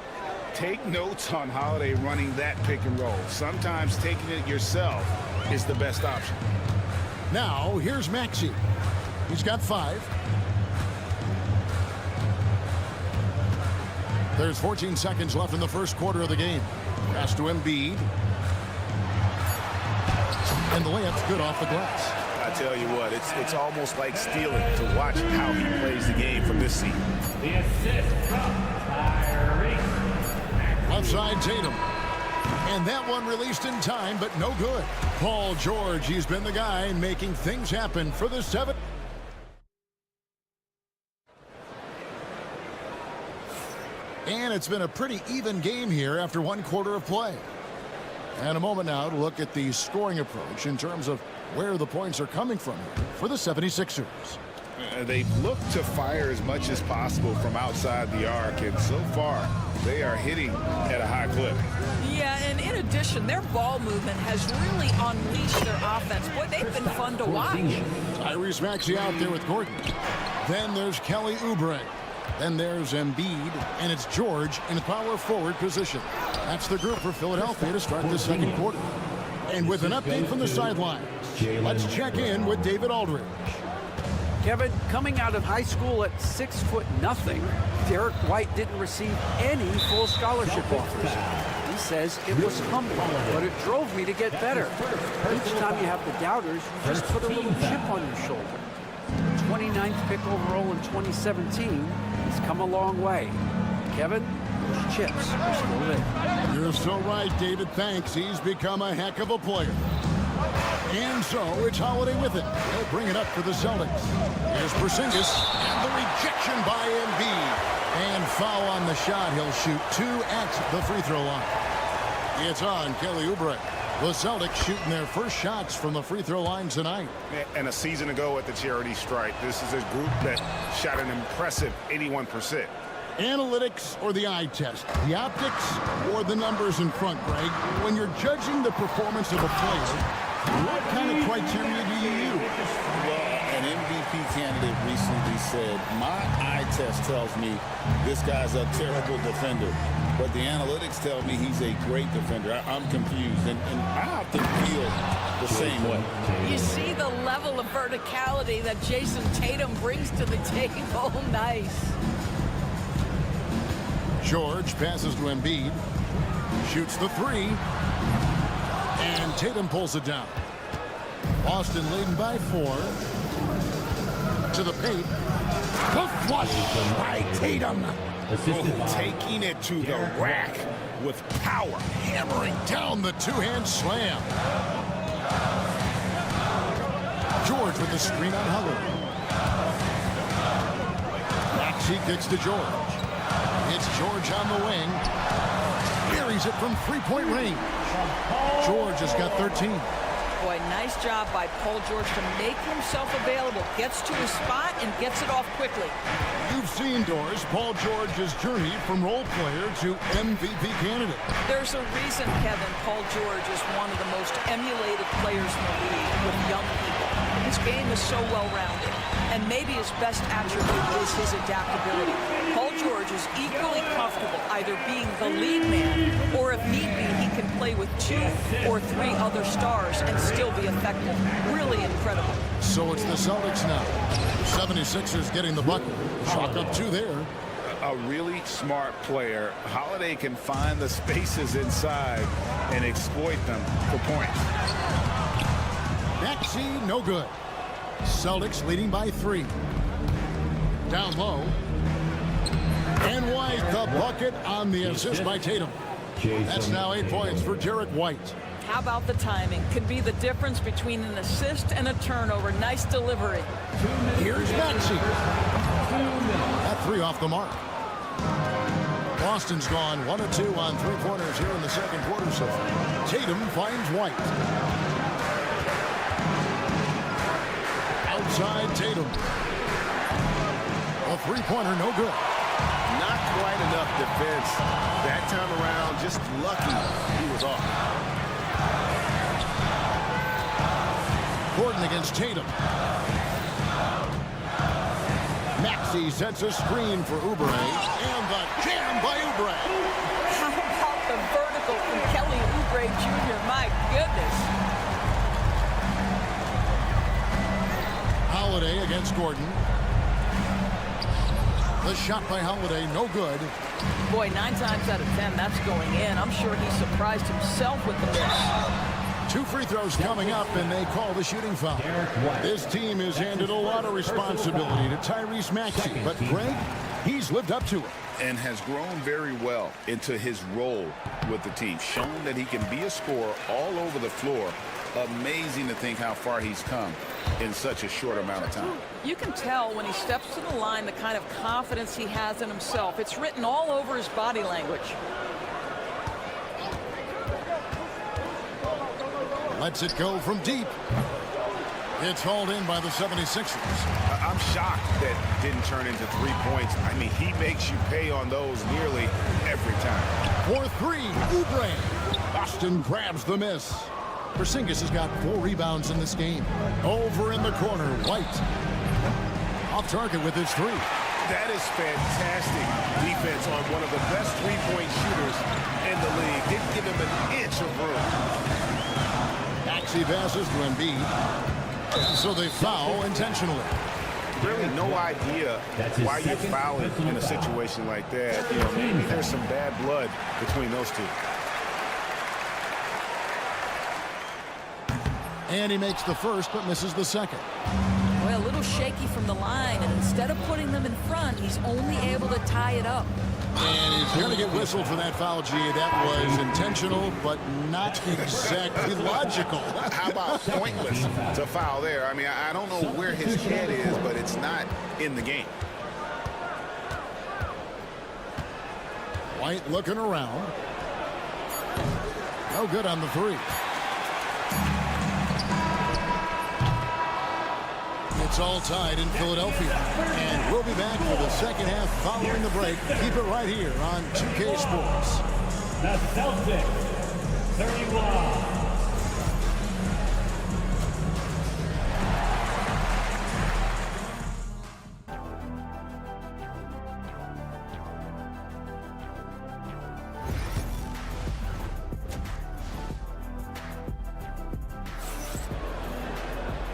Take notes on Holiday running that pick and roll. Sometimes taking it yourself is the best option. Now, here's Maxey. He's got 5. There's 14 seconds left in the first quarter of the game. Pass to Embiid. And the layup's good off the glass. I tell you what, it's almost like stealing to watch how he plays the game from this seat. The assist from Tyrese. Left side, Tatum. And that one released in time, but no good. Paul George, he's been the guy making things happen for the 7. And it's been a pretty even game here after 1 quarter of play. And a moment now to look at the scoring approach in terms of where the points are coming from here for the 76ers. They've looked to fire as much as possible from outside the arc, and so far they are hitting at a high clip. Yeah, and in addition, their ball movement has really unleashed their offense. Boy, they've been fun to watch. Tyrese Maxey out there with Gordon. Then there's Kelly Oubre. Then there's Embiid, and it's George in the power forward position. That's the group for Philadelphia to start the second quarter. And with an update from the sidelines, let's check in with David Aldridge. Kevin, coming out of high school at 6'0", Derek White didn't receive any full scholarship offers. He says it was humbling, but it drove me to get better. Each time you have the doubters, you just put a little chip on your shoulder. 29th pick overall in 2017. He's come a long way. Kevin, those chips are still there. You're so right, David. Thanks. He's become a heck of a player. And so it's Holiday with it. He'll bring it up for the Celtics. Here's Porzingis, and the rejection by Embiid. And foul on the shot. He'll shoot 2 at the free throw line. It's on Kelly Oubre. The Celtics shooting their first shots from the free throw line tonight. And a season ago at the charity stripe, this is a group that shot an impressive 81%. Analytics or the eye test? The optics or the numbers in front, Greg? When you're judging the performance of a player, what kind of criteria do you use? Well, an MVP candidate recently said, my eye test tells me this guy's a terrible defender, but the analytics tell me he's a great defender. I'm confused, and I often feel the same way. You see the level of verticality that Jason Tatum brings to the table. Nice. George passes to Embiid, shoots the 3, and Tatum pulls it down. Boston leading by 4. To the paint. The flush by Tatum. Taking it to the rack with power. Hammering down the 2-hand slam. George with the screen on Holiday. Maxey kicks to George. It's George on the wing. Buries it from 3-point range. George has got 13. Boy, nice job by Paul George to make himself available. Gets to his spot and gets it off quickly. You've seen, Doris, Paul George's journey from role player to MVP candidate. There's a reason, Kevin, Paul George is one of the most emulated players in the league with young people. His game is so well-rounded, and maybe his best attribute is his adaptability. Paul George is equally comfortable either being the lead man, or if need be, he can play with 2 or 3 other stars and still be effective. Really incredible. So it's the Celtics now. 76ers getting the bucket. Chalk up 2 there. A really smart player. Holiday can find the spaces inside and exploit them for points. Maxey, no good. Celtics leading by 3. Down low. And White, the bucket on the assist by Tatum. That's now 8 points for Derek White. How about the timing? Could be the difference between an assist and a turnover. Nice delivery. Here's Maxey. That 3 off the mark. Boston's gone 1 of 2 on 3-pointers here in the second quarter so far. Tatum finds White. Outside Tatum. A 3-pointer, no good. Not quite enough defense. That time around, just lucky he was off. Gordon against Tatum. Maxey sets a screen for Oubre. And the jam by Oubre. How about the vertical from Kelly Oubre Jr.? My goodness. Holiday against Gordon. The shot by Holiday, no good. Boy, 9 times out of 10, that's going in. I'm sure he surprised himself with the miss. 2 free throws coming up, and they call the shooting foul. This team has handed a lot of responsibility to Tyrese Maxey, but Greg, he's lived up to it. And has grown very well into his role with the team. Shown that he can be a scorer all over the floor. Amazing to think how far he's come in such a short amount of time. You can tell when he steps to the line the kind of confidence he has in himself. It's written all over his body language. Lets it go from deep. It's hauled in by the 76ers. I'm shocked that didn't turn into 3 points. I mean, he makes you pay on those nearly every time. For 3, Oubre. Boston grabs the miss. Porzingis has got 4 rebounds in this game. Over in the corner, White. Off target with his 3. That is fantastic defense on one of the best three-point shooters in the league. Didn't give him an inch of room. Maxey passes to Embiid. So they foul intentionally. Really no idea why you're fouling in a situation like that. You know, maybe there's some bad blood between those two. And he makes the first but misses the second. Well, a little shaky from the line, and instead of putting them in front, he's only able to tie it up. And he's going to get whistled for that foul, G. That was intentional, but not exactly logical. How about pointless to foul there? I mean, I don't know where his head is, but it's not in the game. White looking around. No good on the 3. It's all tied in Philadelphia. And we'll be back for the second half following the break. Keep it right here on 2K Sports. The Celtics, 31.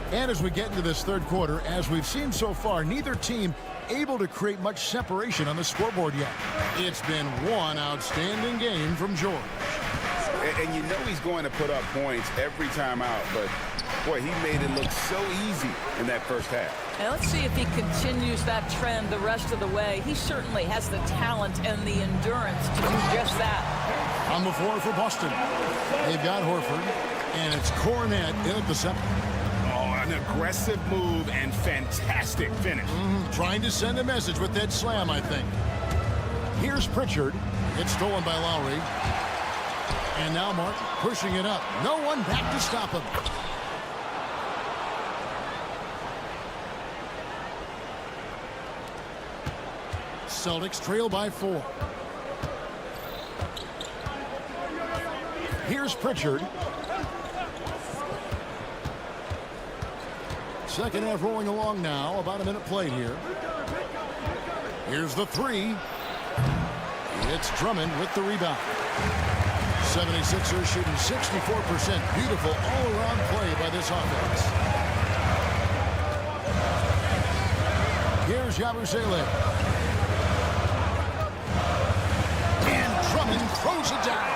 And as we get into this third quarter, as we've seen so far, neither team able to create much separation on the scoreboard yet. It's been one outstanding game from George. And you know he's going to put up points every time out, but boy, he made it look so easy in that first half. Now let's see if he continues that trend the rest of the way. He certainly has the talent and the endurance to do just that. On the floor for Boston, they've got Horford, and it's Cornet in at the center. An aggressive move and fantastic finish. Trying to send a message with that slam, I think. Here's Pritchard. It's stolen by Lowry. And now Martin pushing it up. No one back to stop him. Celtics trail by 4. Here's Pritchard. Second half rolling along now. About a minute played here. Here's the 3. It's Drummond with the rebound. 76ers shooting 64%. Beautiful all-around play by this offense. Here's Yabusele. And Drummond throws it down.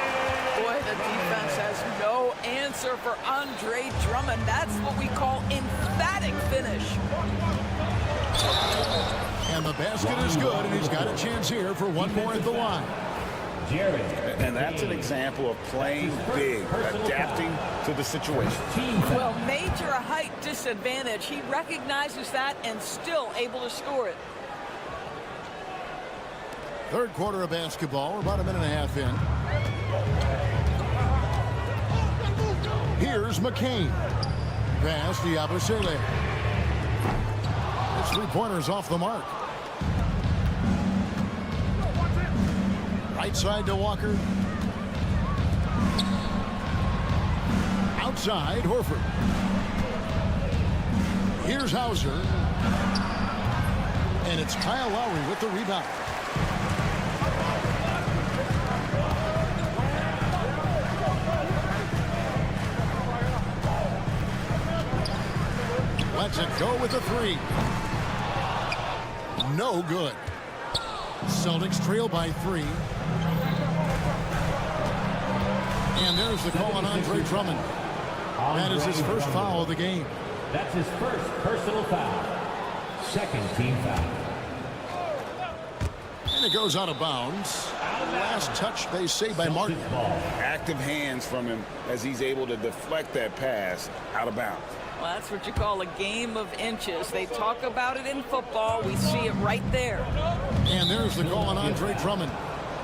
Boy, the defense has no answer for Andre Drummond. That's what we call emphatic finish. And the basket is good, and he's got a chance here for one more at the line. And that's an example of playing big, adapting to the situation. Well, major height disadvantage. He recognizes that and still able to score it. Third quarter of basketball. We're about a minute and a half in. Here's McCain. Pass to Yabusele. His three-pointer's off the mark. Right side to Walker. Outside, Horford. Here's Hauser. And it's Kyle Lowry with the rebound. lets it go with a three. No good. Celtics trail by 3. And there's the call on Andre Drummond. That is his first foul of the game. That's his first personal foul. Second team foul. And it goes out of bounds. Last touch, they say, by Martin. Active hands from him as he's able to deflect that pass out of bounds. Well, that's what you call a game of inches. They talk about it in football. We see it right there. And there's the call on Andre Drummond.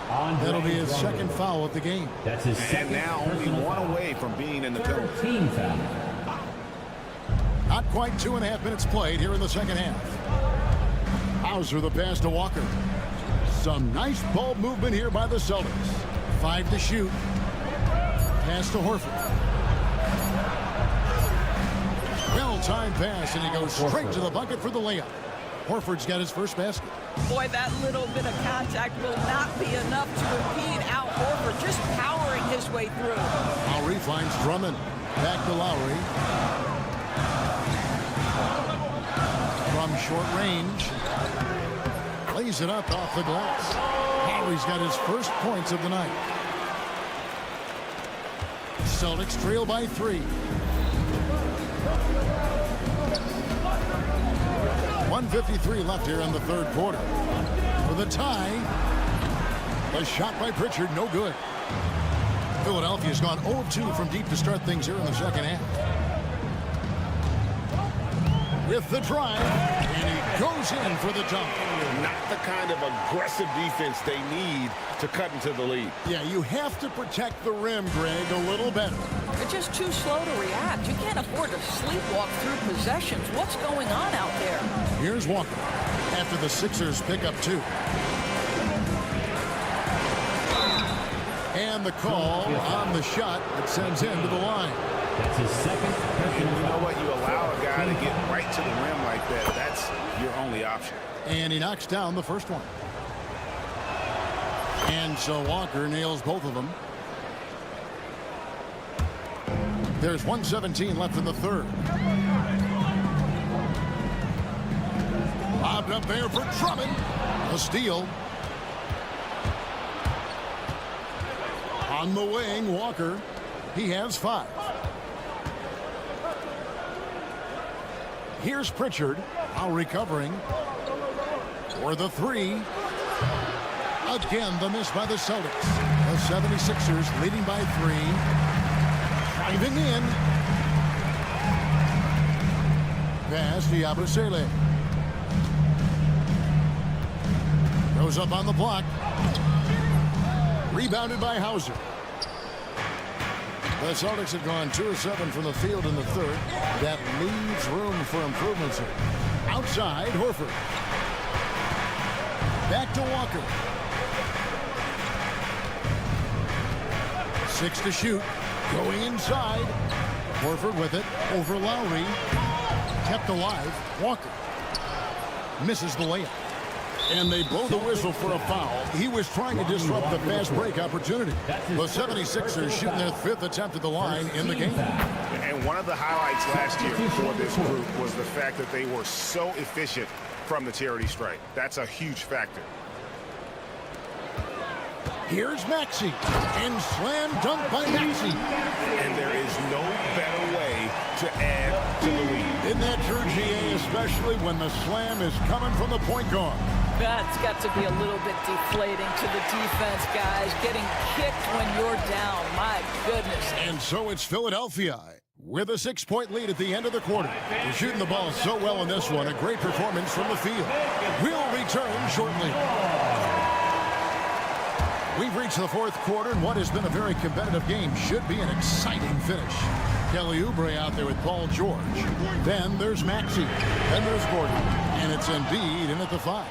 That'll be his second foul of the game. That's his second. And now only one away from being in the penalty. Team foul. Not quite 2.5 minutes played here in the second half. Hauser the pass to Walker. Some nice ball movement here by the Celtics. 5 to shoot. Pass to Horford. Well-timed pass, and he goes straight to the bucket for the layup. Horford's got his first basket. Boy, that little bit of contact will not be enough to impede Al Horford, just powering his way through. Lowry finds Drummond. Back to Lowry. From short range. Lays it up off the glass. Lowry's got his first points of the night. Celtics trail by 3. 1:53 left here in the third quarter. For the tie, a shot by Pritchard, no good. Philadelphia's gone 0-2 from deep to start things here in the second half. With the drive, and he goes in for the dunk. Not the kind of aggressive defense they need to cut into the lead. Yeah, you have to protect the rim, Greg, a little better. They're just too slow to react. You can't afford to sleepwalk through possessions. What's going on out there? Here's Walker after the Sixers pick up 2. And the call on the shot that sends him to the line. That's his second. You know what? You allow a guy to get right to the rim like that. That's your only option. And he knocks down the first one. And so Walker nails both of them. There's 1:17 left in the third. Lobbed up there for Drummond. A steal. On the wing, Walker. He has 5. Here's Pritchard. Now recovering. For the 3. Again, the miss by the Celtics. The 76ers leading by 3. Driving in. Pass to Yabusele. Goes up on the block. Rebounded by Hauser. The Celtics have gone 2 of 7 from the field in the third. That leaves room for improvements here. Outside, Horford. Back to Walker. 6 to shoot. Going inside. Horford with it. Over Lowry. Kept alive. Walker. Misses the layup. And they blow the whistle for a foul. He was trying to disrupt the fast break opportunity. The 76ers shooting their 5th attempt at the line in the game. And one of the highlights last year for this group was the fact that they were so efficient from the charity stripe. That's a huge factor. Here's Maxey. And slam dunk by Maxey. And there is no better way to add to the lead. Isn't that true, GA, especially when the slam is coming from the point guard? That's got to be a little bit deflating to the defense, guys. Getting kicked when you're down. My goodness. And so it's Philadelphia with a 6-point lead at the end of the quarter. They're shooting the ball so well in this one. A great performance from the field. We'll return shortly. We've reached the fourth quarter, and what has been a very competitive game should be an exciting finish. Kelly Oubre out there with Paul George. Then there's Maxey. Then there's Gordon. And it's Embiid in at the 5.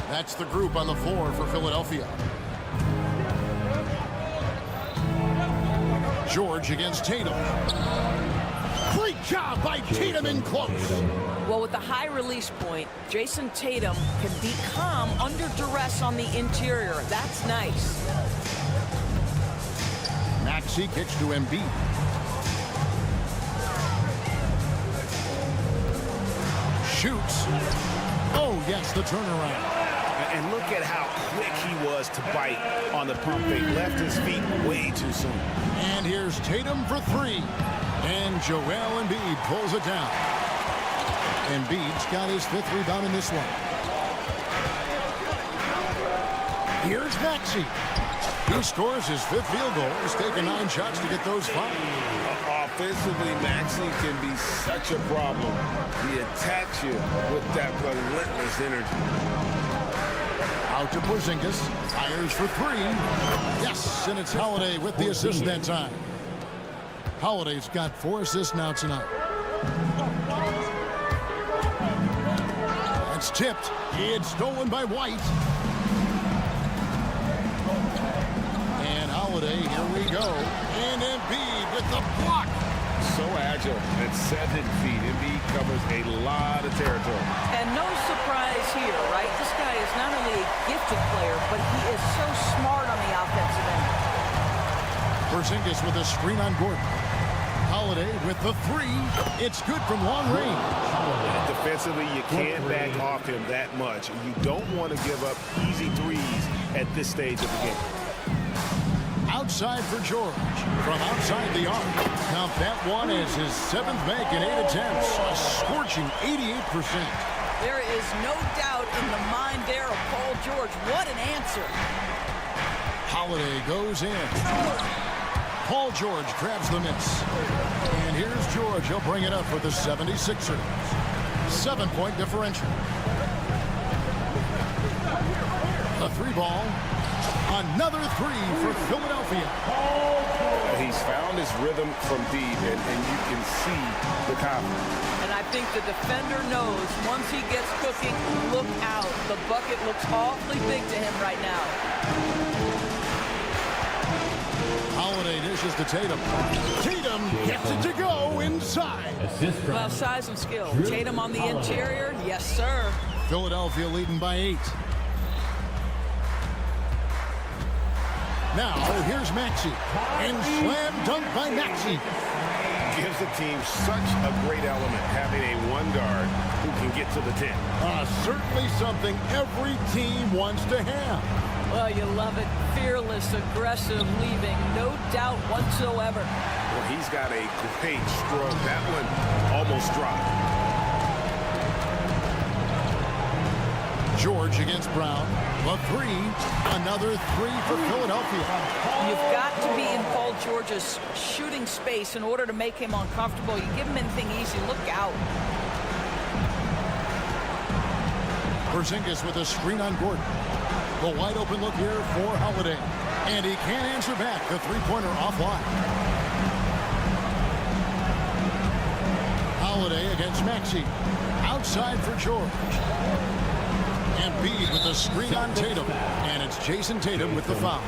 That's the group on the floor for Philadelphia. George against Tatum. Great job by Tatum in close. Well, with the high release point, Jason Tatum can be calm under duress on the interior. That's nice. Maxey kicks to Embiid. Shoots. Oh, yes, the turnaround. And look at how quick he was to bite on the pump fake. Left his feet way too soon. And here's Tatum for three. And Joel Embiid pulls it down. Embiid's got his 5th rebound in this one. Here's Maxey. He scores his 5th field goal. He's taken 9 shots to get those 5. Offensively, Maxey can be such a problem. He attacks you with that relentless energy. Out to Porzingis. Fires for 3. Yes, and it's Holiday with the assist that time. Holiday's got 4 assists now tonight. It's tipped. It's stolen by White. And Holiday, here we go. And Embiid with the block. So agile at 7 feet. Embiid covers a lot of territory. And no surprise here, right? This guy is not only a gifted player, but he is so smart on the offensive end. Porzingis with a screen on Gordon. Holiday with the 3. It's good from long range. Defensively, you can't back off him that much. You don't want to give up easy threes at this stage of the game. Outside for George. From outside the arc. Count that one as his 7th make in 8 attempts. A scorching 88%. There is no doubt in the mind there of Paul George. What an answer. Holiday goes in. Paul George grabs the miss. And here's George. He'll bring it up for the 76ers. 7-point differential. A 3-ball. Another 3 for Philadelphia. He's found his rhythm from deep, and you can see the confidence. And I think the defender knows once he gets cooking, look out. The bucket looks awfully big to him right now. Holiday dishes to Tatum. Tatum gets it to go inside. Well, size and skill. Tatum on the interior, yes, sir. Philadelphia leading by 8. Now, here's Maxey. And slam dunk by Maxey. Gives the team such a great element, having a 1 guard who can get to the 10. Certainly something every team wants to have. Well, you love it. Fearless, aggressive, leaving. No doubt whatsoever. Well, he's got a great stroke. That one almost dropped. George against Brown. The 3. Another 3 for Philadelphia. You've got to be in Paul George's shooting space in order to make him uncomfortable. You give him anything easy, look out. Porzingis with a screen on Gordon. The wide open look here for Holiday. And he can't answer back. The 3-pointer offline. Holiday against Maxey. Outside for George. Embiid with the screen on Tatum. And it's Jason Tatum with the foul.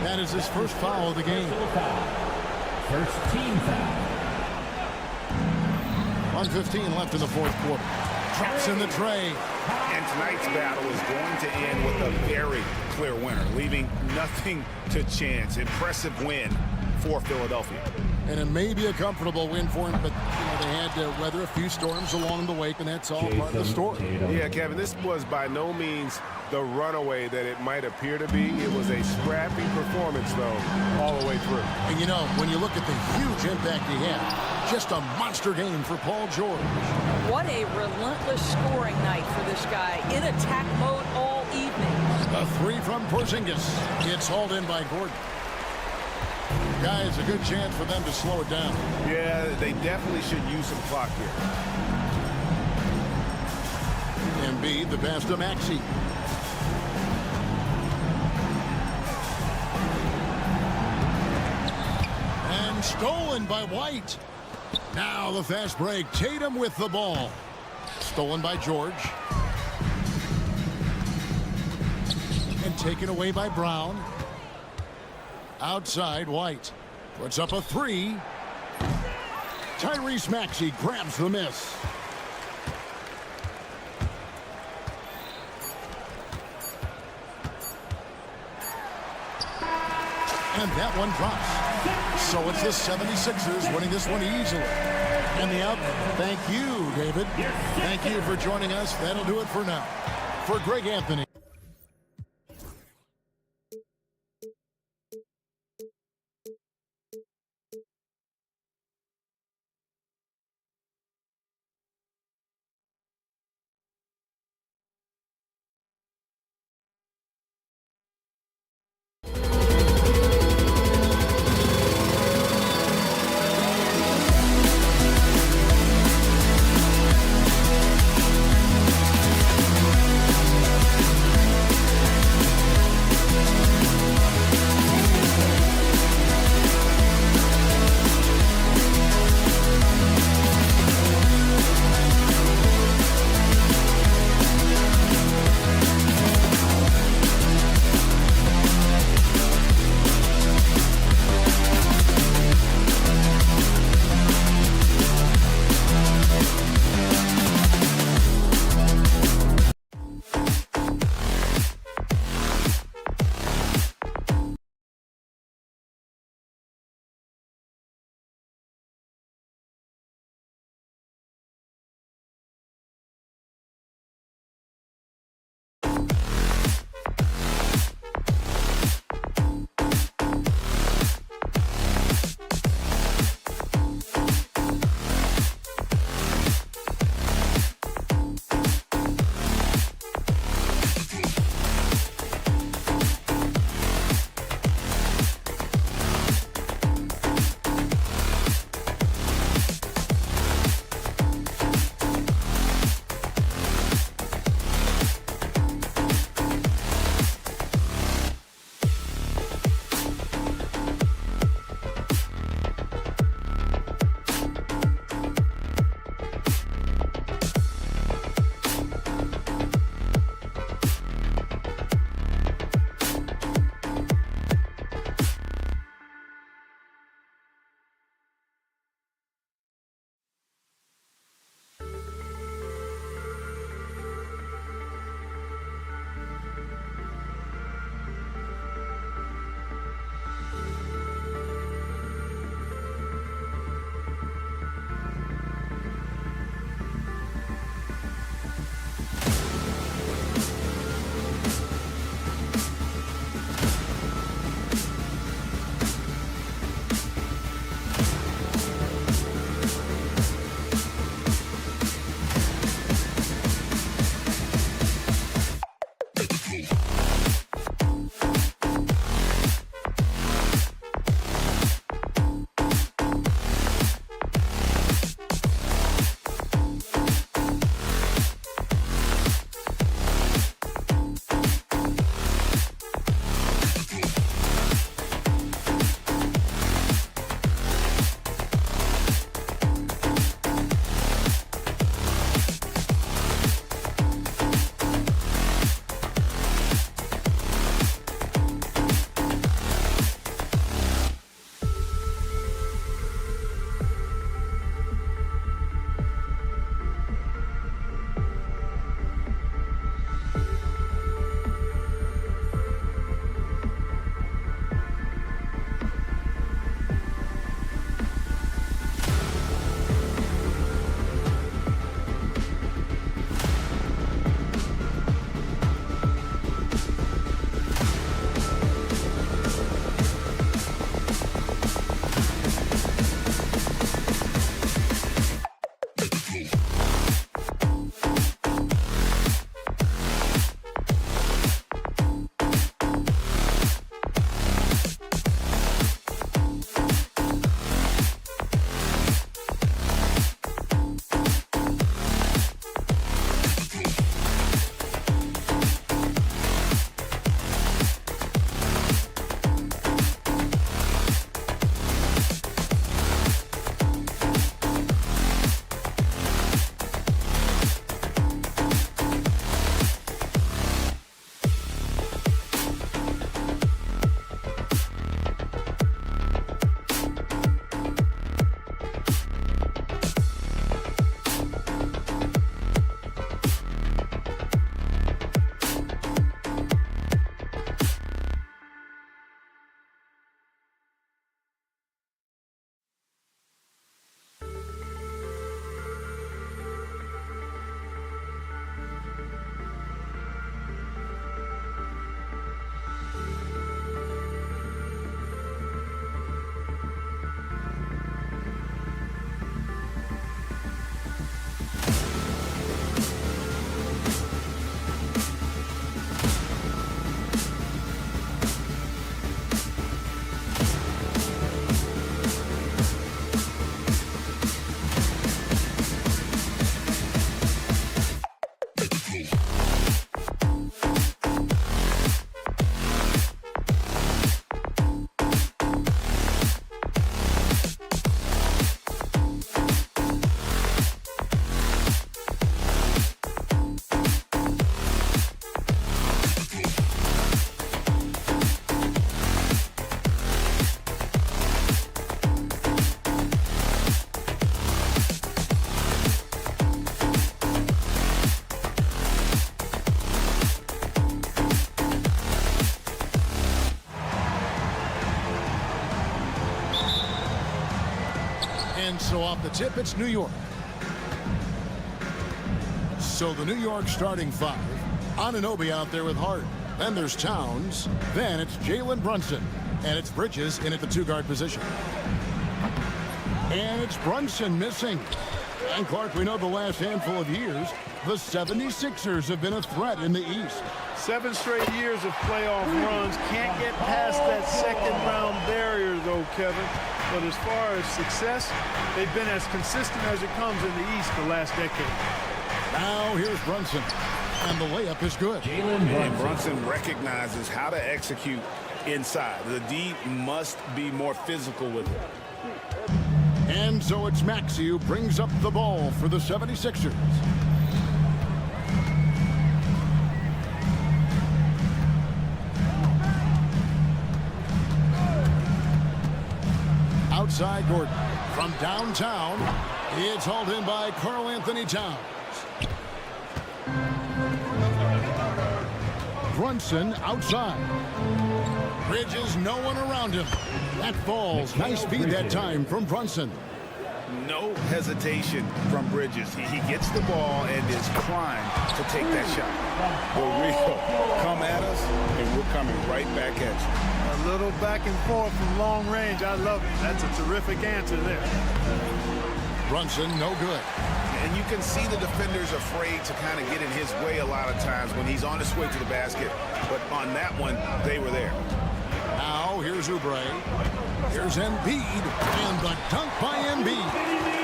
That is his first foul of the game. First team foul. 1:15 left in the 4th quarter. Traps in the tray. And tonight's battle is going to end with a very clear winner, leaving nothing to chance. Impressive win for Philadelphia. And it may be a comfortable win for him, but they had to weather a few storms along the way, and that's all part of the story. Yeah, Kevin, this was by no means the runaway that it might appear to be. It was a scrappy performance, though, all the way through. And, you know, when you look at the huge impact he had, just a monster game for Paul George. What a relentless scoring night for this guy. In attack mode all evening. A 3 from Porzingis. It's hauled in by Gordon. Guys, a good chance for them to slow it down. Yeah, they definitely should use some clock here. Embiid, the pass to Maxey. And stolen by White. Now the fast break. Tatum with the ball. Stolen by George. And taken away by Brown. Outside, White puts up a 3. Tyrese Maxey grabs the miss. And that one drops. So it's the 76ers winning this one easily. And the out. Thank you, David. Thank you for joining us. That'll do it for now. For Greg Anthony. So off the tip, it's New York. So the New York starting five. Anunoby out there with Hart. Then there's Towns. Then it's Jalen Brunson. And it's Bridges in at the two-guard position. And it's Brunson missing. And Clark, we know the last handful of years, the 76ers have been a threat in the East. 7 straight years of playoff runs. Can't get past that second-round barrier, though, Kevin. But as far as success, they've been as consistent as it comes in the East the last decade. Now here's Brunson. And the layup is good. And Brunson recognizes how to execute inside. The D must be more physical with it. And so it's Maxey who brings up the ball for the 76ers. Outside Gordon. From downtown, it's hauled in by Karl-Anthony Towns. Brunson outside. Bridges, no one around him. That falls. Nice speed that time from Brunson. No hesitation from Bridges. He gets the ball and is primed to take that shot. The real come at us, and we're coming right back at you. A little back and forth from long range. I love it. That's a terrific answer there. Brunson, no good. And you can see the defenders afraid to kind of get in his way a lot of times when he's on his way to the basket. But on that one, they were there. Now, here's Oubre. Here's Embiid. And the dunk by Embiid.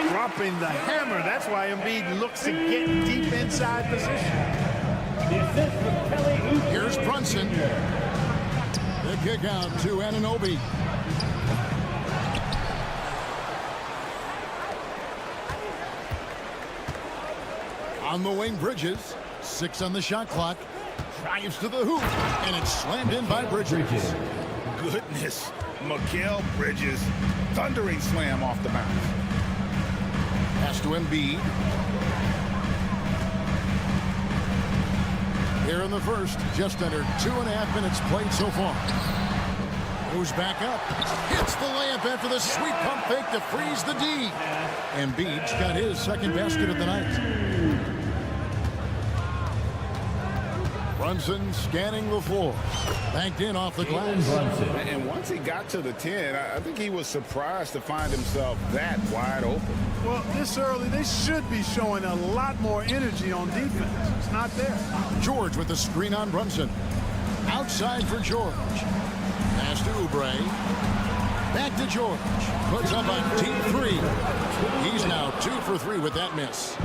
Dropping the hammer. That's why Embiid looks to get deep inside position. Here's Brunson. The kick out to Anunoby. On the wing, Bridges. 6 on the shot clock. Drives to the hoop. And it's slammed in by Bridges. Goodness. Mikal Bridges. Thundering slam off the bounce. Pass to Embiid. Here in the first, just under 2.5 minutes played so far. Goes back up. Hits the layup after the sweet pump fake to freeze the D. Embiid's got his second basket of the night. Brunson scanning the floor. Banked in off the glass. And once he got to the 10, I think he was surprised to find himself that wide open. Well, this early, they should be showing a lot more energy on defense. It's not there. George with the screen on Brunson. Outside for George. Pass to Oubre. Back to George. Puts up a deep three. He's now 2 for 3 with that miss.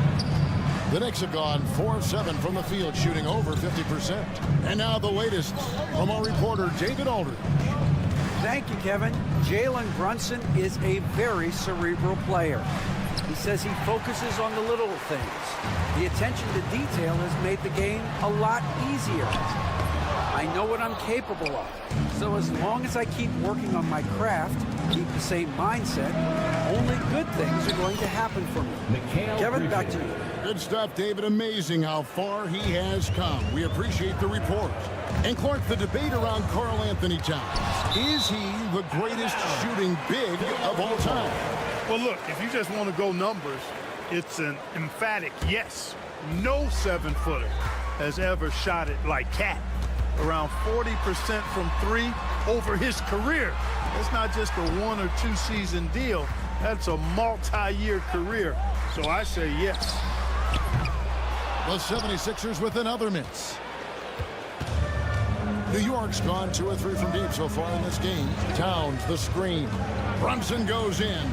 The Knicks have gone 4 of 7 from the field, shooting over 50%. And now the latest from our reporter, David Aldridge. Thank you, Kevin. Jalen Brunson is a very cerebral player. He says he focuses on the little things. The attention to detail has made the game a lot easier. I know what I'm capable of. So as long as I keep working on my craft, keep the same mindset, only good things are going to happen for me. Kevin, back to you. Good stuff, David. Amazing how far he has come. We appreciate the report. And Clark, the debate around Karl-Anthony Towns. Is he the greatest shooting big of all time? Well, look, if you just want to go numbers, it's an emphatic yes. No 7-footer has ever shot it like Cat. Around 40% from 3 over his career. It's not just a 1 or 2 season deal. That's a multi-year career. So I say yes. The 76ers with another miss. New York's gone 2 or 3 from deep so far in this game. Towns, the screen. Brunson goes in.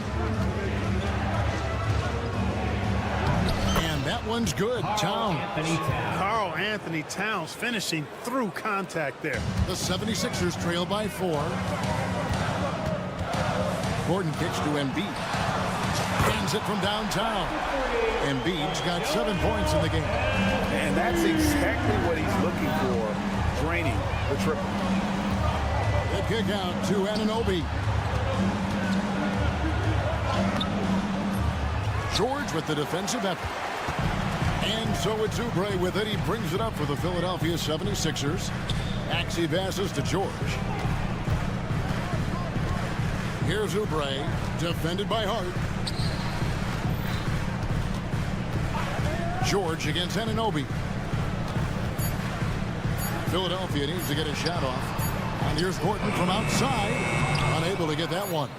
And that one's good. Towns. Karl-Anthony Towns finishing through contact there. The 76ers trail by 4. Gordon kicks to Embiid. Hands it from downtown. Embiid's got 7 points in the game. And that's exactly what he's looking for, draining the triple. The kick out to Anunoby. George with the defensive effort. And so it's Oubre with it. He brings it up for the Philadelphia 76ers. Maxey passes to George. Here's Oubre, defended by Hart. George against Anunoby. Philadelphia needs to get a shot off. And here's Gordon from outside. Unable to get that one.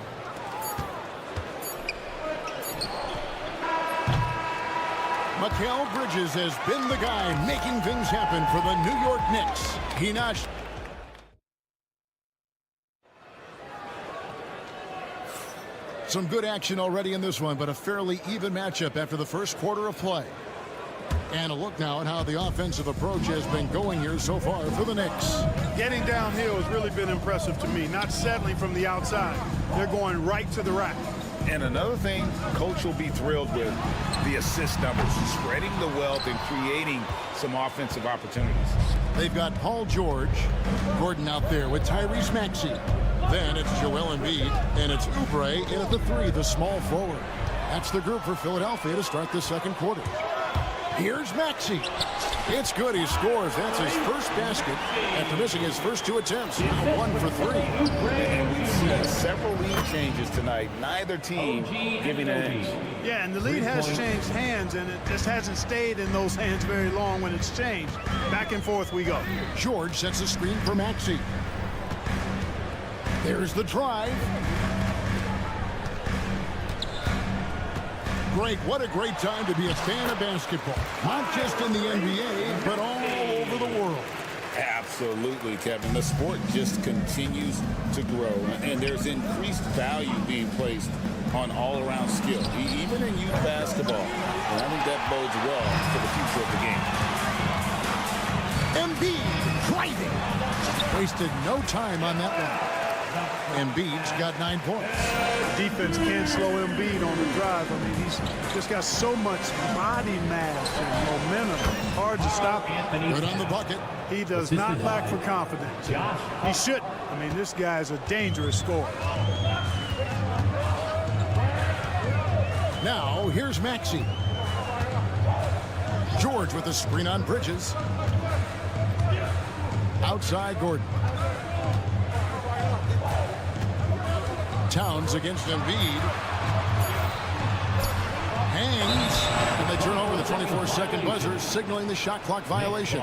Mikal Bridges has been the guy making things happen for the New York Knicks. He notched. Some good action already in this one, but a fairly even matchup after the first quarter of play. And a look now at how the offensive approach has been going here so far for the Knicks. Getting downhill has really been impressive to me, not settling from the outside. They're going right to the rack. And another thing Coach will be thrilled with, the assist numbers, spreading the wealth and creating some offensive opportunities. They've got Paul George, Gordon out there with Tyrese Maxey. Then it's Joel Embiid, and it's Oubre in at the 3, the small forward. That's the group for Philadelphia to start the second quarter. Here's Maxey. It's good. He scores. That's his first basket after missing his first 2 attempts. 1 for 3. And we've seen several lead changes tonight. Neither team giving an edge. Yeah, and the lead has changed hands, and it just hasn't stayed in those hands very long when it's changed. Back and forth we go. George sets a screen for Maxey. There's the drive. Greg, what a great time to be a fan of basketball. Not just in the NBA, but all over the world. Absolutely, Kevin. The sport just continues to grow, and there's increased value being placed on all-around skill, even in youth basketball. And I think that bodes well for the future of the game. Embiid driving. Wasted no time on that one. Embiid's got 9 points. Defense can't slow Embiid on the drive. I mean, he's just got so much body mass and momentum. Hard to stop him. Good on the bucket. He does not lack for confidence. He shouldn't. I mean, this guy's a dangerous scorer. Now, here's Maxey. George with a screen on Bridges. Outside Gordon. Towns against Embiid. Hangs. And they turn over the 24-second buzzer, signaling the shot clock violation.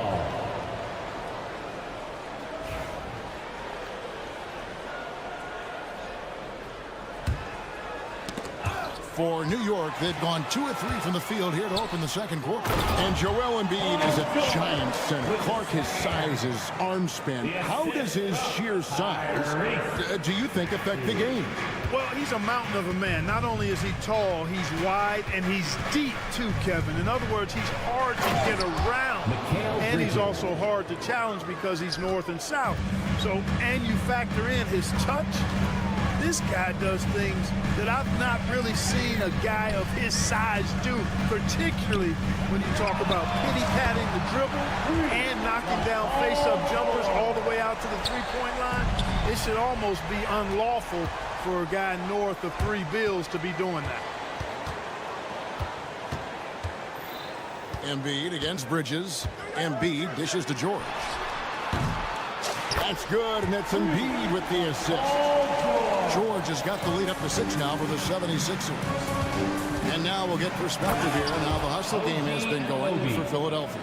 For New York, they've gone 2 of 3 from the field here to open the second quarter. And Joel Embiid is a giant center. Clark, his size, his arm span. How does his sheer size, do you think, affect the game? Well, he's a mountain of a man. Not only is he tall, he's wide, and he's deep, too, Kevin. In other words, he's hard to get around. And he's also hard to challenge because he's north and south. So, and you factor in his touch. This guy does things that I've not really seen a guy of his size do, particularly when you talk about pity-patting the dribble and knocking down face-up jumpers all the way out to the three-point line. It should almost be unlawful for a guy north of 3 bills to be doing that. Embiid against Bridges. Embiid dishes to George. That's good, and it's Embiid with the assist. George has got the lead up to 6 now for the 76ers. And now we'll get perspective here on how the hustle game has been going for Philadelphia.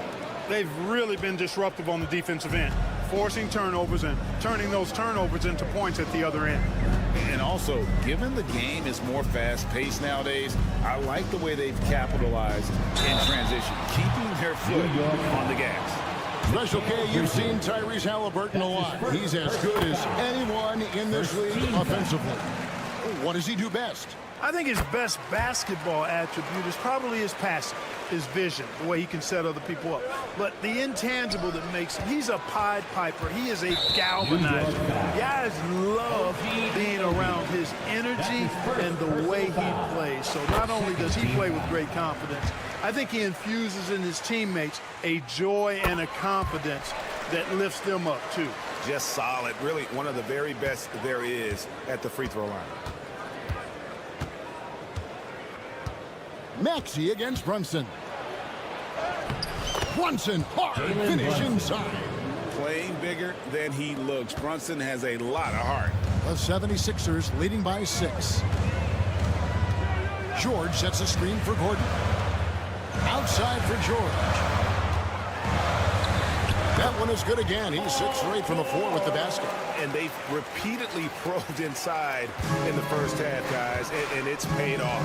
They've really been disruptive on the defensive end, forcing turnovers and turning those turnovers into points at the other end. And also, given the game is more fast-paced nowadays, I like the way they've capitalized in transition, keeping their foot on the gas. Special K, you've seen Tyrese Halliburton a lot. He's as good as anyone in this league offensively. What does he do best? I think his best basketball attribute is probably his passing, his vision, the way he can set other people up. But the intangible that makes him, he's a Pied Piper. He is a galvanizer. Guys love being around his energy and the way he plays. So not only does he play with great confidence, I think he infuses in his teammates a joy and a confidence that lifts them up, too. Just solid. Really one of the very best there is at the free throw line. Maxey against Brunson. Brunson, hard finish inside. Playing bigger than he looks. Brunson has a lot of heart. The 76ers leading by 6. George sets a screen for Gordon. Outside for George. That one is good again. He's 6 for 8 from the floor with the basket. And they've repeatedly probed inside in the first half, guys, and it's paid off.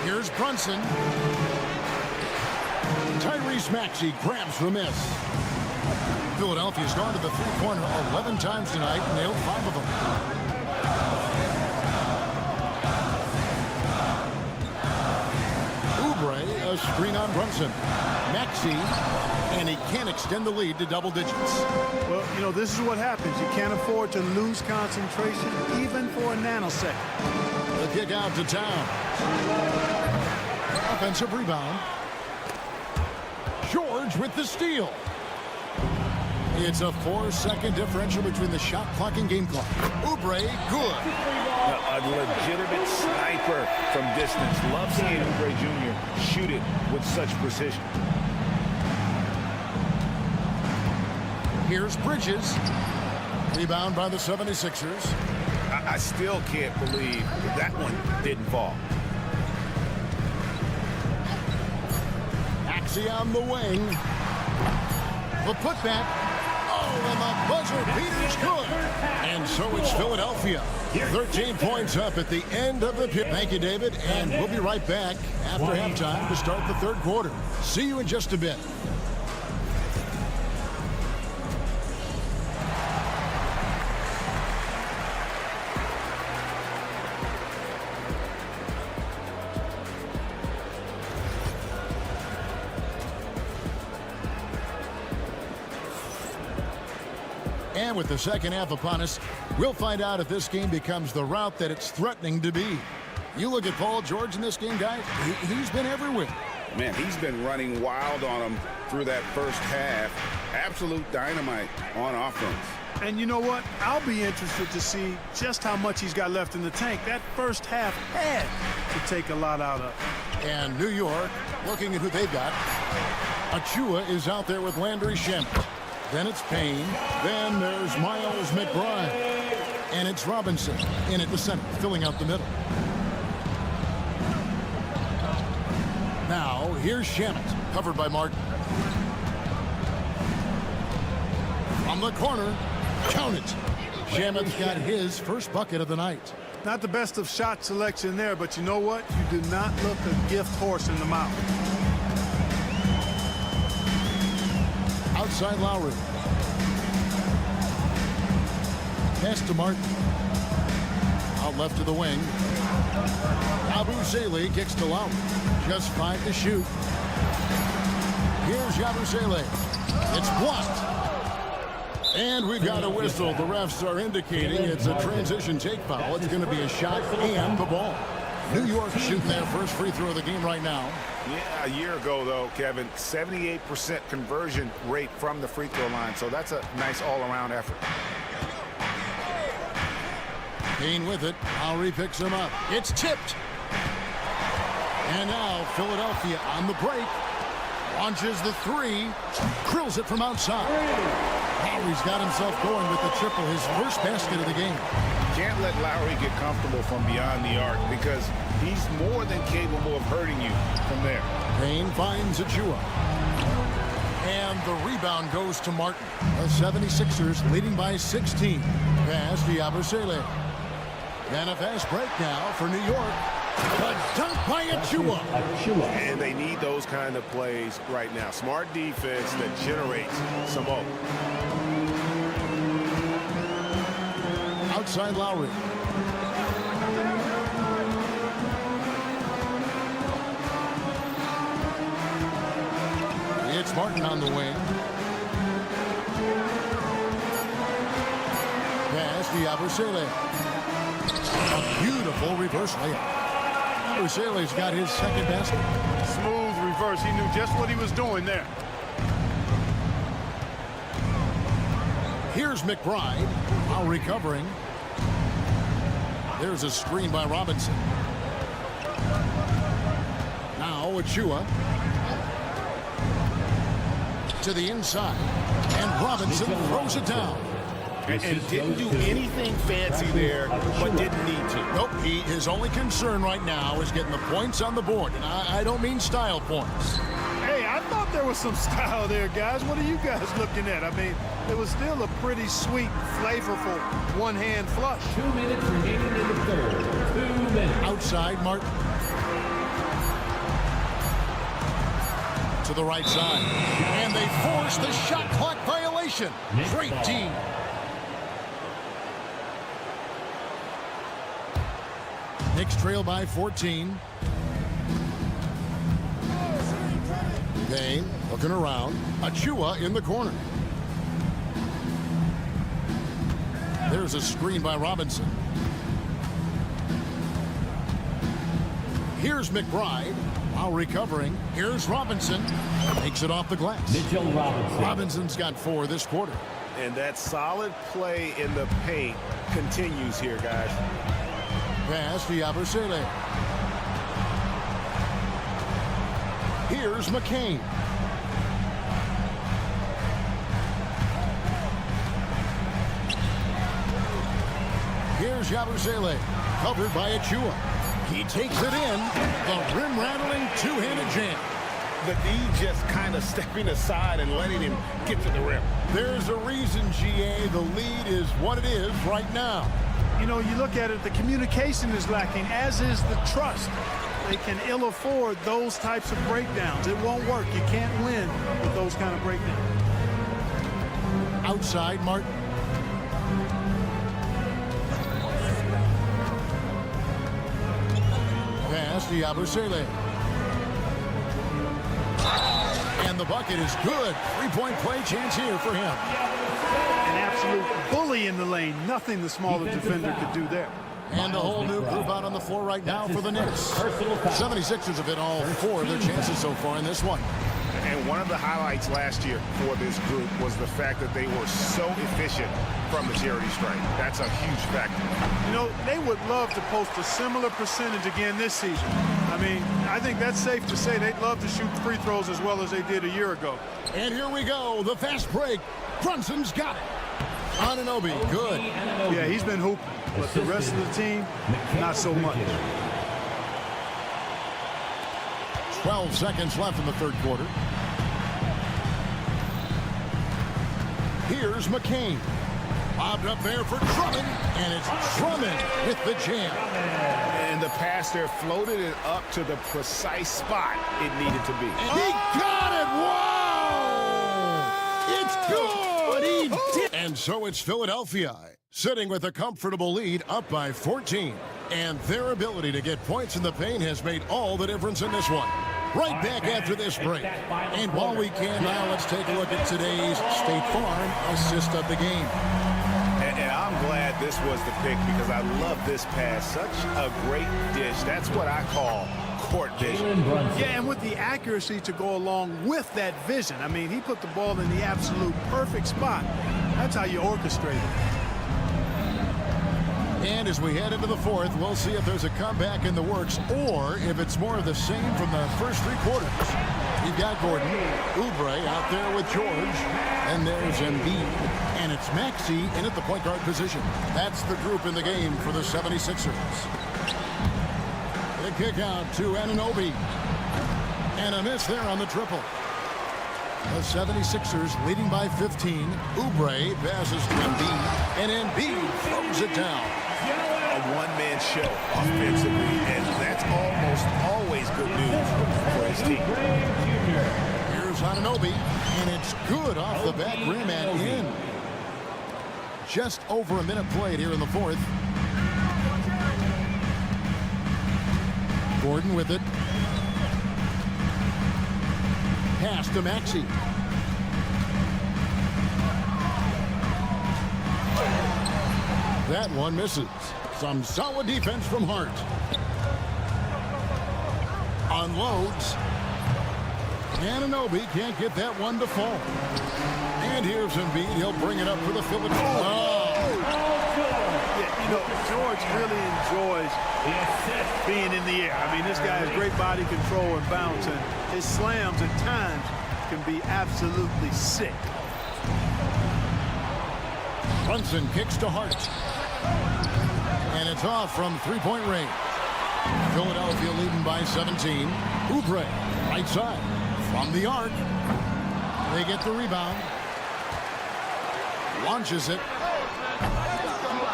Here's Brunson. Tyrese Maxey grabs the miss. Philadelphia's gone to the three-pointer 11 times tonight, nailed 5 of them. Oubre, a screen on Brunson. Maxey, and he can't extend the lead to double digits. Well, you know, this is what happens. You can't afford to lose concentration, even for a nanosecond. The kick out to Town. Offensive rebound. George with the steal. It's a 4-second differential between the shot clock and game clock. Oubre, good. A legitimate sniper from distance. Love seeing Oubre Jr. shoot it with such precision. Here's Bridges. Rebound by the 76ers. I still can't believe that one didn't fall. Maxey on the wing. The putback. Oh, and the buzzer beater's good. And so it's Philadelphia. 13 points up at the end of the period. Thank you, David. And we'll be right back after halftime to start the third quarter. See you in just a bit. And with the second half upon us, we'll find out if this game becomes the route that it's threatening to be. You look at Paul George in this game, guys, he's been everywhere. Man, he's been running wild on him through that first half. Absolute dynamite on offense. And you know what? I'll be interested to see just how much he's got left in the tank. That first half had to take a lot out of. And New York, looking at who they've got. Achua is out there with Landry Shamet. Then it's Payne. Then there's Miles McBride. And it's Robinson in at the center, filling out the middle. Now, here's Shamet, covered by Martin. From the corner, count it. Shamet's got his first bucket of the night. Not the best of shot selection there, but you know what? You do not look a gift horse in the mouth. Outside Lowry. Pass to Martin. Out left to the wing. Yabusele kicks to Lowry. Just 5 to shoot. Here's Yabusele. It's blocked. And we've got a whistle. The refs are indicating it's a transition take foul. It's going to be a shot and the ball. New York shooting their first free throw of the game right now. Yeah, a year ago, though, Kevin, 78% conversion rate from the free throw line. So that's a nice all-around effort. Payne with it. Lowry picks him up. It's tipped. And now Philadelphia on the break. Launches the three. Drills it from outside. Lowry's got himself going with the triple, his first basket of the game. Can't let Lowry get comfortable from beyond the arc because he's more than capable of hurting you from there. Payne finds Achua. And the rebound goes to Martin. The 76ers leading by 16. Pass to Yabusele. And a fast break now for New York. A dunk by Achua. And they need those kind of plays right now. Smart defense that generates some hope. Outside Lowry. It's Martin on the wing. Pass to Yabusele. A beautiful reverse layup. Yabusele's got his second basket. Smooth reverse. He knew just what he was doing there. Here's McBride. While recovering. There's a screen by Robinson. Now Achua. To the inside. And Robinson throws it down. And didn't do anything fancy there, but didn't need to. Nope, his only concern right now is getting the points on the board. And I don't mean style points. Hey, I thought there was some style there, guys. What are you guys looking at? I mean, it was still a pretty sweet, flavorful one-hand flush. 2 minutes remaining in the third. 2 minutes. Outside, Martin. To the right side. And they force the shot clock violation. Great team. Knicks trail by 14. Payne looking around. Achua in the corner. There's a screen by Robinson. Here's McBride. While recovering, here's Robinson. Takes it off the glass. Mitchell Robinson. Robinson's got 4 this quarter. And that solid play in the paint continues here, guys. Pass to Yabusele. Here's McCain. Here's Yabusele. Covered by Achua. He takes it in. The rim-rattling two-handed jam. The D just kind of stepping aside and letting him get to the rim. There's a reason, GA, the lead is what it is right now. You know, you look at it, the communication is lacking, as is the trust. They can ill afford those types of breakdowns. It won't work. You can't win with those kind of breakdowns. Outside, Martin. Pass to Yabusele. And the bucket is good. Three-point play chance here for him. An absolute bully in the lane. Nothing the smaller defender could do there. And a whole new group out on the floor right now for the Knicks. 76ers have hit all 4 of their chances so far in this one. And one of the highlights last year for this group was the fact that they were so efficient from the charity stripe. That's a huge factor. You know, they would love to post a similar percentage again this season. I mean, I think that's safe to say they'd love to shoot free throws as well as they did a year ago. And here we go, the fast break. Brunson's got it. Anunoby, good. Yeah, he's been hooping, but the rest of the team, not so much. 12 seconds left in the third quarter. Here's McCain. Bobbed up there for Drummond, and it's Drummond with the jam. And the pass there floated it up to the precise spot it needed to be. And he got it! Whoa! It's good! He did! And so it's Philadelphia, sitting with a comfortable lead up by 14. And their ability to get points in the paint has made all the difference in this one. Right back after this break. And while we can now, let's take a look at today's State Farm assist of the game. And I'm glad this was the pick because I love this pass. Such a great dish. That's what I call court vision. Yeah, and with the accuracy to go along with that vision. I mean, he put the ball in the absolute perfect spot. That's how you orchestrate it. And as we head into the fourth, we'll see if there's a comeback in the works or if it's more of the same from the first 3 quarters. You've got Gordon, Oubre out there with George, and there's Embiid. And it's Maxey in at the point guard position. That's the group in the game for the 76ers. The kick out to Anunoby. And a miss there on the triple. The 76ers leading by 15. Oubre passes to Embiid, and Embiid throws it down. A one-man show offensively, and that's almost always good news for his team. Here's Anunoby, and it's good off the back rim and in. Just over a minute played here in the fourth. Gordon with it. Pass to Maxey. That one misses. Some solid defense from Hart. Unloads. Anunoby can't get that one to fall. And here's Embiid. He'll bring it up for the Philadelphia. Yeah, you know, George really enjoys being in the air. I mean, this guy has great body control and bounce, and his slams at times can be absolutely sick. Brunson kicks to Hart. And it's off from three-point range. Philadelphia leading by 17. Oubre, right side. From the arc. They get the rebound. Launches it.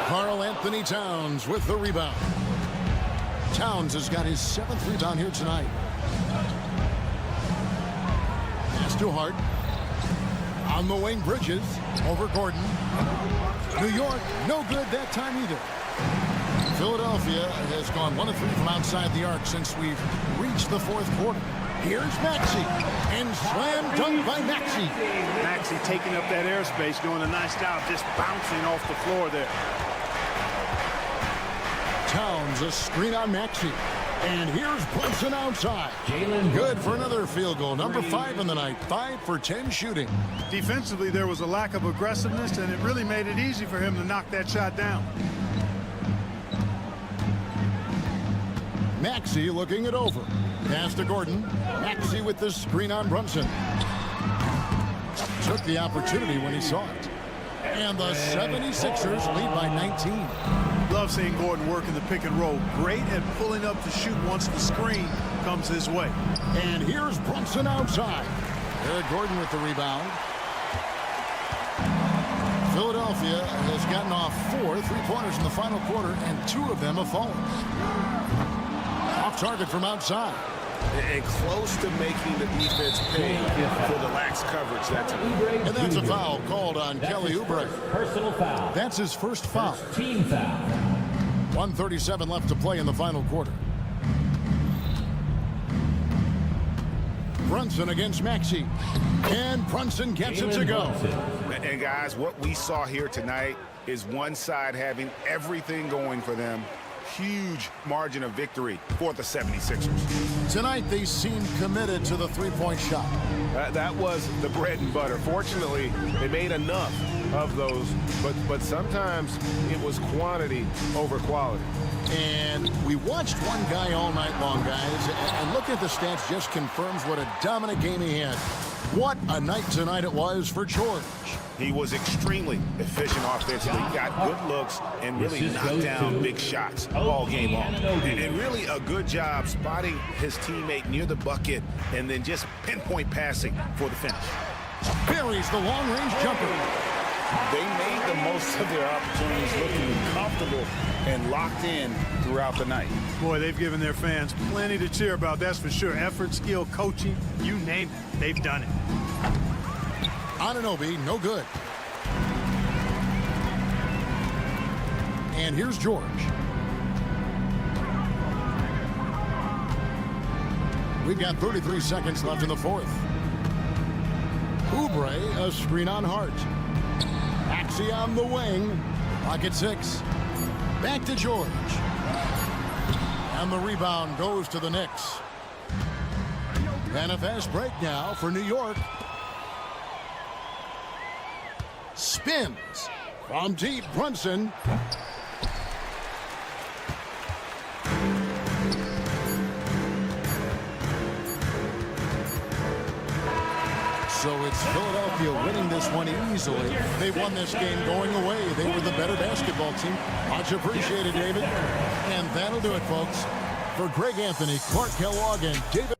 Karl Anthony Towns with the rebound. Towns has got his 7th rebound here tonight. Pass to Hart. On the wing, Bridges. Over Gordon. New York, no good that time either. Philadelphia has gone 1 of 3 from outside the arc since we've reached the 4th quarter. Here's Maxey. And slam dunk by Maxey. Maxey taking up that airspace, doing a nice job just bouncing off the floor there. Towns, a screen on Maxey. And here's Brunson outside. Good for another field goal. Number 5 in the night. 5 for 10 shooting. Defensively, there was a lack of aggressiveness, and it really made it easy for him to knock that shot down. Maxey looking it over. Pass to Gordon. Maxey with the screen on Brunson. Took the opportunity when he saw it. And the 76ers lead by 19. Love seeing Gordon work in the pick and roll. Great at pulling up to shoot once the screen comes his way. And here's Brunson outside. Eric Gordon with the rebound. Philadelphia has gotten off 4 3-pointers in the final quarter, and 2 of them have fallen. Off target from outside. And close to making the defense pay for the lax coverage that time. And that's a foul called on Kelly Oubre. Personal foul. That's his first foul. Team foul. 1:37 left to play in the final quarter. Brunson against Maxey. And Brunson gets it to go. And guys, what we saw here tonight is one side having everything going for them. Huge margin of victory for the 76ers. Tonight they seem committed to the three-point shot. That was the bread and butter. Fortunately, they made enough of those, but sometimes it was quantity over quality. And we watched one guy all night long, guys, and looking at the stats just confirms what a dominant game he had. What a night tonight it was for George. He was extremely efficient offensively, got good looks, and really knocked down big shots all game long. And really a good job spotting his teammate near the bucket and then just pinpoint passing for the finish. Buries the long-range jumper. They made the most of their opportunities, looking comfortable and locked in throughout the night. Boy, they've given their fans plenty to cheer about, that's for sure. Effort, skill, coaching, you name it, they've done it. Anunoby, no good. And here's George. We've got 33 seconds left in the 4th. Oubre, a screen on Hart. Maxey on the wing. Clock at 6. Back to George. And the rebound goes to the Knicks. And a fast break now for New York. Spins from deep. Brunson. So it's Philadelphia winning this one easily. They won this game going away. They were the better basketball team. Much appreciated, David. And that'll do it, folks. For Greg Anthony, Clark Kellogg, and David